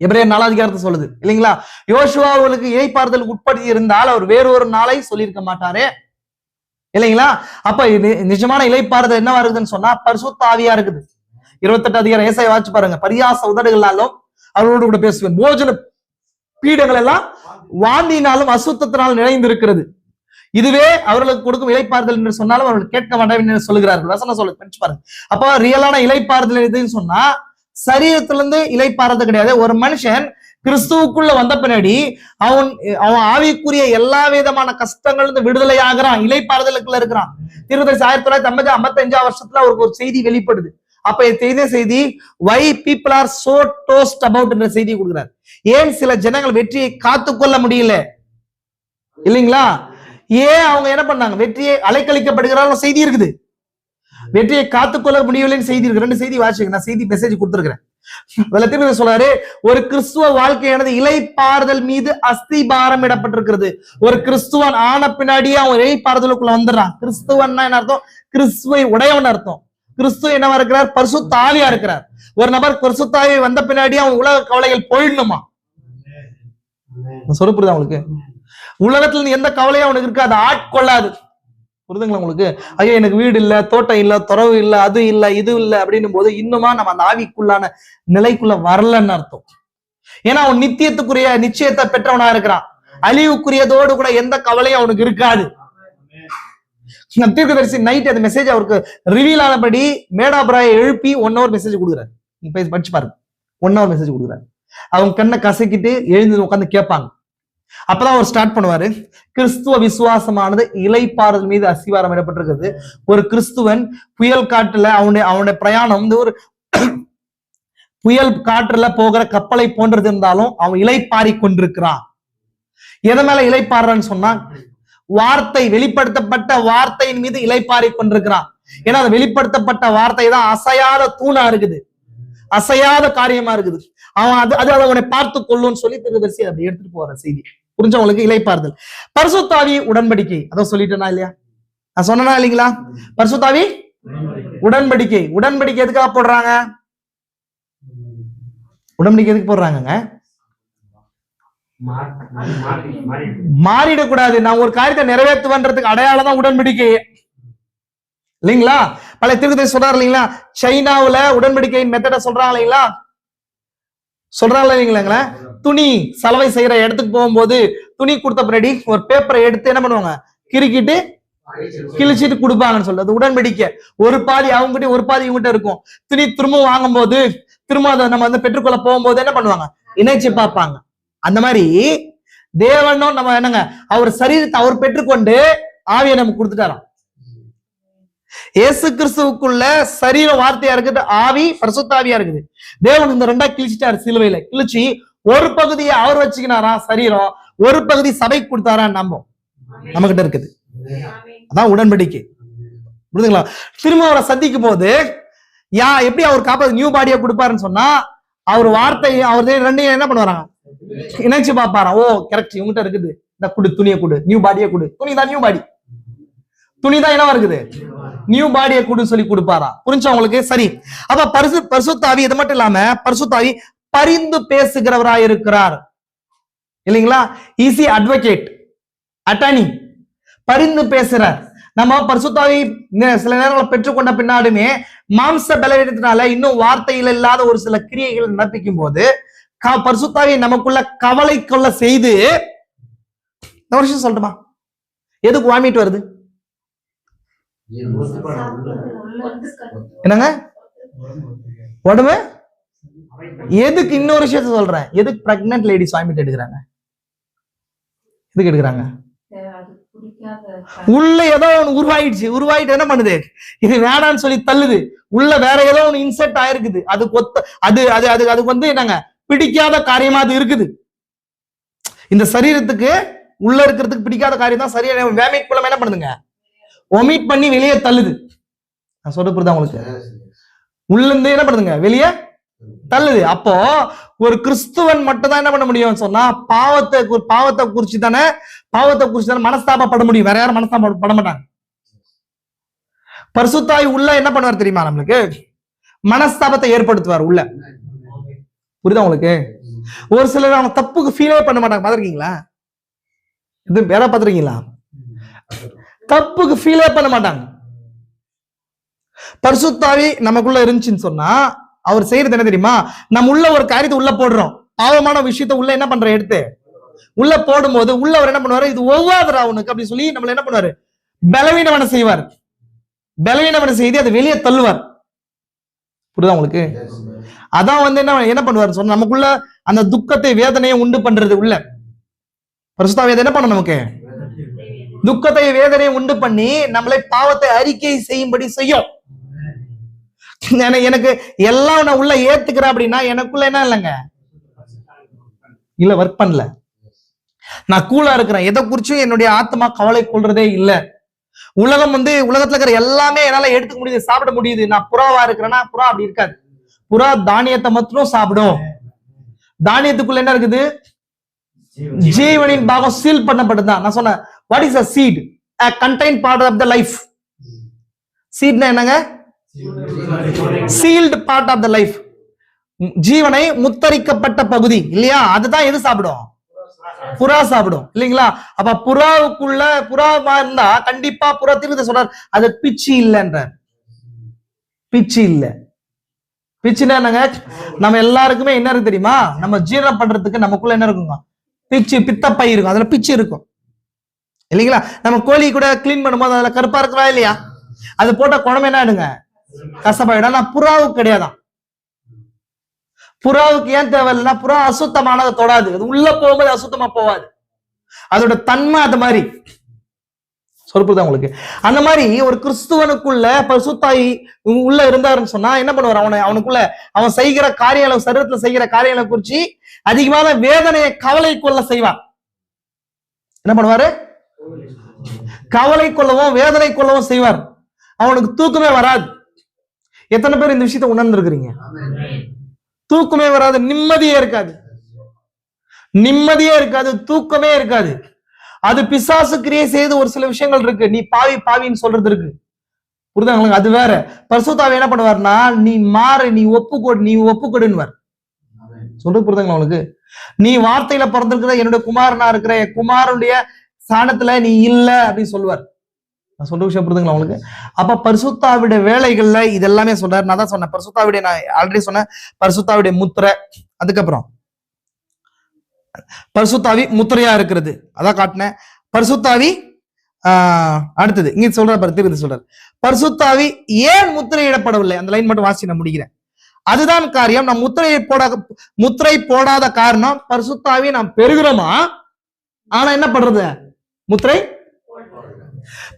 எபிரேயர் 4 அதிகாரத்தை சொல்லுது இல்லைங்களா? யோசுவா அவர்களுக்கு இளைப்பாறுதலுக்கு உட்படுத்தி இருந்தால் அவர் வேறொரு நாளை சொல்லியிருக்க மாட்டாரே இல்லைங்களா? அப்ப நிஜமான இளைப்பாறுதல் என்னவா இருக்குதுன்னு சொன்னா பரிசுத்தாவியா இருக்குது. 28 அதிகாரம் ஏசாயா வாசிச்சு பாருங்க. பரியாச உதடுகளாலும் அவர்களோடு கூட பேசுவேன், போஜன பீடங்கள் எல்லாம் வாந்தினாலும் அசுத்தத்தினாலும் நிறைந்து இருக்கிறது. இதுவே அவர்களுக்கு கொடுக்கும் இளைப்பாறுதல் என்று சொன்னாலும் அவர்கள் கேட்க வேண்டாம் என்று சொல்லுகிறார்கள். வசனம் சொல்லு பாருங்க. அப்போ ரியலான இளைப்பாறுதல் எதுன்னு சொன்னா சரீரத்திலிருந்து இளைப்பாறுதல் கிடையாது. ஒரு மனுஷன் கிறிஸ்துவுக்குள்ள வந்த பின்னாடி அவன் ஆவிக்குரிய எல்லா விதமான கஷ்டங்கள் இருந்து விடுதலை ஆகிறான், இளைப்பாறுதலுக்குள்ள இருக்கிறான். 1955 வருஷத்துல அவருக்கு ஒரு செய்தி வெளிப்படுது. அப்ப செய்தி why people are so toast about என்ற செய்தி கொடுக்கிறார். ஏன் சில ஜனங்கள் வெற்றியை காத்துக்கொள்ள முடியல இல்லைங்களா? ஏன் அவங்க என்ன பண்ணாங்க, வெற்றியை அலைக்கழிக்கப்படுகிறார்கள் செய்தி இருக்குது. வெற்றியை காத்துக்கொள்ள முடியவில்லைன்னு செய்தி இருக்கு. 2 செய்தி வாசிங்க, நான் செய்தி மெசேஜ் கொடுத்துருக்கிறேன். அதுல சொல்றாரு, ஒரு கிறிஸ்துவ வாழ்க்கையானது இளைப்பாறுதல் மீது அஸ்திபாரம் இடப்பட்டிருக்கிறது. ஒரு கிறிஸ்துவன் ஆன பின்னாடியே அவன் இளைப்பாறுதலுக்குள்ள வந்துடுறான். கிறிஸ்துவன்னா என்ன அர்த்தம்? கிறிஸ்துவை உடையவன் அர்த்தம். கிறிஸ்து என்னவா இருக்கிறார்? பரிசுத்த ஆவியா இருக்கிறார். ஒரு நபர் பரிசுத்த ஆவி வந்த பின்னாடி அவன் உலக கவலைகள் போயிடணுமா? சொல்ல புரியுதா உங்களுக்கு? உலகத்துல இருந்து எந்த கவலையும் அவனுக்கு இருக்காது, ஆட்கொள்ளாது. புரியுதுங்களா உங்களுக்கு? ஐயோ எனக்கு வீடு இல்ல, தோட்டம் இல்ல, துறவு இல்ல, அது இல்ல, இது இல்ல அப்படின்னும் போது இன்னுமா நம்ம அந்த ஆவிக்குள்ளான நிலைக்குள்ள வரலன்னு அர்த்தம். ஏன்னா அவன் நித்தியத்துக்குரிய நிச்சயத்தை பெற்றவனா இருக்கிறான். அழிவுக்குரியதோடு கூட எந்த கவலையும் அவனுக்கு இருக்காது. தீர்க்கதரிசி நைட் அந்த மெசேஜ் அவருக்கு ரிவீல் ஆனபடி மேடாபராயை எழுப்பி 1 hour மெசேஜ் கொடுக்குறாரு. நீங்க படிச்சு பாருங்க, 1 hour மெசேஜ் கொடுக்குறாரு. அவங்க கண்ணை கசக்கிட்டு எழுந்து உட்காந்து கேட்பாங்க. அப்பதான் அவர் ஸ்டார்ட் பண்ணுவாரு. கிறிஸ்துவ விசுவாசமானது இளைப்பாறுதல் மீது அஸ்திவாரம் இடப்பட்டிருக்கிறது. ஒரு கிறிஸ்துவன் புயல் காற்றுல அவனுடைய பிரயாணம் வந்து ஒரு புயல் காற்றுல போகிற கப்பலை போன்றது இருந்தாலும் அவன் இளைப்பாரி கொண்டிருக்கிறான். எதை மேல இளைப்பாடுறான்னு சொன்னா வார்த்தை, வெளிப்படுத்தப்பட்ட வார்த்தையின் மீது இளைப்பாரி கொண்டிருக்கிறான். ஏன்னா அந்த வெளிப்படுத்தப்பட்ட வார்த்தை தான் அசையாத தூணா இருக்குது, அசையாத காரியமா இருக்குது. அவன் அது அவனை பார்த்து கொள்ளும்னு சொல்லி தீர்க்கதரிசி அப்படி எடுத்துட்டு போற செய்தி. புரிஞ்சவங்களுக்கு இளைப்பாறுதல். பரிசுத்தாவி உடன்படிக்கை, அதான் சொல்லிட்டேனா இல்லையா? நான் சொன்னா இல்லைங்களா? பரிசுத்தாவி உடன்படிக்கை. உடன்படிக்கை எதுக்காக போடுறாங்க? உடன்படிக்கை எதுக்கு போடுறாங்க? மாறிடக்கூடாது. நான் ஒரு காரியத்தை நிறைவேற்றுவன்றதுக்கு அடையாளம் தான் உடன்படிக்கை இல்லைங்களா? பல தீர்க்கதரிசி சொல்றாரு இல்லைங்களா? சைனாவுல உடன்படிக்கையின் மெத்தட சொல்றாங்க இல்லைங்களா? சொல்றாங்களா இல்லைங்களா? துணி சலவை செய்யற இடத்துக்கு போகும்போது துணி கொடுத்த பின்னாடி ஒரு பேப்பரை எடுத்து என்ன பண்ணுவாங்க, கிறுக்கிட்டு கிழிச்சிட்டு கொடுப்பாங்கன்னு சொல்றது உடன்படிக்கை. ஒரு பாதி அவங்ககிட்ட ஒரு பாதி இவங்ககிட்ட இருக்கும். துணி திரும்ப வாங்கும் போது திரும்ப அதை நம்ம வந்து பெற்றுக்கொள்ள போகும்போது என்ன பண்ணுவாங்க, இணைச்சு பார்ப்பாங்க. அந்த மாதிரி தேவனும் நம்ம என்னங்க, அவர் சரீரத்தை அவர் பெற்றுக்கொண்டு ஆவியை நமக்கு கொடுத்துட்டாராம். இயேசு கிறிஸ்துவுக்குள்ள சரீர வார்த்தையா இருக்குது, ஆவி பரிசுத்தாவியா இருக்குது. தேவன் இந்த ரெண்டா கிழிச்சிட்டாரு சிலுவையில. கிழிச்சு ஒரு பகுதியை அவர் வச்சுக்கினாரா சரீரம், ஒரு பகுதி சபைக்கு கொடுத்தாரா நம்ம கிட்ட இருக்குது. அதான் உடன்படிக்கை. புரியுதுங்களா? திரும்ப அவரை சந்திக்கும் போது எப்படி அவர் காப்பாது நியூ பாடியா கொடுப்பாருன்னு சொன்னா, அவர் வார்த்தை அவர் ரெண்டையும் என்ன பண்ணுவாராங்க, இணைச்சு பார்ப்பாராம். ஓ கரெக்ட், இவங்ககிட்ட இருக்குது, இந்த குடு துணியை குடு, நியூ பாடியை குடு. துணிதான் நியூ பாடி, துணிதான் என்ன இருக்குது, நியூ பாடியை குடு சொல்லி கொடுப்பாரா. புரிஞ்சா உங்களுக்கு? சரி. அப்ப பரிசுத்தாவி இது மட்டும் இல்லாம பரிசுத்தாவி பரிந்து பேசுகிறவராய் இருக்கிறார் இல்லைங்களா? ஈஸி அட்வொகேட், அட்டர்னி, பரிந்து பேசுறார். நம்ம பரிசுத்தாவி சில நேரங்களை பெற்றுக்கொண்ட பின்னாடுமே மாம்ச பலவீனத்தினால இன்னும் வார்த்தையில் இல்லாத ஒரு சில கிரியைகளை நடப்பிக்கும் போது பரிசுத்தாவி நமக்குள்ள கவலை கொள்ள செய்து, ஒரு விஷயம் சொல்லட்டுமா, எதுக்கு வாமிட் வருது என்னங்க, உடம்பு எதுக்கு? இன்னொரு விஷயத்த சொல்றேன், எதுக்கு பிரெக்னன்ட் லேடிஸ் வாமிட் எடுக்கிறாங்க? எதுக்கு எடுக்கிறாங்க? உள்ள ஏதோ ஒண்ணு உருவாயிட்டு என்ன பண்ணுது, இது வேணான்னு சொல்லி தள்ளுது. உள்ள வேற ஏதோ ஒண்ணு இன்செர்ட் ஆயிருக்குது. அதுக்கு வந்து என்னங்க, பிடிக்காத காரியமா அது இருக்குது. இந்த சரீரத்துக்கு உள்ள இருக்கிறதுக்கு பிடிக்காத காரியம் தான் சரியான வேமிட் மூலம் என்ன பண்ணுதுங்க, ஒமிட் பண்ணி வெளியே தள்ளுது. நான் சொல்றது புரியுதா உங்களுக்கு? உள்ள இருந்து என்ன பண்ணுதுங்க, வெளியே தள்ளுது. அப்போ ஒரு கிறிஸ்துவன் மட்டும் தான் என்ன பண்ண முடியும் சொன்னா, பாவத்தை குறிச்சு தானே மனஸ்தாபப்பட முடியும். வேற யாரும் மனஸ்தாபப்பட மாட்டாங்க. பரிசுத்தாய் உள்ள என்ன பண்ணுவார் தெரியுமா, நம்மளுக்கு மனஸ்தாபத்தை ஏற்படுத்துவார் உள்ள. புரியுதா உங்களுக்கு? ஒரு சிலர் அவங்க தப்புக்கு ஃபீலே பண்ண மாட்டாங்க. பாத்திருக்கீங்களா? இது வேற பாத்திருக்கீங்களா? தப்புக்கு ஃபீலே பண்ண மாட்டாங்க. பரிசுத்தாவி நமக்குள்ள இருந்துச்சுன்னு சொன்னா அவர் செய்யறது என்ன தெரியுமா, நம்ம உள்ள ஒரு காரியத்தை உள்ள போடுறோம், பாவமான விஷயத்த உள்ள என்ன பண்ற எடுத்து உள்ள போடும் போது உள்ள அவர் என்ன பண்ணுவாரு, இது ஒவ்வாதுரா அவனுக்கு அப்படி சொல்லி நம்மள என்ன பண்ணுவாரு, பலவீனவனை செய்வார். பலவீனவனை செய்து அதை வெளியே தள்ளுவார். புரியுதா உங்களுக்கு? அதான் வந்து என்ன பண்ணுவார் சொன்ன, நமக்குள்ள அந்த துக்கத்தை வேதனையை உண்டு பண்றது உள்ள பரிசுத்தாவி என்ன பண்ண, நமக்கு துக்கத்தை வேதனையை உண்டு பண்ணி நம்மளை பாவத்தை அறிக்கை செய்யும்படி செய்யும். எனக்கு எல்லாம் நான் உள்ள ஏத்துக்கிறேன் அப்படின்னா எனக்குள்ள என்ன இல்லைங்க, இல்ல ஒர்க் பண்ணல, நான் கூலா இருக்கிறேன், எதை குறிச்சும் என்னுடைய ஆத்மா கவலை கொள்றதே இல்ல. உலகம் வந்து உலகத்துல இருக்கிற எல்லாமே என்னால எடுத்துக்க முடியுது, சாப்பிட முடியுது. நான் புறாவா இருக்கிறேன்னா புறா அப்படி இருக்காது. புறா தானியத்தை மட்டும் சாப்பிடும். தானியத்துக்குள்ள என்ன இருக்குது, ஜீவனின் பாகம் சீல் பண்ணப்பட்டதுதான். நான் சொன்னேன், what is a seed? A contained part of the life. சீட்னா என்னங்க, sealed part of the life. ஜீவனை முத்தரிக்கப்பட்ட பகுதி இல்லையா? அதுதான் எது சாப்பிடும், புறா சாப்பிடும் இல்லைங்களா? அப்ப புறாவுக்குள்ள புறாவா இருந்தா கண்டிப்பா புறா திருத்த சொல்றார், அது பிச்சு இல்லைன்றார். பிச்சு இல்ல. பிச்சுன்னா என்னங்க, நம்ம எல்லாருக்குமே என்ன இருக்கு தெரியுமா, நம்ம ஜீரணம் பண்றதுக்கு நமக்குள்ள என்ன இருக்குங்க, பிச்சு பித்தப்பை இருக்கும், அதுல பிச்சு இருக்கும் இல்லைங்களா? நம்ம கோழி கூட கிளீன் பண்ணும்போது அதுல கருப்பா இருக்கிறா இல்லையா, அது போட்ட குழம்பு என்ன ஆயிடுங்க, கசப்பாயிடும். ஆனா புறாவுக்கு கிடையாதான். புறாவுக்கு ஏன் தேவையில்லைன்னா, புறா அசுத்தமானதை தொடாது, அது உள்ள போகும்போது அசுத்தமா போவாது, அதோட தன்மை அது மாதிரி. சொல்லுதான் உங்களுக்கு? அந்த மாதிரி ஒரு கிறிஸ்துவனுக்குள்ள பரிசுத்தாய் உள்ள இருந்தாருன்னு சொன்னா என்ன பண்ணுவார், அவனுக்குள்ள அவன் செய்கிற காரியங்களை, சரீரத்துல செய்கிற காரியங்களை குறிச்சு அதிகமான வேதனையை கவலை கொள்ள செய்வான். என்ன பண்ணுவாரு, கவலை கொள்ளவும் வேதனை கொள்ளவும் செய்வார். அவனுக்கு தூக்கமே வராது. எத்தனை பேர் இந்த விஷயத்தை உணர்ந்திருக்கிறீங்க? தூக்கமே வராது, நிம்மதியே இருக்காது, நிம்மதியே இருக்காது, தூக்கமே இருக்காது. அது பிசாசு கிரியை செய்து ஒரு சில விஷயங்கள் இருக்கு. நீ பாவி பாவின்னு சொல்றது இருக்கு. புரியுதாங்களுக்கு? அது வேற. பரிசுத்தாவி என்ன பண்ணுவார்னா, நீ மாறு, நீ ஒப்புக்கொடுன்னுவார். சொல்றது புரியுதுங்களா உங்களுக்கு? நீ வார்த்தையில பிறந்திருக்கிற என்னுடைய குமாரனா இருக்கிற குமாரனுடைய ஸ்தானத்துல நீ இல்ல அப்படின்னு சொல்லுவார். நான் சொல்ற விஷயம் புரியுதுங்களா உங்களுக்கு? அப்ப பரிசுத்தாவுடைய வேலைகள்ல இது எல்லாமே சொல்றாரு. நான் தான் சொன்னேன், பரிசுத்தாவுடைய, நான் ஆல்ரெடி சொன்னேன், பரிசுத்தாவுடைய முத்திரை, அதுக்கப்புறம் பரிசுத்தாவி முத்திரையா இருக்கிறது, அதான் காட்டினேன். பரிசுத்தாவி அடுத்தது இங்க சொல்ற திருப்பி சொல்றாரு, பரிசுத்தாவி ஏன் முத்திரையிடப்படவில்லை, அந்த லைன் மட்டும் வாசி நான் முடிக்கிறேன். அதுதான் காரியம். நாம் முத்திரை போடாத காரணம் பரிசுத்தாவி நாம் பெறுகிறோமா, ஆனா என்ன பண்றது, முத்திரை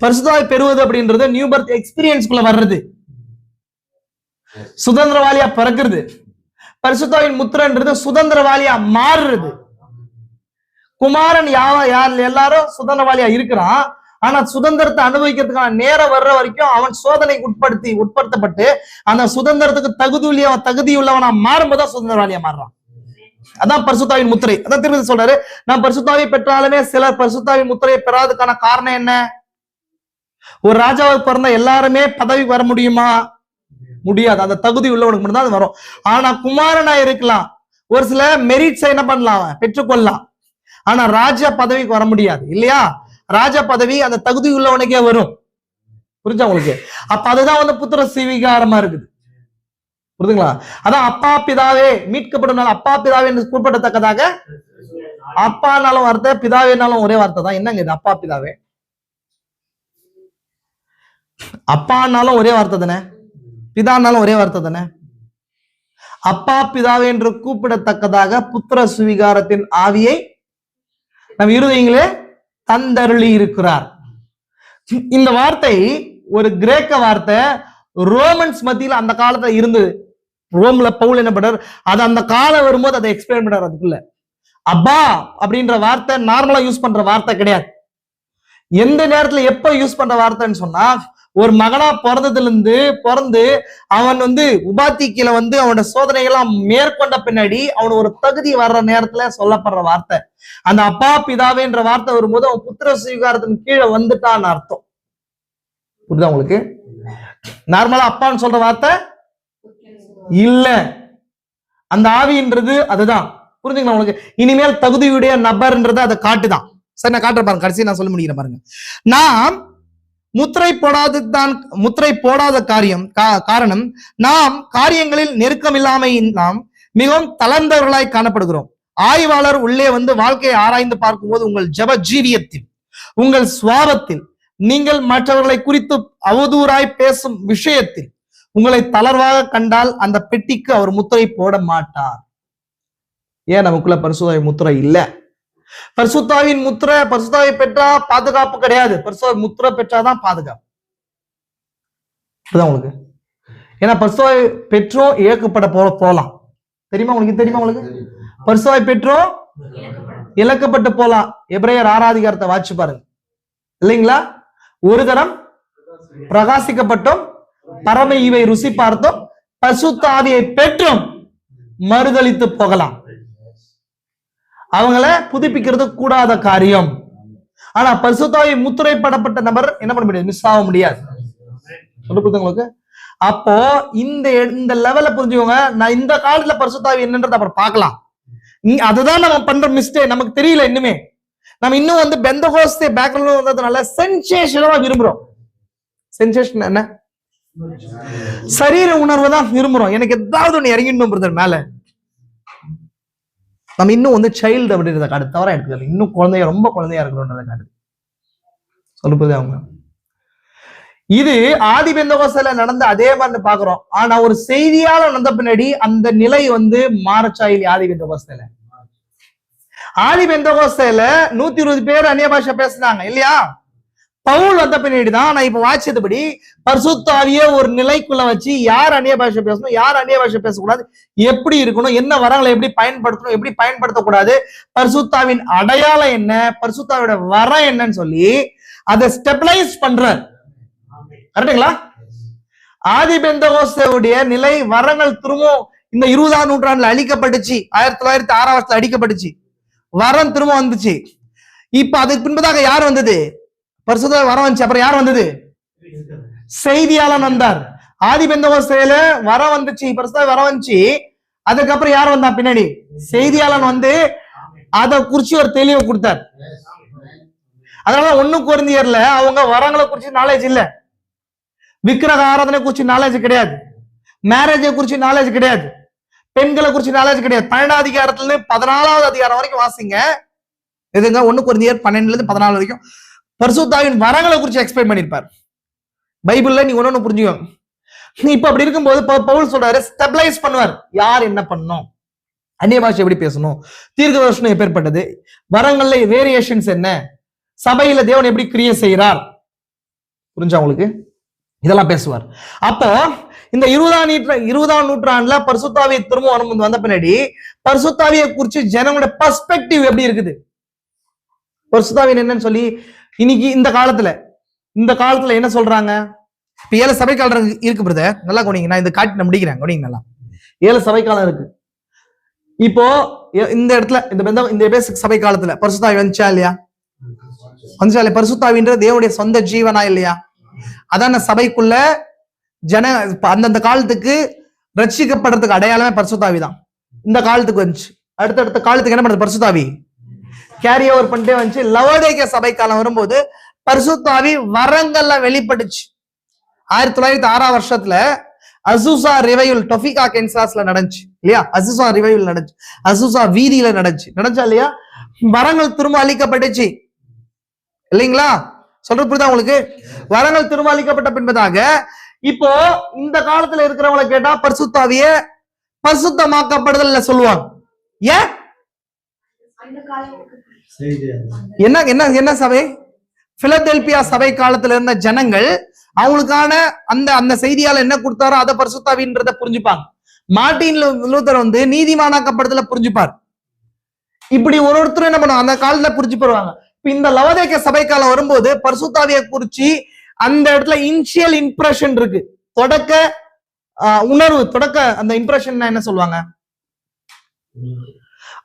பரிசுத்தாவி பெறுவது அப்படின்றது நியூ பர்த் எக்ஸ்பீரியன்ஸ்குள்ள வர்றது, சுதந்திரவாளியா பிறக்கிறது. பரிசுத்தாவின் முத்திரைன்றது சுதந்திரவாளியா மாறுறது. குமாரன் யார் எல்லாரும் சுதந்திரவாளியா இருக்கிறான், ஆனா சுதந்திரத்தை அனுபவிக்கிறதுக்கான நேரம் வர்ற வரைக்கும் அவன் சோதனைக்கு உட்படுத்தப்பட்டு அந்த சுதந்திரத்துக்கு தகுதியுள்ளவனா மாறும்போதுதான் சுதந்திரவாளியா மாறுறான். அதான் பரிசுத்தாவின் முத்திரை. அதான் திருப்பதி சொல்றாரு, நான் பரிசுத்தாவை பெற்றாலுமே சிலர் பரிசுத்தாவின் முத்திரையை பெறாததுக்கான காரணம் என்ன? ஒரு ராஜாவுக்கு பிறந்த எல்லாருமே பதவி வர முடியுமா? முடியாது. அந்த தகுதி உள்ளவனுக்கு மட்டும்தான் அது வரும். ஆனா குமாரனா இருக்கலாம், ஒரு சில மெரிட்ஸ் என்ன பண்ணலாம், பெற்றுக்கொள்ளலாம். ஆனா ராஜா பதவிக்கு வர முடியாது இல்லையா? ராஜா பதவி அந்த தகுதி உள்ளவனுக்கே வரும். புரிஞ்சா உங்களுக்கு? அப்ப அதுதான் வந்து புத்திர சுவீகாரமா இருக்குது. புரியுதுங்களா? அதான் அப்பா பிதாவே மீட்கப்படும் அப்பா பிதாவே என்று கூப்பிடத்தக்கதாக, அப்பானாலும் வார்த்தை பிதாவேனாலும் ஒரே வார்த்தை தான். என்னங்க இது அப்பா பிதாவே? அப்பானாலும் ஒரே வார்த்தை தானே, பிதானாலும் ஒரே வார்த்தை தானே. அப்பா பிதாவே என்று கூப்பிடத்தக்கதாக புத்திர சுவீகாரத்தின் ஆவியை நம் இருதயங்களே தந்தருளி இருக்கிறார். இந்த வார்த்தை ஒரு கிரேக்க வார்த்தை, ரோமன்ஸ் மத்தியில் அந்த காலத்துல இருந்தது. ரோம்ல பவுல் என்ன பண்றார், அது அந்த காலம் வரும்போது அதை எக்ஸ்பிளைன் பண்றாரு. அதுக்குள்ள அப்பா அப்படின்ற வார்த்தை நார்மலா யூஸ் பண்ற வார்த்தை கிடையாது. எந்த நேரத்துல எப்ப யூஸ் பண்ற வார்த்தைன்னு சொன்னா, ஒரு மகனா பிறந்து அவன் வந்து உபாத்திக்கில வந்து அவனோட சோதனைகள்லாம் மேற்கொண்ட பின்னாடி அவன் ஒரு தகுதி வர்ற நேரத்துல சொல்லப்படுற வார்த்தை. அந்த அப்பா பிதாவேன்ற வார்த்தை வரும்போது அவன் புத்திர சுவீகாரத்தின் கீழே வந்துட்டான்னு அர்த்தம். புரியுதா உங்களுக்கு? நார்மலா அப்பான்னு சொல்ற வார்த்தை இல்ல, அந்த ஆவின்றது அதுதான். புரிஞ்சுங்களா உங்களுக்கு? இனிமேல் தகுதியுடைய நபர்ன்றது அதை காட்டுதான். சரி, நான் காட்டுற பாருங்க, கடைசி நான் சொல்ல முடிகிறேன் பாருங்க. நாம் முத்திரை போடாத காரணம் நாம் காரியங்களில் நெருக்கம் இல்லாமல் நாம் மிகவும் தளர்ந்தவர்களாய் காணப்படுகிறோம். ஆய்வாளர் உள்ளே வந்து வாழ்க்கையை ஆராய்ந்து பார்க்கும்போது உங்கள் ஜப ஜீவியத்தில், உங்கள் சுவாபத்தில், நீங்கள் மற்றவர்களை குறித்து அவதூறாய் பேசும் விஷயத்தில் உங்களை தளர்வாக கண்டால் அந்த பெட்டிக்கு அவர் முத்திரை போட மாட்டார். ஏன் நமக்குள்ள பரிசுத்தாவி முத்திரை இல்ல? பரிசுத்தாவின் முத்திரை, பரிசுத்தாவை பெற்றா பாதுகாப்பு கிடையாது, பரிசுத்தாவி முத்திரை பெற்றாதான் பாதுகாப்பு. உங்களுக்கு? ஏன்னா பரிசுத்தாவை பெற்றோம் இழக்கப்பட போலாம். தெரியுமா உங்களுக்கு? தெரியுமா உங்களுக்கு? பரிசுத்தாவை பெற்றோம் இழக்கப்பட்டு போலாம். எபிரேயர் 6 அதிகாரத்தை வாட்சி பாருங்க இல்லைங்களா? ஒரு தரம் பிரகாசிக்கப்பட்டும் பரம ஈவை ருசி பார்த்தும் பரிசுத்தாவியை பெற்றும் மறுதளித்து போகலாம். அவங்கள புதுப்பிக்கிறது கூடாத காரியம். ஆனா பரிசுத்தாவி முத்திரைப்படப்பட்ட நபர் என்ன பண்ண முடியாது, மிஸ் ஆக முடியாது. உங்களுக்கு அப்போ இந்த லெவல்ல புரிஞ்சுக்கோங்க. நான் இந்த காலத்துல பரிசுத்தாவி என்னன்றது அப்புறம் பார்க்கலாம். அதுதான் நம்ம பண்ற மிஸ்டேக். நமக்கு தெரியல இன்னுமே. நம்ம இன்னும் வந்து பெந்தகோஸ்தே பேக்ரவுண்ட்ல வந்ததுனால சென்சேஷனா விரும்புறோம். சென்சேஷன் என்ன? சரீர உணர்வு தான் விரும்புறோம். எனக்கு ஏதாவது ஒண்ணு இறங்கிடணும் பிரதர் மேல. நம்ம இன்னும் வந்து சைல்டு அப்படின்றத காட்டு, தவறா எடுத்துக்கல. இன்னும் குழந்தைய, ரொம்ப குழந்தையா இருக்கணும்ன்றத காட்டு. சொல்லுறது அவங்க. இது ஆதி பெந்தகோஸ்தேல நடந்த அதே மாதிரி பாக்குறோம். ஆனா ஒரு செய்தியால நடந்த பின்னாடி அந்த நிலை வந்து மாறச்சாயில். ஆதி பெந்தகோஸ்தேல 120 பேர் அந்நிய பாஷை பேசினாங்க இல்லையா? பவுல் வந்த பின்னாடிதான் நான் இப்ப வாசித்தபடி பரிசுத்தாவியே ஒரு நிலைக்குள்ள வச்சு யார் அந்நிய பாஷை பேசணும், யார் அந்நிய பாஷை பேசக்கூடாது, எப்படி இருக்கணும், என்ன வரங்களை எப்படி பயன்படுத்தணும், எப்படி பயன்படுத்தக்கூடாது, பரிசுத்தாவின் அடையாளம் என்ன, பரிசுத்தாவோட வரம் என்னன்னு சொல்லி அதை ஸ்டெபிலைஸ் பண்றார். கரெக்டுங்களா? ஆதி பெந்தகோஸ்தேவுடைய நிலை வரங்கள் திரும்பவும் இந்த 20ஆம் நூற்றாண்டுல அழிக்கப்பட்டுச்சு. 1906 அடிக்கப்பட்டுச்சு. வரம் திரும்ப வந்துச்சு. இப்ப அதுக்கு பின்பதாக யார் வந்தது? பரிசுத்தாவி வரம் வந்துச்சு. அப்புறம் யார் வந்தது? செய்தியாளன் வந்தார். ஆதி பெந்தகோஸ்தேல வரம் வந்துச்சு, பரிசுத்தாவி வரம் வந்துச்சு. அதுக்கப்புறம் யார் வந்தா பின்னாடி? செய்தியாளன் வந்து அதை குறிச்சு ஒரு தெளிவை கொடுத்தார். அதனால 1 கொரிந்தியர்ல அவங்க வரங்களை குறிச்சு நாலேஜ் இல்ல, விக்கிரக ஆராதனை குறிச்சு நாலேஜ் கிடையாது, மேரேஜை குறிச்சு நாலேஜ் கிடையாது, பெண்களை குறிச்சு நாலேஜ் கிடையாது. 12ஆம் அதிகாரத்துல இருந்து 14வது அதிகாரம் வரைக்கும் வாசிங்க. எதுங்க 1 கொரிந்தியர் 12ல இருந்து 14 வரைக்கும் பரிசுத்த ஆவியின் வரங்களை குறிச்சு எக்ஸ்பிளைன் பண்ணிருப்பார். பைபிள்ல நீங்க ஒண்ணு புரிஞ்சுக்கோங்க. இப்ப அப்படி இருக்கும்போது பவுல் சொல்றாரு, ஸ்டெபிலைஸ் பண்ணுவார். யார் என்ன பண்ணணும், அந்நிய பாஷை எப்படி பேசணும், தீர்க்கதரிசனம் எப்பேற்பட்டது, வரங்கள்ல வேரியேஷன்ஸ் என்ன, சபையில தேவன் எப்படி கிரியை செய்யறார், புரிஞ்சா உங்களுக்கு? இதெல்லாம் பேசுவார். அப்போ இந்த 20ஆம் நூற்றாண்டுல பரிசுத்தாவியை திரும்ப வந்த பின்னாடி பரிசுத்தாவியை குறிச்சு ஜனங்களோட பெர்ஸ்பெக்டிவ் எப்படி இருக்குது, பரிசுத்தாவின் என்னன்னு சொல்லி இன்னைக்கு இந்த காலத்துல என்ன சொல்றாங்க? இப்ப 7 சபைக்காலம் இருக்கு பிரதர், நல்லா கவனிங்க. நான் இந்த காட்டி முடிக்கிறேன், கவனிங்க நல்லா. 7 சபைக்காலம் இருக்கு. இப்போ இந்த இடத்துல இந்த பேசிக் சபை காலத்துல பரிசுத்தாவி வந்துச்சா இல்லையா? பரிசுத்தாவின்ற தேவனுடைய சொந்த ஜீவனா இல்லையா? அதான் சபைக்குள்ள அந்தந்த காலத்துக்கு ரட்சிக்கப்படுறதுக்கு அடையாளமே பரிசுத்தாவி தான். இந்த காலத்துக்கு வந்துச்சு, அடுத்தடுத்த காலத்துக்கு என்ன பண்ணுது? பரிசுத்தாவி கேரி ஓவர் பண்ணிட்டே வந்துச்சு. லவோதிக்கேயா சபை காலம் வரும்போது பரிசுத்தாவி வரங்கள்ல வெளிப்பட்டுச்சு. 1906 வருஷத்துல அசூசா ரிவைவல் டொபிகா கென்சாஸ்ல நடந்துச்சு இல்லையா? அசூசா ரிவைவல் நடந்துச்சு, அசூசா வீதியில நடந்துச்சா இல்லையா? வரங்கள் திரும்ப அளிக்கப்பட்டுச்சு இல்லைங்களா? சொல்ற புரியுதா உங்களுக்கு? வரங்கள் திரும்ப அளிக்கப்பட்ட பின்பதாக இப்போ இந்த காலத்துல இருக்கிறவங்களை கேட்டா பரிசுத்தாவிய பரிசுத்தமாக்கப்படுதல் சொல்லுவாங்க. ஏன்? என்ன சபை? பிலதெல்பியா சபை காலத்துல இருந்த ஜனங்கள் அவங்களுக்கான அந்த செய்தியால என்ன கொடுத்தாரோ அதை பரிசுத்தாவின்றத புரிஞ்சுப்பாங்க. மார்ட்டின் லூத்தர் நீதிமானாக்கப்படுதல புரிஞ்சுப்பார். இப்படி ஒருத்தரும் என்ன பண்ணுவாங்க, அந்த காலத்துல புரிஞ்சு போடுவாங்க. இப்ப இந்த லவோதிக்கேயா சபை காலம் வரும்போது பரிசுத்தாவியை குறிச்சு அந்த இடத்துல இனிஷியல் இம்ப்ரெஷன் இருக்கு, தொடக்க உணர்வு, தொடக்க அந்த இம்ப்ரெஷன் என்ன சொல்லுவாங்க,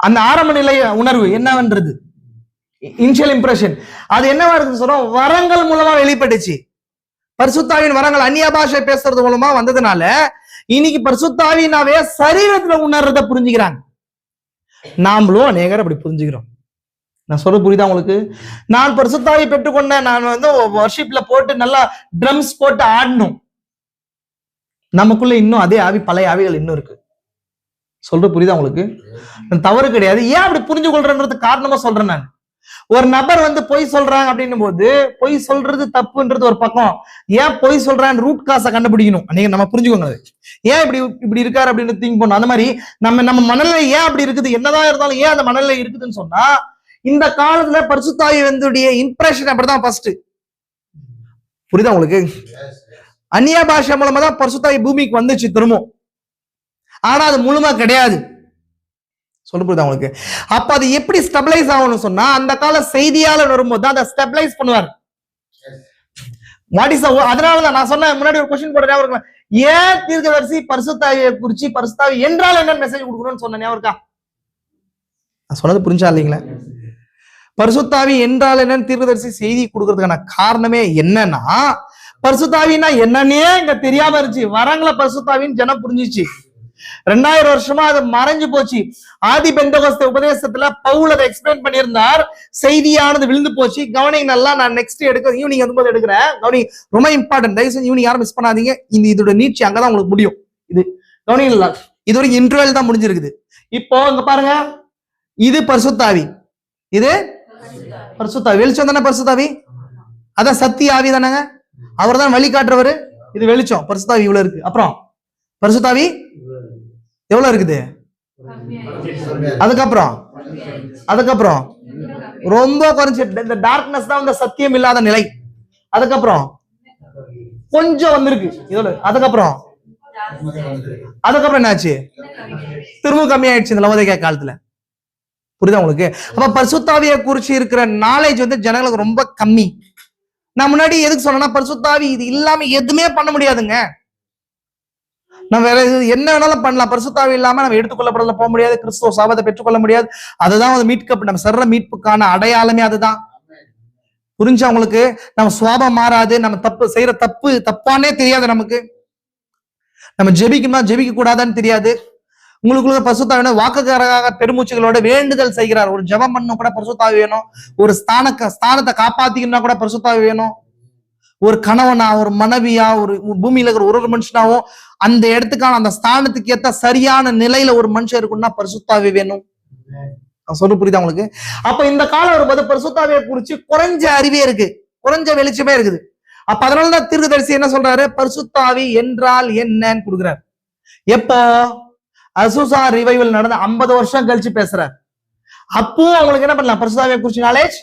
அந்த ஆரம்ப நிலை உணர்வு என்னவென்றது இனிஷியல் இம்ப்ரெஷன். அது என்னவா இருக்கு சொல்றோம்? வரங்கள் மூலமா வெளிப்பட்டுச்சு. பரிசுத்தாவின் வரங்கள் அந்நிய பாஷை பேசுறது மூலமா வந்ததுனால இன்னைக்கு பரிசுத்தாவினாவே சரீரத்துல உணர்றத புரிஞ்சுக்கிறாங்க. நாமளும் அநேகர் அப்படி புரிஞ்சுக்கிறோம். நான் சொல்ற புரியுதா உங்களுக்கு? நான் பரிசுத்தாவி பெற்றுக்கொண்டேன், நான் வர்ஷிப்ல போட்டு நல்லா ட்ரம்ஸ் போட்டு ஆடணும். நமக்குள்ள இன்னும் அதே ஆவி, பழைய ஆவிகள் இன்னும் இருக்கு. சொல்ற புரியுதா உங்களுக்கு? தவறு கிடையாது. ஏன் அப்படி புரிஞ்சு கொள்றேன்றது காரணமா சொல்றேன். நான் ஒரு நபர் பொய் சொல்றாங்க அப்படின்னும் போது பொய் சொல்றது தப்புன்றது ஒரு பக்கம், ஏன் பொய் சொல்றான்னு ரூட் காசை கண்டுபிடிக்கணும். நீங்க நம்ம புரிஞ்சுக்கோங்க, ஏன் இப்படி இருக்காரு அப்படின்னு திங்க் பண்ணும். அந்த மாதிரி நம்ம மனநிலை ஏன் அப்படி இருக்குது, என்னதான் இருந்தாலும் ஏன் அந்த மனநிலை இருக்குதுன்னு சொன்னா, இந்த காலத்துல பரிசுத்தாவி இம்ப்ரெஷன் அப்படிதான் ஃபர்ஸ்ட். புரியுதா உங்களுக்கு? அந்நிய பாஷை மூலமா தான் பரிசுத்தாவி பூமிக்கு வந்துச்சு திரும்ப, ஆனா அது முழுமை கிடையாது. சொல்ல புரியுதா உங்களுக்கு? அப்ப அது எப்படி ஸ்டெபிலைஸ் ஆகணும்னு சொன்னா, அந்த கால செய்தியாளர் வரும்போது அதை ஸ்டெபிலைஸ் பண்ணுவார். அதனாலதான் நான் சொன்ன முன்னாடி ஒரு கொஸ்டின் போடுறேன், ஏன் தீர்க்கதரிசி பரிசுத்தாவியை குறிச்சு பரிசுத்தாவி என்றால் என்ன மெசேஜ் கொடுக்கணும்னு சொன்னேன் இருக்கா? நான் சொன்னது புரிஞ்சா இல்லைங்களா? பரிசுத்தாவி என்றால் என்னன்னு தீர்க்கதரிசி செய்தி கொடுக்கறதுக்கான காரணமே என்னன்னா, பரிசுத்தாவின்னா என்னன்னே இங்க தெரியாம இருந்துச்சு. வரங்கள பரிசுத்தாவின்னு ஜனம் புரிஞ்சிச்சு. 2000 வருஷமா அது மறைஞ்சு போச்சு. ஆதி பெந்தகோஸ்தே உபதேசத்துல பவுல் அதை எக்ஸ்பிளைன் பண்ணியிருந்தார். செய்தியானது விழுந்து போச்சு. கவனிங் நல்லா, நான் நெக்ஸ்ட் ஈவினிங் வரும்போது எடுக்கிறேன். கவனிங் ரொம்ப இம்பார்ட்டன்ட், தயவு செஞ்சு ஈவினிங் யாரும் மிஸ் பண்ணாதீங்க. இதோட நீட்சி அங்கதான் உங்களுக்கு முடியும். இது கவனிங் இல்ல, இது வரைக்கும் இன்டர்வல் தான் முடிஞ்சிருக்குது. இப்போ இங்க பாருங்க, இது பரிசுத்தாவி, இது பரிசுத்தாவி. வெளிச்சம் தானே பரிசுத்தாவி, அதான் சத்திய ஆவி தானங்க, அவர் தான் வழி காட்டுறவரு. இது வெளிச்சம், பரிசுத்தாவி இவ்வளவு இருக்கு. அப்புறம் பரிசுத்தாவி எவ்வளவு இருக்குது? அதுக்கப்புறம் ரொம்ப குறைஞ்சு, இந்த டார்க்னஸ் தான் இந்த சத்தியம் இல்லாத நிலை. அதுக்கப்புறம் கொஞ்சம் வந்திருக்கு இதோட. அதுக்கப்புறம் என்னாச்சு? திரும்ப கம்மியாயிடுச்சு இந்த லவோதிக்கேயா காலத்துல. புரியுதா உங்களுக்கு? அப்ப பரிசுத்தாவியை குறிச்சு இருக்கிற நாலேஜ் ஜனங்களுக்கு ரொம்ப கம்மி. நான் முன்னாடி எதுக்கு சொன்னா, பரிசுத்தாவி இது இல்லாம எதுவுமே பண்ண முடியாதுங்க. நம்ம வேற என்ன வேணாலும் பண்ணலாம், பரிசுத்தாவி இல்லாம நம்ம எடுத்துக்கொள்ளப்படல போக முடியாது, கிறிஸ்துவ சாபத்தை பெற்றுக்கொள்ள முடியாது. அதுதான் மீட்கப் நம்ம சர்ற மீட்புக்கான அடையாளமே அதுதான். புரிஞ்சா உங்களுக்கு? நம்ம சுவாபம் மாறாது, நம்ம தப்பு செய்யற தப்பானே தெரியாது நமக்கு. நம்ம ஜெபிக்கணுமா ஜெபிக்க கூடாதான்னு தெரியாது. உங்களுக்குள்ள பரிசுத்தாவி வாக்குக்காரராக பெருமூச்சுகளோட வேண்டுதல் செய்கிறார். ஒரு ஜெபம் பண்ணணும் கூட பரிசுத்தாவி வேணும். ஒரு ஸ்தானத்தை காப்பாத்திக்கணும்னா கூட பரிசுத்தாவி வேணும். ஒரு கணவனா, ஒரு மனைவியா, ஒரு பூமியில இருக்கிற ஒரு மனுஷனாவும் அந்த இடத்துக்கான அந்த ஸ்தானத்துக்கு ஏத்த சரியான நிலையில ஒரு மனுஷன் இருக்குன்னா பரிசுத்தாவி வேணும். சொல்ல புரியுதா உங்களுக்கு? அப்ப இந்த காலம் வரும்போது பரிசுத்தாவியை குறிச்சு குறைஞ்ச அறிவே இருக்கு, குறைஞ்ச வெளிச்சமே இருக்குது. அப்ப அதனாலதான் தீர்க்கதரிசி என்ன சொல்றாரு, பரிசுத்தாவி என்றால் என்னன்னு கொடுக்குறாரு. எப்போ அசூசா ரிவைவல் நடந்த 50 வருஷம் கழிச்சு பேசுறாரு. அப்போ அவங்களுக்கு என்ன பண்ணலாம், பரிசுத்தாவியை குறிச்சு நாலேஜ்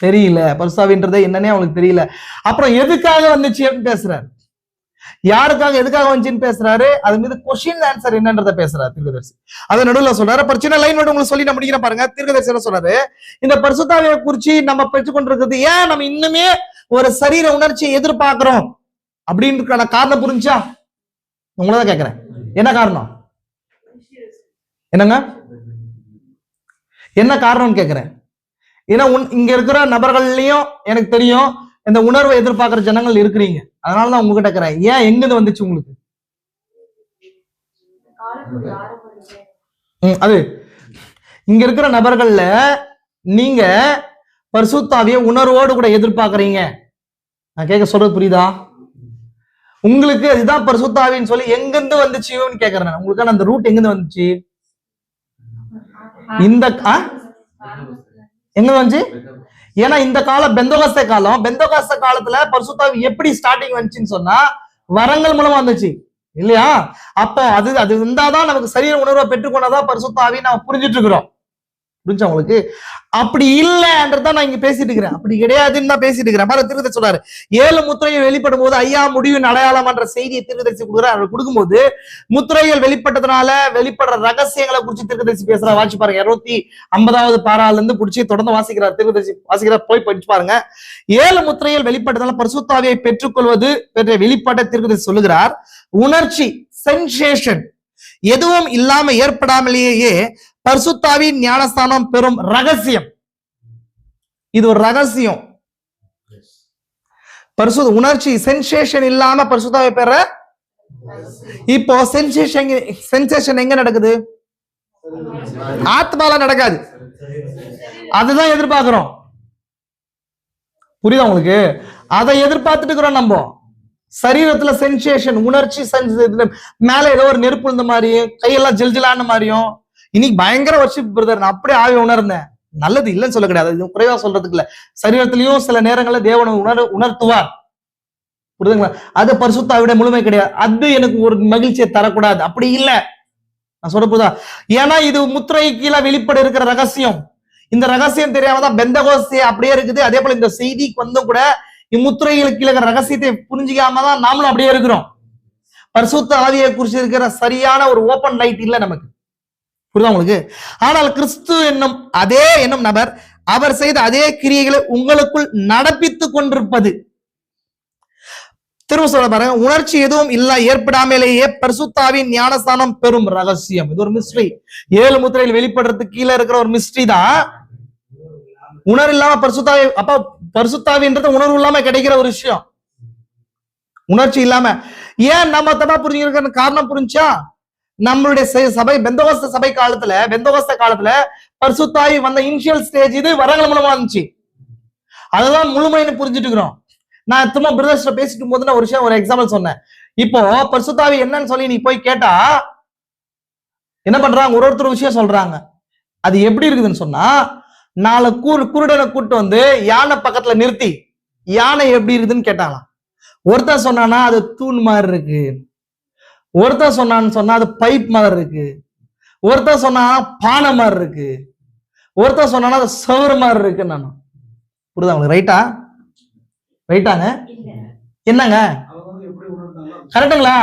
தெரியல, பரிசுத்தாவின்றதை என்னன்னே அவங்களுக்கு தெரியல. அப்புறம் எதுக்காக வந்துச்சுன்னு பேசுறாரு, யாருக்காக எதுக்காக வந்துச்சுன்னு பேசுறாரு, அது மீது கொஸ்டின் ஆன்சர் என்னன்றத பேசுறாரு தீர்க்கதரிசி. அதை நடுவில் சொல்றாரு. அப்புறம் சின்ன லைன் மட்டும் உங்களுக்கு சொல்லி நான் முடிக்கிறேன் பாருங்க. தீர்க்கதரிசி என்ன சொல்றாரு, இந்த பரிசுத்தாவியை குறிச்சு நம்ம பெற்றுக்கொண்டிருக்கிறது ஏன் நம்ம இன்னுமே ஒரு சரீர உணர்ச்சியை எதிர்பார்க்கிறோம் அப்படின்றதுக்கான காரணம் புரிஞ்சா? உங்களதான் கேட்கிறேன், என்ன காரணம், என்னங்க என்ன காரணம்னு கேட்கிறேன். ஏன்னா இங்க இருக்கிற நபர்கள்லயும் எனக்கு தெரியும் இந்த உணர்வை எதிர்பார்க்கிற ஜனங்கள் இருக்கிறீங்க. அதனாலதான் உங்ககிட்ட கேட்கிறேன், ஏன் எங்கிருந்து வந்துச்சு உங்களுக்கு? அது இங்க இருக்கிற நபர்கள்ல நீங்க பரிசுத்தாவிய உணர்வோடு கூட எதிர்பார்க்கறீங்க. நான் கேட்க சொல்றது புரியுதா? உங்களுக்கு இதுதான் பரிசுத்தாவின்னு சொல்லி எங்கிருந்து வந்துச்சுன்னு கேட்கறேன். உங்களுக்கு அந்த ரூட் எங்கிருந்து வந்துச்சு? இந்த எங்க வந்துச்சு? ஏன்னா இந்த காலம் பெந்தோகாஸ்தே காலம். பெந்தோகாஸ்தே காலத்துல பரிசுத்தாவி எப்படி ஸ்டார்டிங் வந்துச்சுன்னு சொன்னா வரங்கள் மூலமா வந்துச்சு இல்லையா? அப்போ அது இருந்தாதான் நமக்கு சரீர உணர்வை பெற்றுக்கொண்டதான் பரிசுத்தாவி நாம புரிஞ்சுட்டு இருக்கிறோம். புரிஞ்சா உங்களுக்கு? அப்படி இல்லைன்றதான் நான் இங்க பேசிட்டு இருக்கிறேன். அப்படி கிடையாதுன்னு தான் பேசிட்டு இருக்கிறேன். மாதிரி தீர்க்கதரிசி சொல்றாரு, 7 முத்திரைகள் வெளிப்படும் போது ஐயா முடிவின் அடையாளம் என்ற செய்தியை தீர்க்கதரிசி கொடுக்குறாரு. அவர் கொடுக்கும்போது முத்திரைகள் வெளிப்பட்டதுனால வெளிப்படுற ரகசியங்களை குறிச்சு தீர்க்கதரிசி பேசுறாரு. வாசி பாருங்க, 250வது பாரால இருந்து பிடிச்சி தொடர்ந்து வாசிக்கிறார் தீர்க்கதரிசி. வாசிக்கிறார், போய் படிச்சு பாருங்க. 7 முத்திரைகள் வெளிப்பட்டதுனால பரிசுத்தாவியை பெற்றுக்கொள்வது பெற்ற வெளிப்பாட்டை தீர்க்கதரிசி சொல்லுகிறார். உணர்ச்சி, சென்சேஷன் எதுவும் இல்லாம ஏற்படாமலேயே பரிசுத்தாவின் ஞானஸ்தானம் பெறும் ரகசியம். இது ஒரு ரகசியம். உணர்ச்சி சென்சேஷன் இல்லாம பரிசுத்தாவை பெற. இப்போ சென்சேஷன் எங்க நடக்குது? ஆத்மால நடக்காது. அதுதான் எதிர்பார்க்கிறோம். புரியுதா உங்களுக்கு? அதை எதிர்பார்த்துட்டு இருக்கிறோம் நம்ம. சரீரத்துல சென்சேஷன், உணர்ச்சி, மேல ஏதோ ஒரு நெருப்பு இருந்த மாதிரியும் கையெல்லாம் ஜெல்ஜிலான மாதிரியும். இன்னைக்கு பயங்கர வர்ஷிப் பிரதர், நான் அப்படியே ஆவி உணர்ந்தேன். நல்லது இல்லைன்னு சொல்ல கிடையாது, இது குறைவா சொல்றதுக்கு இல்ல. சரீரத்திலையும் சில நேரங்கள்ல தேவனை உணர்த்துவார். புரியுதுங்களா? அது பரிசுத்தாவிட முழுமை கிடையாது. அது எனக்கு ஒரு மகிழ்ச்சியை தரக்கூடாது, அப்படி இல்ல. நான் சொல்ல போதா? ஏன்னா இது முத்திரை கீழே வெளிப்பட இருக்கிற ரகசியம். இந்த ரகசியம் தெரியாமதான் பெந்தகோஸ்தே அப்படியே இருக்குது. அதே போல இந்த செய்திக்கு வந்து கூட இம்முத்திரைகளுக்கு கீழே ரகசியத்தை புரிஞ்சிக்காம தான் நாமளும் அப்படியே இருக்கிறோம். பரிசுத்த ஆவியை குறிச்சு இருக்கிற சரியான ஒரு ஓபன் லைட் இல்ல நமக்கு. புரியுதா உங்களுக்கு? ஆனால் கிறிஸ்து என்னும் அதே என்னும் நபர் அவர் செய்த அதே கிரியைகளை உங்களுக்குள் நடப்பித்துக் கொண்டிருப்பது. திரும்ப சொல்ல பாருங்க, உணர்ச்சி எதுவும் இல்ல ஏற்படாமலேயே பரிசுத்தாவின் ஞானஸ்தானம் பெறும் ரகசியம். இது ஒரு மிஸ்ட்ரி. 7 முத்திரையில் வெளிப்படுறதுக்கு கீழே இருக்கிற ஒரு மிஸ்ட்ரி தான். உணர்வு இல்லாம பரிசுத்தாவி, அப்ப பரிசுத்தாவின்றது உணர்வு இல்லாம கிடைக்கிற ஒரு விஷயம். உணர்ச்சி இல்லாம ஏன் நம்ம தப்பா புரிஞ்சுக்கிற காரணம் புரிஞ்சா, நம்மளுடைய சபை பெந்தகோஸ்தே சபை காலத்துல, பெந்தகோஸ்தே காலத்துல பரிசுத்தாவி வந்த இனிஷியல் ஸ்டேஜ் இது வரங்கள் மூலமா இருந்துச்சு. அதுதான் முழுமைன்னு புரிஞ்சுட்டு இருக்கிறோம். நான் திரும்ப பிரதர்ஸ்ட பேசிட்டு போது நான் ஒரு எக்ஸாம்பிள் சொன்னேன். இப்போ பரிசுத்தாவி என்னன்னு சொல்லி நீ போய் கேட்டா என்ன பண்றாங்க, ஒருத்தர் விஷயம் சொல்றாங்க. அது எப்படி இருக்குதுன்னு சொன்னா, 4 குருடனை கூட்டு வந்து யானை பக்கத்துல நிறுத்தி யானை எப்படி இருக்குதுன்னு கேட்டாங்களாம். ஒருத்தர் சொன்னானா அது தூண் மாதிரி இருக்கு, ஒருத்தர் சொன்னான்னு சொன்னா அது பைப் மாதிரி இருக்கு, ஒருத்தர் சொன்னா பானை மாதிரி இருக்கு, ஒருத்தர் சொன்னா அது சவுறு மாதிரி இருக்கு. நான் புரியுதா உங்களுக்கு? ரைட்டாங்க என்னங்க கரெக்டுங்களா?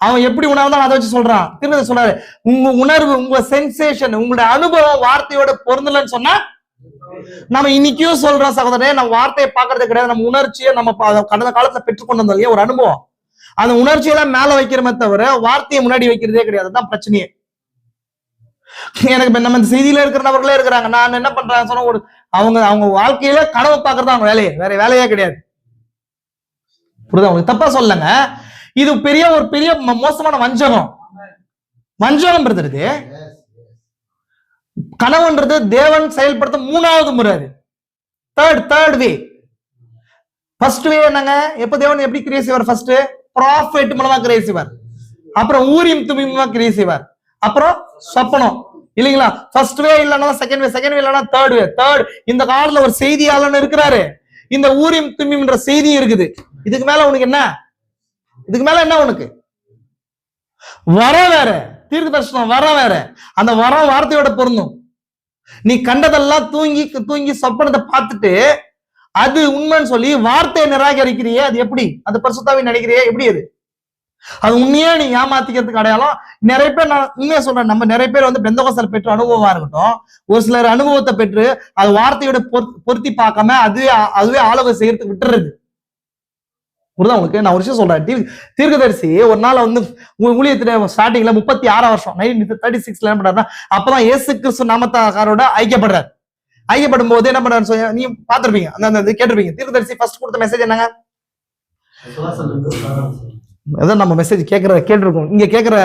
அவன் எப்படி உணர்ந்தான் அதை வச்சு சொல்றான். திரும்ப சொல்றாரு, உங்க உணர்வு, உங்க சென்சேஷன், உங்களுடைய அனுபவம் வார்த்தையோட பொருந்தலன்னு சொன்னா, நம்ம இன்னைக்கும் சொல்றோம் சகோதரே, நம்ம வார்த்தையை பாக்குறது கிடையாது, நம்ம உணர்ச்சியை நம்ம கடந்த காலத்துல பெற்றுக்கொண்டு வந்தோம் இல்லையா ஒரு அனுபவம், அந்த உணர்ச்சியெல்லாம் மேல வைக்கிறமே தவிர வார்த்தையை முன்னாடி வைக்கிறதே கிடையாது. அதுதான் பிரச்சனையே. எனக்கு நம்ம இந்த செய்தியில இருக்கிற நபர்களே இருக்கிறாங்க. நான் என்ன பண்றேன் சொன்னா, அவங்க வாழ்க்கையில கனவு பாக்குறது அவங்க வேலையே, வேற வேலையே கிடையாது. புரியுதா உங்களுக்கு? தப்பா சொல்லுங்க, இது ஒரு பெரிய மோசமான வஞ்சகம். வஞ்சகம் இது. கனவுன்றது தேவன் செயல்படுத்த 3வது முறை, தேர்ட் வே. ஃபர்ஸ்ட் வே என்னங்க? எப்ப தேவன் எப்படி கிரியை செய்வார்? ஃபர்ஸ்ட் ப்ராஃபெட் மூலமா கிரியை செய்வார், அப்புறம் ஊரியம் துமியுமா கிரியை செய்வார், அப்புறம் சொப்பனம் இல்லைங்களா? ஃபர்ஸ்ட் வே இல்லைன்னா செகண்ட் வே, செகண்ட் வே இல்லைன்னா தேர்ட் வே. தேர்ட் இந்த காலத்துல ஒரு செய்தியாளன் இருக்கிறாரு, இந்த ஊரியம் துமியும்ன்ற செய்தி இருக்குது. இதுக்கு மேல உனக்கு என்ன? இதுக்கு மேல என்ன உனக்கு? வரம் வேற, தீர்க்க தரிசனம் வரம் வேற. அந்த வரம் வார்த்தையோட பொருந்தும். நீ கண்டதெல்லாம் தூங்கி தூங்கி சொப்பனத்தை பார்த்துட்டு அது உண்மைன்னு சொல்லி வார்த்தையை நிராகரிக்கிறியே, அது எப்படி? அது பரிசுத்தாவின்னு நினைக்கிறியே, எப்படி அது? அது உண்மையே நீ ஏமாத்திக்கிறதுக்கு அடையாளம். நிறைய பேர், நான் உண்மையா சொல்றேன், நம்ம நிறைய பேர் வந்து பெந்தகோஸ்தல் பெற்ற அனுபவமா இருக்கட்டும், ஒரு சிலர் அனுபவத்தை பெற்று அது வார்த்தையோட பொருத்தி பார்க்காம அதுவே ஆலோசனை செய்யறதுக்கு விட்டுறது. புரியுதா உங்களுக்கு? நான் ஒரு விஷயம் சொல்றேன். தீர்க்கதரிசி ஒரு நாள் வந்து ஊழியத்துல ஸ்டார்டிங்ல 36 வருஷம் 1936 என்ன பண்றாருன்னா, அப்பதான் இயேசு கிறிஸ்து நாமத்தாரோட ஐக்கியப்படுறாரு. ஐக்கியப்படும் போது என்ன பண்றாரு? நீ பாத்திருப்பீங்க, அந்த கேட்டிருப்பீங்க. தீர்க்கதரிசி ஃபர்ஸ்ட் கொடுத்த மெசேஜ் என்னங்க? அதான் நம்ம மெசேஜ் கேட்டிருக்கோம். இங்க கேட்கிற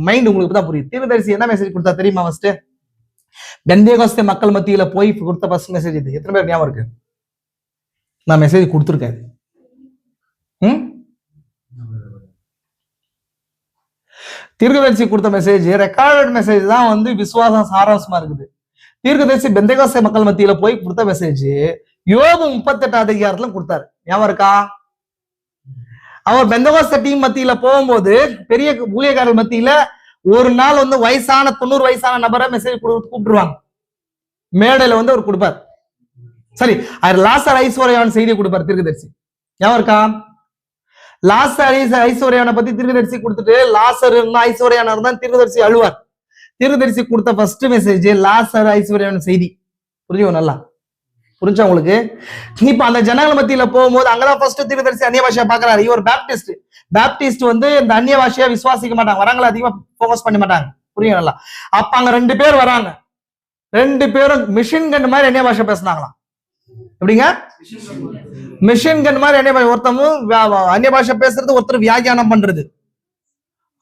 மைண்ட் உங்களுக்கு தான் புரியுது. தீர்க்கதரிசி என்ன மெசேஜ் கொடுத்தா தெரியுமா? ஃபர்ஸ்ட் பெந்தேகோஸ்தே மக்கள் மத்தியில போய் கொடுத்த ஃபர்ஸ்ட் மெசேஜ் இது. எத்தனை பேர் ஞாபகம் இருக்கு? நான் மெசேஜ் கொடுத்துருக்கேன். தீர்க்கதரிசி கொடுத்த மெசேஜ், ரெக்கார்டட் மெசேஜ் தான் வந்து விசுவாசம் சாராம்சமா இருக்குது. தீர்க்கதரிசி பெந்தேகோஸ்தே மக்கள் மத்தியில போய் கொடுத்த மெசேஜ் யோபு 38 அதிகாரத்துல கொடுத்தாரு. ஞாபகம் இருக்கா? அவர் பெந்தகோஸ்தே டீம் மத்தியில போகும்போது பெரிய ஊழியக்காரர்கள் மத்தியில ஒரு நாள் வந்து வயசான 90 வயசான நபரை மெசேஜ் கூப்பிட்டுருவாங்க. மேடையில வந்து அவர் கொடுப்பார். சரி, லாசர் ஐஸ்வர்யான் செய்தி கொடுப்பார் தீர்க்கதரிசி. ஞாபகம் இருக்கா? லாசர் ஐஸ்வர்யானை பத்தி தீர்க்கதரிசி கொடுத்துட்டு, லாசர் ஐஸ்வர்யான தான் தீர்க்கதரிசி அழுவார். தீர்க்கதரிசி கொடுத்த ஃபர்ஸ்ட் மெசேஜ் லாசர் ஐஸ்வர்யான் செய்தி. புரியும்? நல்லா புரிஞ்சா உங்களுக்கு? இப்ப அந்த ஜனங்கள் மத்தியில போகும்போது அங்கதான் ஃபர்ஸ்ட் தீர்க்கதரிசி அந்நிய பாஷையா பாக்குறாரு. இவர் பேப்டிஸ்ட் வந்து இந்த அந்நிய பாஷையா விசுவாசிக்க மாட்டாங்க, வரங்களை அதிகமா போக்கஸ் பண்ண மாட்டாங்க. புரியும்? நல்லா. அப்ப அங்க 2 பேர் வராங்க. 2 பேரும் மிஷின் கன் மாதிரி அந்நிய பாஷை பேசினாங்களாம். எப்படிங்க? மிஷின் கன் மாதிரி அந்நிய பாஷை. ஒருத்தமும் அந்நிய பாஷை பேசுறது, ஒருத்தர் வியாக்கியானம் பண்றது.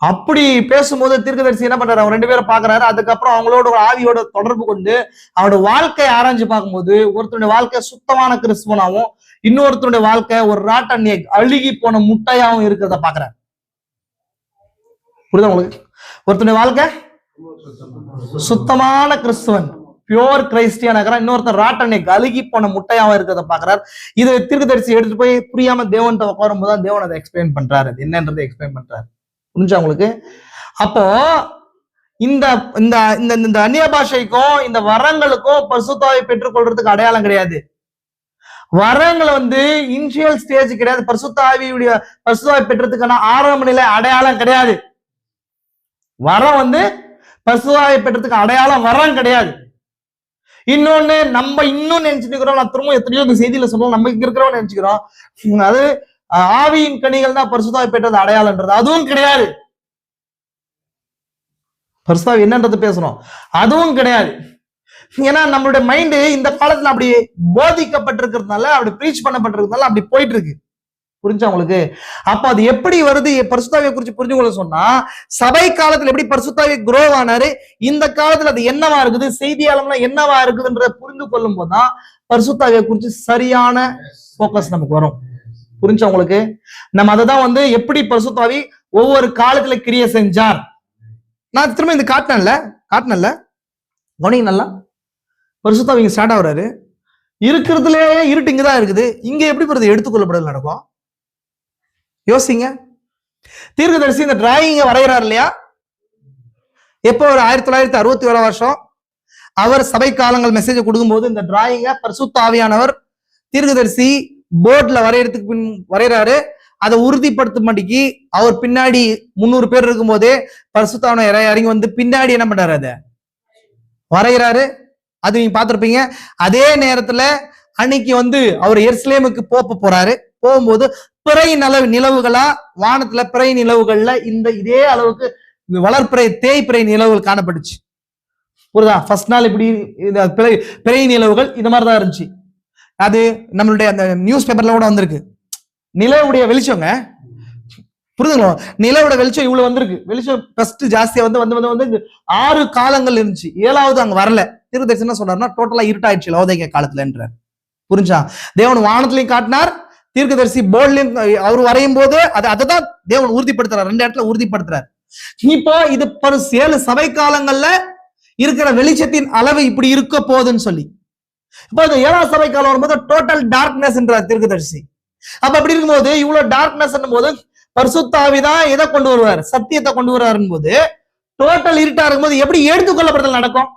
அப்படி பேசும்போது தீர்க்கதரிசி என்ன பண்றாரு? அவங்க 2 பேரை பாக்குறாரு. அதுக்கப்புறம் அவங்களோட ஆவியோட தொடர்பு கொண்டு அவரோட வாழ்க்கையை ஆராய்ஞ்சு பார்க்கும்போது ஒருத்தருடைய வாழ்க்கை சுத்தமான கிறிஸ்துவனாவும், இன்னொருத்தருடைய வாழ்க்கை ஒரு ராட்டன்னிய அழுகி போன முட்டையாவும் இருக்கிறத பாக்குறாரு. புரியுதா உங்களுக்கு? ஒருத்தருடைய வாழ்க்கை சுத்தமான கிறிஸ்துவன், பியோர் கிறிஸ்டியன், இன்னொருத்தர் ராட்டன்னிய அழுகி போன முட்டையாவும் இருக்கிறத பாக்குறாரு. இது தீர்க்கதரிசி எடுத்துட்டு போய் புரியாம தேவன்கிட்ட உட்காரும் போதுதான் தேவன் அதை எக்ஸ்பிளைன் பண்றாரு. அது என்னன்றதை எக்ஸ்பிளைன் பண்றாரு. புரிஞ்சா உங்களுக்கு? அப்போ இந்த இந்த இந்த அந்நிய பாஷைக்கும் இந்த வரங்களுக்கும் பரிசுத்தாவை பெற்றுக்கொள்றதுக்கு அடையாளம் கிடையாது. வரங்களை வந்து இனிஷியல் ஸ்டேஜ் கிடையாது. பரிசுத்தாவை பெற்றதுக்கான ஆரம்ப நிலை அடையாளம் கிடையாது. வரம் வந்து பரிசுத்தாவை பெற்றதுக்கு அடையாளம் வரம் கிடையாது. இன்னொன்னு நம்ம இன்னும் நினைச்சிட்டு இருக்கிறோம், நான் திரும்ப எத்தனையோ இந்த செய்தியில சொல்லுவோம், நம்ம இங்க இருக்கிறோம் நினைச்சுக்கிறோம், அது ஆவியின் கனிகள் தான் பரிசுத்தாவை பெற்றது அடையாளம்ன்றது. அதுவும் கிடையாது. பரிசுத்தாவி என்னன்றது பேசுறோம், அதுவும் கிடையாது. ஏன்னா நம்மளுடைய மைண்டு இந்த காலத்துல அப்படி போதிக்கப்பட்டிருக்கிறதுனால, அப்படி பிரீச் பண்ணப்பட்டிருக்கிறதுனால அப்படி போயிட்டு இருக்கு. புரிஞ்சா உங்களுக்கு? அப்ப அது எப்படி வருது பரிசுத்தாவியை குறிச்சு புரிஞ்சுக்கொள்ள சொன்னா, சபை காலத்துல எப்படி பரிசுத்தாவி குரோ ஆனாரு, இந்த காலத்துல அது என்னவா இருக்குது, செய்தியாளம்னா என்னவா இருக்குதுன்றத புரிந்து கொள்ளும் போதுதான் பரிசுத்தாவியை குறிச்சு சரியான போக்கஸ் நமக்கு வரும். புரிஞ்சா உங்களுக்கு? நம்ம அததான் வந்து எப்படி பரிசுத்தாவி ஒவ்வொரு காலத்துல கிரியை செஞ்சார். நான் திரும்ப இந்த காட்டினேன்ல கவனிங்க நல்லா. பரிசுத்தாவி இங்க ஸ்டார்ட் ஆகுறாரு, இருக்கிறதுலேயே இருட்டு இங்கதான் இருக்குது, இங்க எப்படி போறது எடுத்துக்கொள்ளப்படல் நடக்கும்? யோசிங்க. தீர்க்கதரிசி இந்த டிராயிங்க வரைகிறார் இல்லையா? எப்போ? ஒரு 1961 வருஷம் அவர் சபை காலங்கள் மெசேஜ் கொடுக்கும்போது இந்த டிராயிங்க பரிசுத்த ஆவியானவர் தீர்க்கதரிசி போர்ட்ல வரையறதுக்கு வரைகிறாரு. அதை உறுதிப்படுத்த மாட்டேங்கி அவர் பின்னாடி 300 பேர் இருக்கும் போதே பரிசுத்தாவின இறங்கி வந்து பின்னாடி என்ன பண்றாரு, அதை வரைகிறாரு. அது நீங்க பார்த்திருப்பீங்க. அதே நேரத்துல அன்னைக்கு வந்து அவர் எருசலேமுக்கு போறாரு. போகும்போது பிறை நிலவுகளா வானத்துல பிறை நிலவுகள்ல இதே அளவுக்கு வளர்ப்பிறை தேய்பிறை நிலவுகள் காணப்பட்டுச்சு. புரியுதா? ஃபர்ஸ்ட் நாள் இப்படி பிறை நிலவுகள் இது மாதிரிதான் இருந்துச்சு. அது நம்மளுடைய அந்த நியூஸ் பேப்பர்ல கூட வந்திருக்கு. நிலவுடைய வெளிச்சங்க, புரியுதுங்களா? நிலவோட வெளிச்சம் இவ்வளவு வந்திருக்கு. வெளிச்சம் ஃபர்ஸ்ட் ஜாஸ்தியா வந்து 6 காலங்கள் இருந்துச்சு, 7வது அங்க வரல. தீர்க்கதரிசி என்ன சொல்றாருன்னா, டோட்டலா இருட்டாயிடுச்சு லவோதிக்கேயா காலத்துல என்றார். புரிஞ்சா? தேவன் வானத்திலையும் காட்டினார், தீர்க்கதரிசி போர்ட்லயும் அவர் வரையும் போது அதைதான் தேவன் உறுதிப்படுத்துறாரு, 2 இடத்துல உறுதிப்படுத்துறாரு. இப்போ இது 7 சபை காலங்கள்ல இருக்கிற வெளிச்சத்தின் அளவு இப்படி இருக்க போகுதுன்னு சொல்லி, இப்போ 7ஆம் சபை காலம் வரும்போது டோட்டல் டார்க்னஸ் என்றார் தீர்க்கதரிசி. அப்ப அப்படி இருக்கும்போது இவ்வளவு டார்க்னஸ் போது பரிசுத்த ஆவிதான் எதை கொண்டு வருவார், சத்தியத்தை கொண்டு வருவாருன்னு போது டோட்டல் இருட்டா இருக்கும்போது எப்படி எடுத்துக்கொள்ளப்படுதல் நடக்கும்?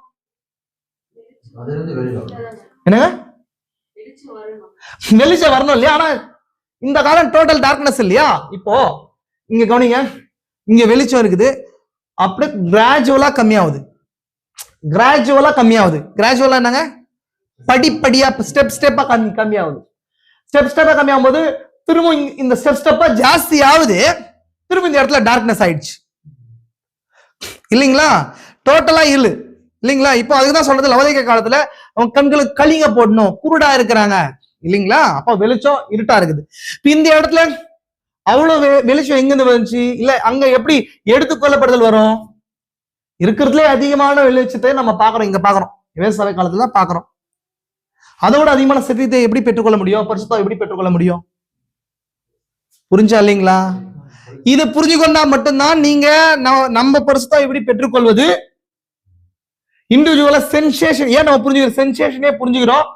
என்னங்க வெளிச்சம் வரணும் இல்லையா? ஆனா இந்த காலம் டோட்டல் டார்க்னஸ் இல்லையா? இப்போ இங்க கவனிங்க, இங்க வெளிச்சம் இருக்குது, அப்படியே கிராஜுவலா கம்மியாகுது. கிராஜுவலா என்னங்க? படிப்படியா ஸ்டெப்பா கம்மியாகுது. ஸ்டெப்பா கம்மியாகும் போது திரும்ப இந்த ஸ்டெப்பா ஜாஸ்தி ஆகுது, திரும்ப இந்த இடத்துல டார்க்னஸ் ஆயிடுச்சு இல்லைங்களா? டோட்டலா இல்லைங்களா? இப்போ அதுக்குதான் சொல்றது, லவோதிக்கேய காலத்துல அவங்க கண்களுக்கு கலிங்க போடணும், குருடா இருக்கிறாங்க இல்லைங்களா? அப்ப வெளிச்சம் இருட்டா இருக்குது. இப்ப இந்த இடத்துல அவ்வளவு வெளிச்சம் எங்கிருந்து வந்துச்சு? இல்ல அங்க எப்படி எடுத்துக்கொள்ளப்படுதல் வரும்? இருக்கிறதுலே அதிகமான வெளிச்சத்தை நம்ம பாக்குறோம், இங்க பாக்குறோம், எபேசு சபை காலத்துல தான் பாக்குறோம். அதோட அதிகமான சத்தியத்தை எப்படி பெற்றுக்கொள்ள முடியும்? பரிசுத்தம் எப்படி பெற்றுக்கொள்ள முடியும்? புரிஞ்சா இல்லைங்களா? இதை புரிஞ்சு கொண்டா மட்டும்தான் நீங்க நம்ம பரிசுத்தம் எப்படி பெற்றுக்கொள்வது, இண்டிவிஜுவலா சென்சேஷன், ஏன் நம்ம புரிஞ்சுக்கிறோம், சென்சேஷனே புரிஞ்சுக்கிறோம்,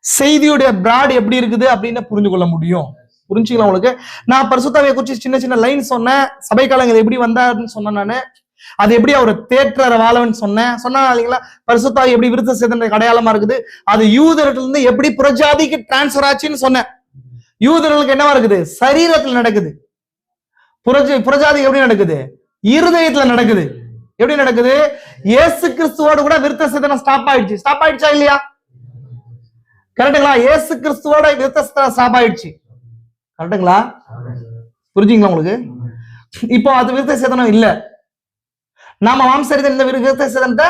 செய்தியுடைய பிராட் எப்படி இருக்குது அப்படின்னு புரிஞ்சு கொள்ள முடியும். புரிஞ்சுக்கலாம் உங்களுக்கு? நான் பரிசுத்தாவியை குறிச்சு சின்ன லைன் சொன்னேன், சபை காலங்கள் எப்படி வந்தாருன்னு சொன்னேன், நானு அது எப்படி அவர் தேற்ற வாழவன் சொன்னா இல்லைங்களா? பரிசுத்தாவி எப்படி விருத்த சேதன அடையாளமா இருக்குது, அது யூதர்கிட்ட இருந்து எப்படி புறஜாதிக்கு டிரான்ஸ்பர் ஆச்சுன்னு சொன்னேன். யூதர்களுக்கு என்னவா இருக்குது? சரீரத்துல நடக்குது. புறஜாதி எப்படி நடக்குது? இருதயத்துல நடக்குது. எப்படி நடக்குது? இயேசு கிறிஸ்துவோடு கூட விருத்த சேதனம் ஸ்டாப் ஆயிடுச்சா இல்லையா? கரெக்டுங்களா? இயேசு கிறிஸ்துவோட விருத்த சேதனம் ஸ்டாப் ஆயிடுச்சு. கரெக்டுங்களா? புரிஞ்சுங்களா உங்களுக்கு? இப்போ அது விருத்த சேதனம் இல்ல, நாம மாம்சரீதியில் இந்த விருத்த சேதனத்தை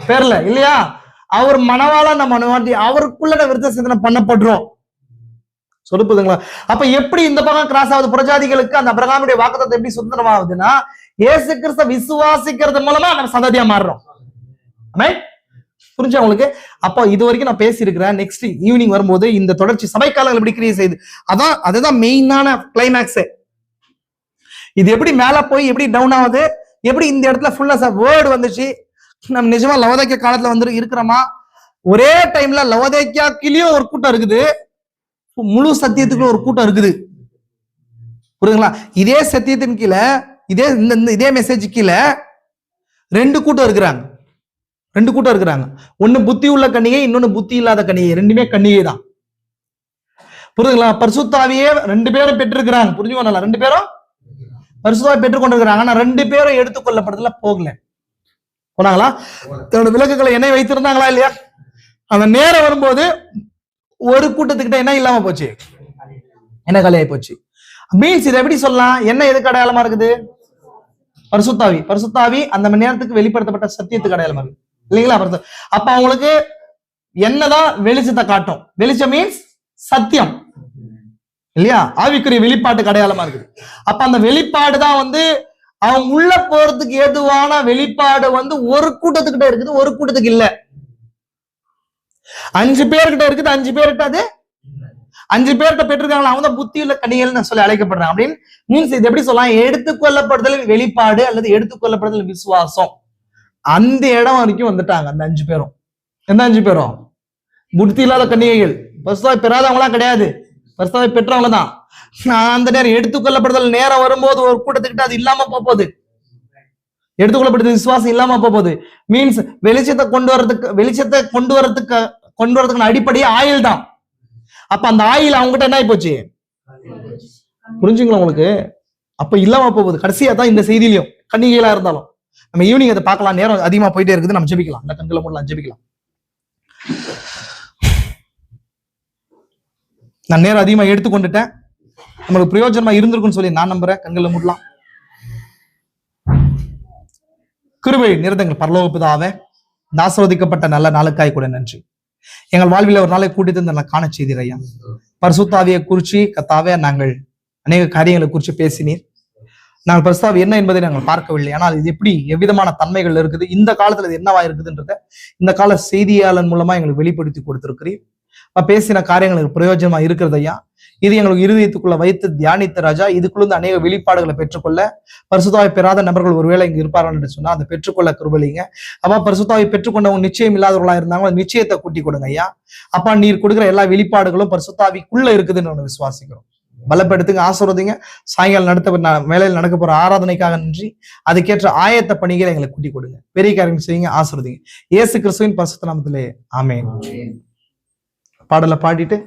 பெறல இல்லையா? அவர் மனவாள நம்ம அவருக்குள்ள விருத்த சேதனம் பண்ணப்படுறோம். சொல்லுப்புதுங்களா? அப்ப எப்படி இந்த பக்கம் கிராஸ் ஆகுது? புறஜாதிகளுக்கு அந்த அபிரகாமுடைய வாக்குத்தத்தம் எப்படி சுதந்திரமாகுதுன்னா, இயேசு கிறிஸ்து விசுவாசிக்கிறது மூலமா நம்ம சந்ததியா மாறுறோம். புரிஞ்சா உங்களுக்கு? அப்போ இது வரைக்கும் நான் பேசியிருக்கிறேன். நெக்ஸ்ட் ஈவினிங் வரும்போது இந்த தொடர்ச்சி சபை காலங்கள் எப்படி கிரியேட் செய்யுது, அதுதான் மெயினான கிளைமேக்ஸ். இது எப்படி மேல போய் எப்படி டவுன் ஆகுது, எப்படி இந்த இடத்துல ஃபுல்லா வேர்டு வந்துச்சு, நம்ம நிஜமா லவோதிக்கேய காலத்துல வந்து இருக்கிறோமா? ஒரே டைம்ல லவோதிக்கேயாக்கிலயும் ஒரு கூட்டம் இருக்குது, முழு சத்தியத்துக்குள்ள ஒரு கூட்டம் இருக்குது. புரியுதுங்களா? இதே சத்தியத்தின் கீழே இதே மெசேஜ் கீழே 2 கூட்டம் இருக்கிறாங்க. ஒண்ணு புத்தி உள்ள கன்னிகை, இன்னொன்னு புத்தி இல்லாத கன்னிகை. ரெண்டுமே கன்னிகை தான். புரியுதுங்களா? பரிசுத்தாவியே 2 பேரும் பெற்றிருக்கிறாங்க. புரிஞ்சுக்கோங்களா? 2 பேரும் பரிசுத்தாவை பெற்றுக்கொண்டிருக்கிறாங்க. ஆனா 2 பேரும் எடுத்துக்கொள்ளப்படுறதுல போனாங்களா? தன்னோட விளக்குகளை என்ன வைத்திருந்தாங்களா இல்லையா? அந்த நேரம் வரும்போது ஒரு கூட்டத்துக்கிட்ட என்ன இல்லாம போச்சு, என்ன காலியாகி போச்சு. மீன்ஸ் இதை எப்படி சொல்லலாம்? என்ன எதுக்கு அடையாளமா இருக்குது? பரிசுத்தாவி அந்த மணி நேரத்துக்கு வெளிப்படுத்தப்பட்ட சத்தியத்துக்கு அடையாளமா இருக்கு இல்லைங்களா? அப்ப அவங்களுக்கு என்னதான் வெளிச்சத்தை காட்டும்? வெளிச்சம் மீன்ஸ் சத்தியம் இல்லையா? ஆவிக்குரிய வெளிப்பாட்டுக்கு அடையாளமா இருக்குது. அப்ப அந்த வெளிப்பாடு தான் அவங்க உள்ள போறதுக்கு ஏதுவான வெளிப்பாடு ஒரு கூட்டத்துக்கிட்ட இருக்குது, ஒரு கூட்டத்துக்கு இல்ல. 5 பேர்கிட்ட இருக்குது, 5 பேர்கிட்ட அது 5 பேர்கிட்ட பெற்றிருக்காங்களா, அவங்க தான் புத்தி உள்ள கனிகள்னு சொல்லி அழைக்கப்படுறாங்க. அப்படின்னு மீன்ஸ் இது எப்படி சொல்லலாம்? எடுத்துக்கொள்ளப்படுதல் வெளிப்பாடு அல்லது எடுத்துக்கொள்ளப்படுதல் விசுவாசம். அந்த இடம் வரைக்கும் வந்துட்டாங்க அந்த 5 பேரும். எந்த 5 பேரும்? புத்தி இல்லாத கன்னிகைகள், பரிசுத்தாவி பெறாதவங்களாம் கிடையாது, பரிசுத்தாவி பெற்றவங்க தான். அந்த நேரம் எடுத்துக்கொள்ளப்படுதல் நேரம் வரும்போது ஒரு கூட்டத்துக்கிட்ட அது இல்லாம போகுது, எடுத்துக்கொள்ளப்படுது விசுவாசம் இல்லாம போகுது. மீன்ஸ் வெளிச்சத்தை கொண்டு வரதுக்கு அடிப்படையே ஆயில் தான். அப்ப அந்த ஆயில் அவங்ககிட்ட என்ன ஆகி போச்சு? புரிஞ்சுங்களா உங்களுக்கு? அப்ப இல்லாம போகுது. கடைசியா தான் இந்த செய்தியிலையும் கன்னிகைகளா இருந்தாலும் நம்ம ஈவினிங் அதை பார்க்கலாம். நேரம் அதிகமா போயிட்டே இருக்குது, நம்ம ஜெபிக்கலாம். இந்த கண்களை மூடலாம், ஜெபிக்கலாம். நான் நேரம் அதிகமா எடுத்துக்கொண்டுட்டேன், நம்மளுக்கு பிரயோஜனமா இருந்திருக்குன்னு சொல்லி நான் நம்புறேன். கண்களை மூடலாம். கிருபை நிறைந்தங்கள் பரலோக பிதாவே, ஆசீர்வதிக்கப்பட்ட நல்ல நாளுக்காய் கூட நன்றி. எங்கள் வாழ்வில் ஒரு நாளை கூட்டி தந்து நான் காண செய்தீர் ஐயா. பரிசுத்தாவியை குறிச்சு கத்தாவே நாங்கள் அநேக காரியங்களை குறித்து பேசினீர். நாங்கள் பரிசுத்தாவி என்ன என்பதை நாங்கள் பார்க்கவில்லை, ஆனால் இது எப்படி எவ்விதமான தன்மைகள் இருக்குது, இந்த காலத்துல இது என்னவா இருக்குதுன்றத இந்த கால செய்தியாளன் மூலமா எங்களுக்கு வெளிப்படுத்தி கொடுத்திருக்கிறீர். பேசின காரியங்களுக்கு பிரயோஜனமா இருக்கிறது ஐயா. இது எங்களுக்கு இருதயத்துக்குள்ள வைத்து தியானித்த ராஜா. இதுக்குள்ள அநேக வெளிப்பாடுகளை பெற்றுக்கொள்ள பரிசுத்தாவை பெறாத நபர்கள் ஒருவேளை இங்க இருப்பார்கள் என்று சொன்னா அதை பெற்றுக்கொள்ள கிருபைங்க. அப்பா பரிசுத்தாவை பெற்றுக்கொண்டவங்க நிச்சயம் இல்லாதவர்களா இருந்தாங்க, நிச்சயத்தை கூட்டி கொடுங்க ஐயா. அப்பா நீர் கொடுக்குற எல்லா வெளிப்பாடுகளும் பரிசுத்தாவிக்குள்ள இருக்குதுன்னு ஒண்ணு விசுவாசிக்கிறோம். பலப்படுத்துங்க, ஆசீர்வதிங்க. சாயங்காலம் வேலையில் நடக்க போற ஆராதனைக்காக நன்றி. அதுக்கேற்ற ஆயத்த பணிகளை எங்களுக்கு கூட்டி கொடுங்க. பெரிய காரியங்கள் செய்யுங்க, ஆசீர்வதிங்க. இயேசு கிறிஸ்துவின் பரிசுத்த நாமத்திலே ஆமென். பாடலை பாடிட்டு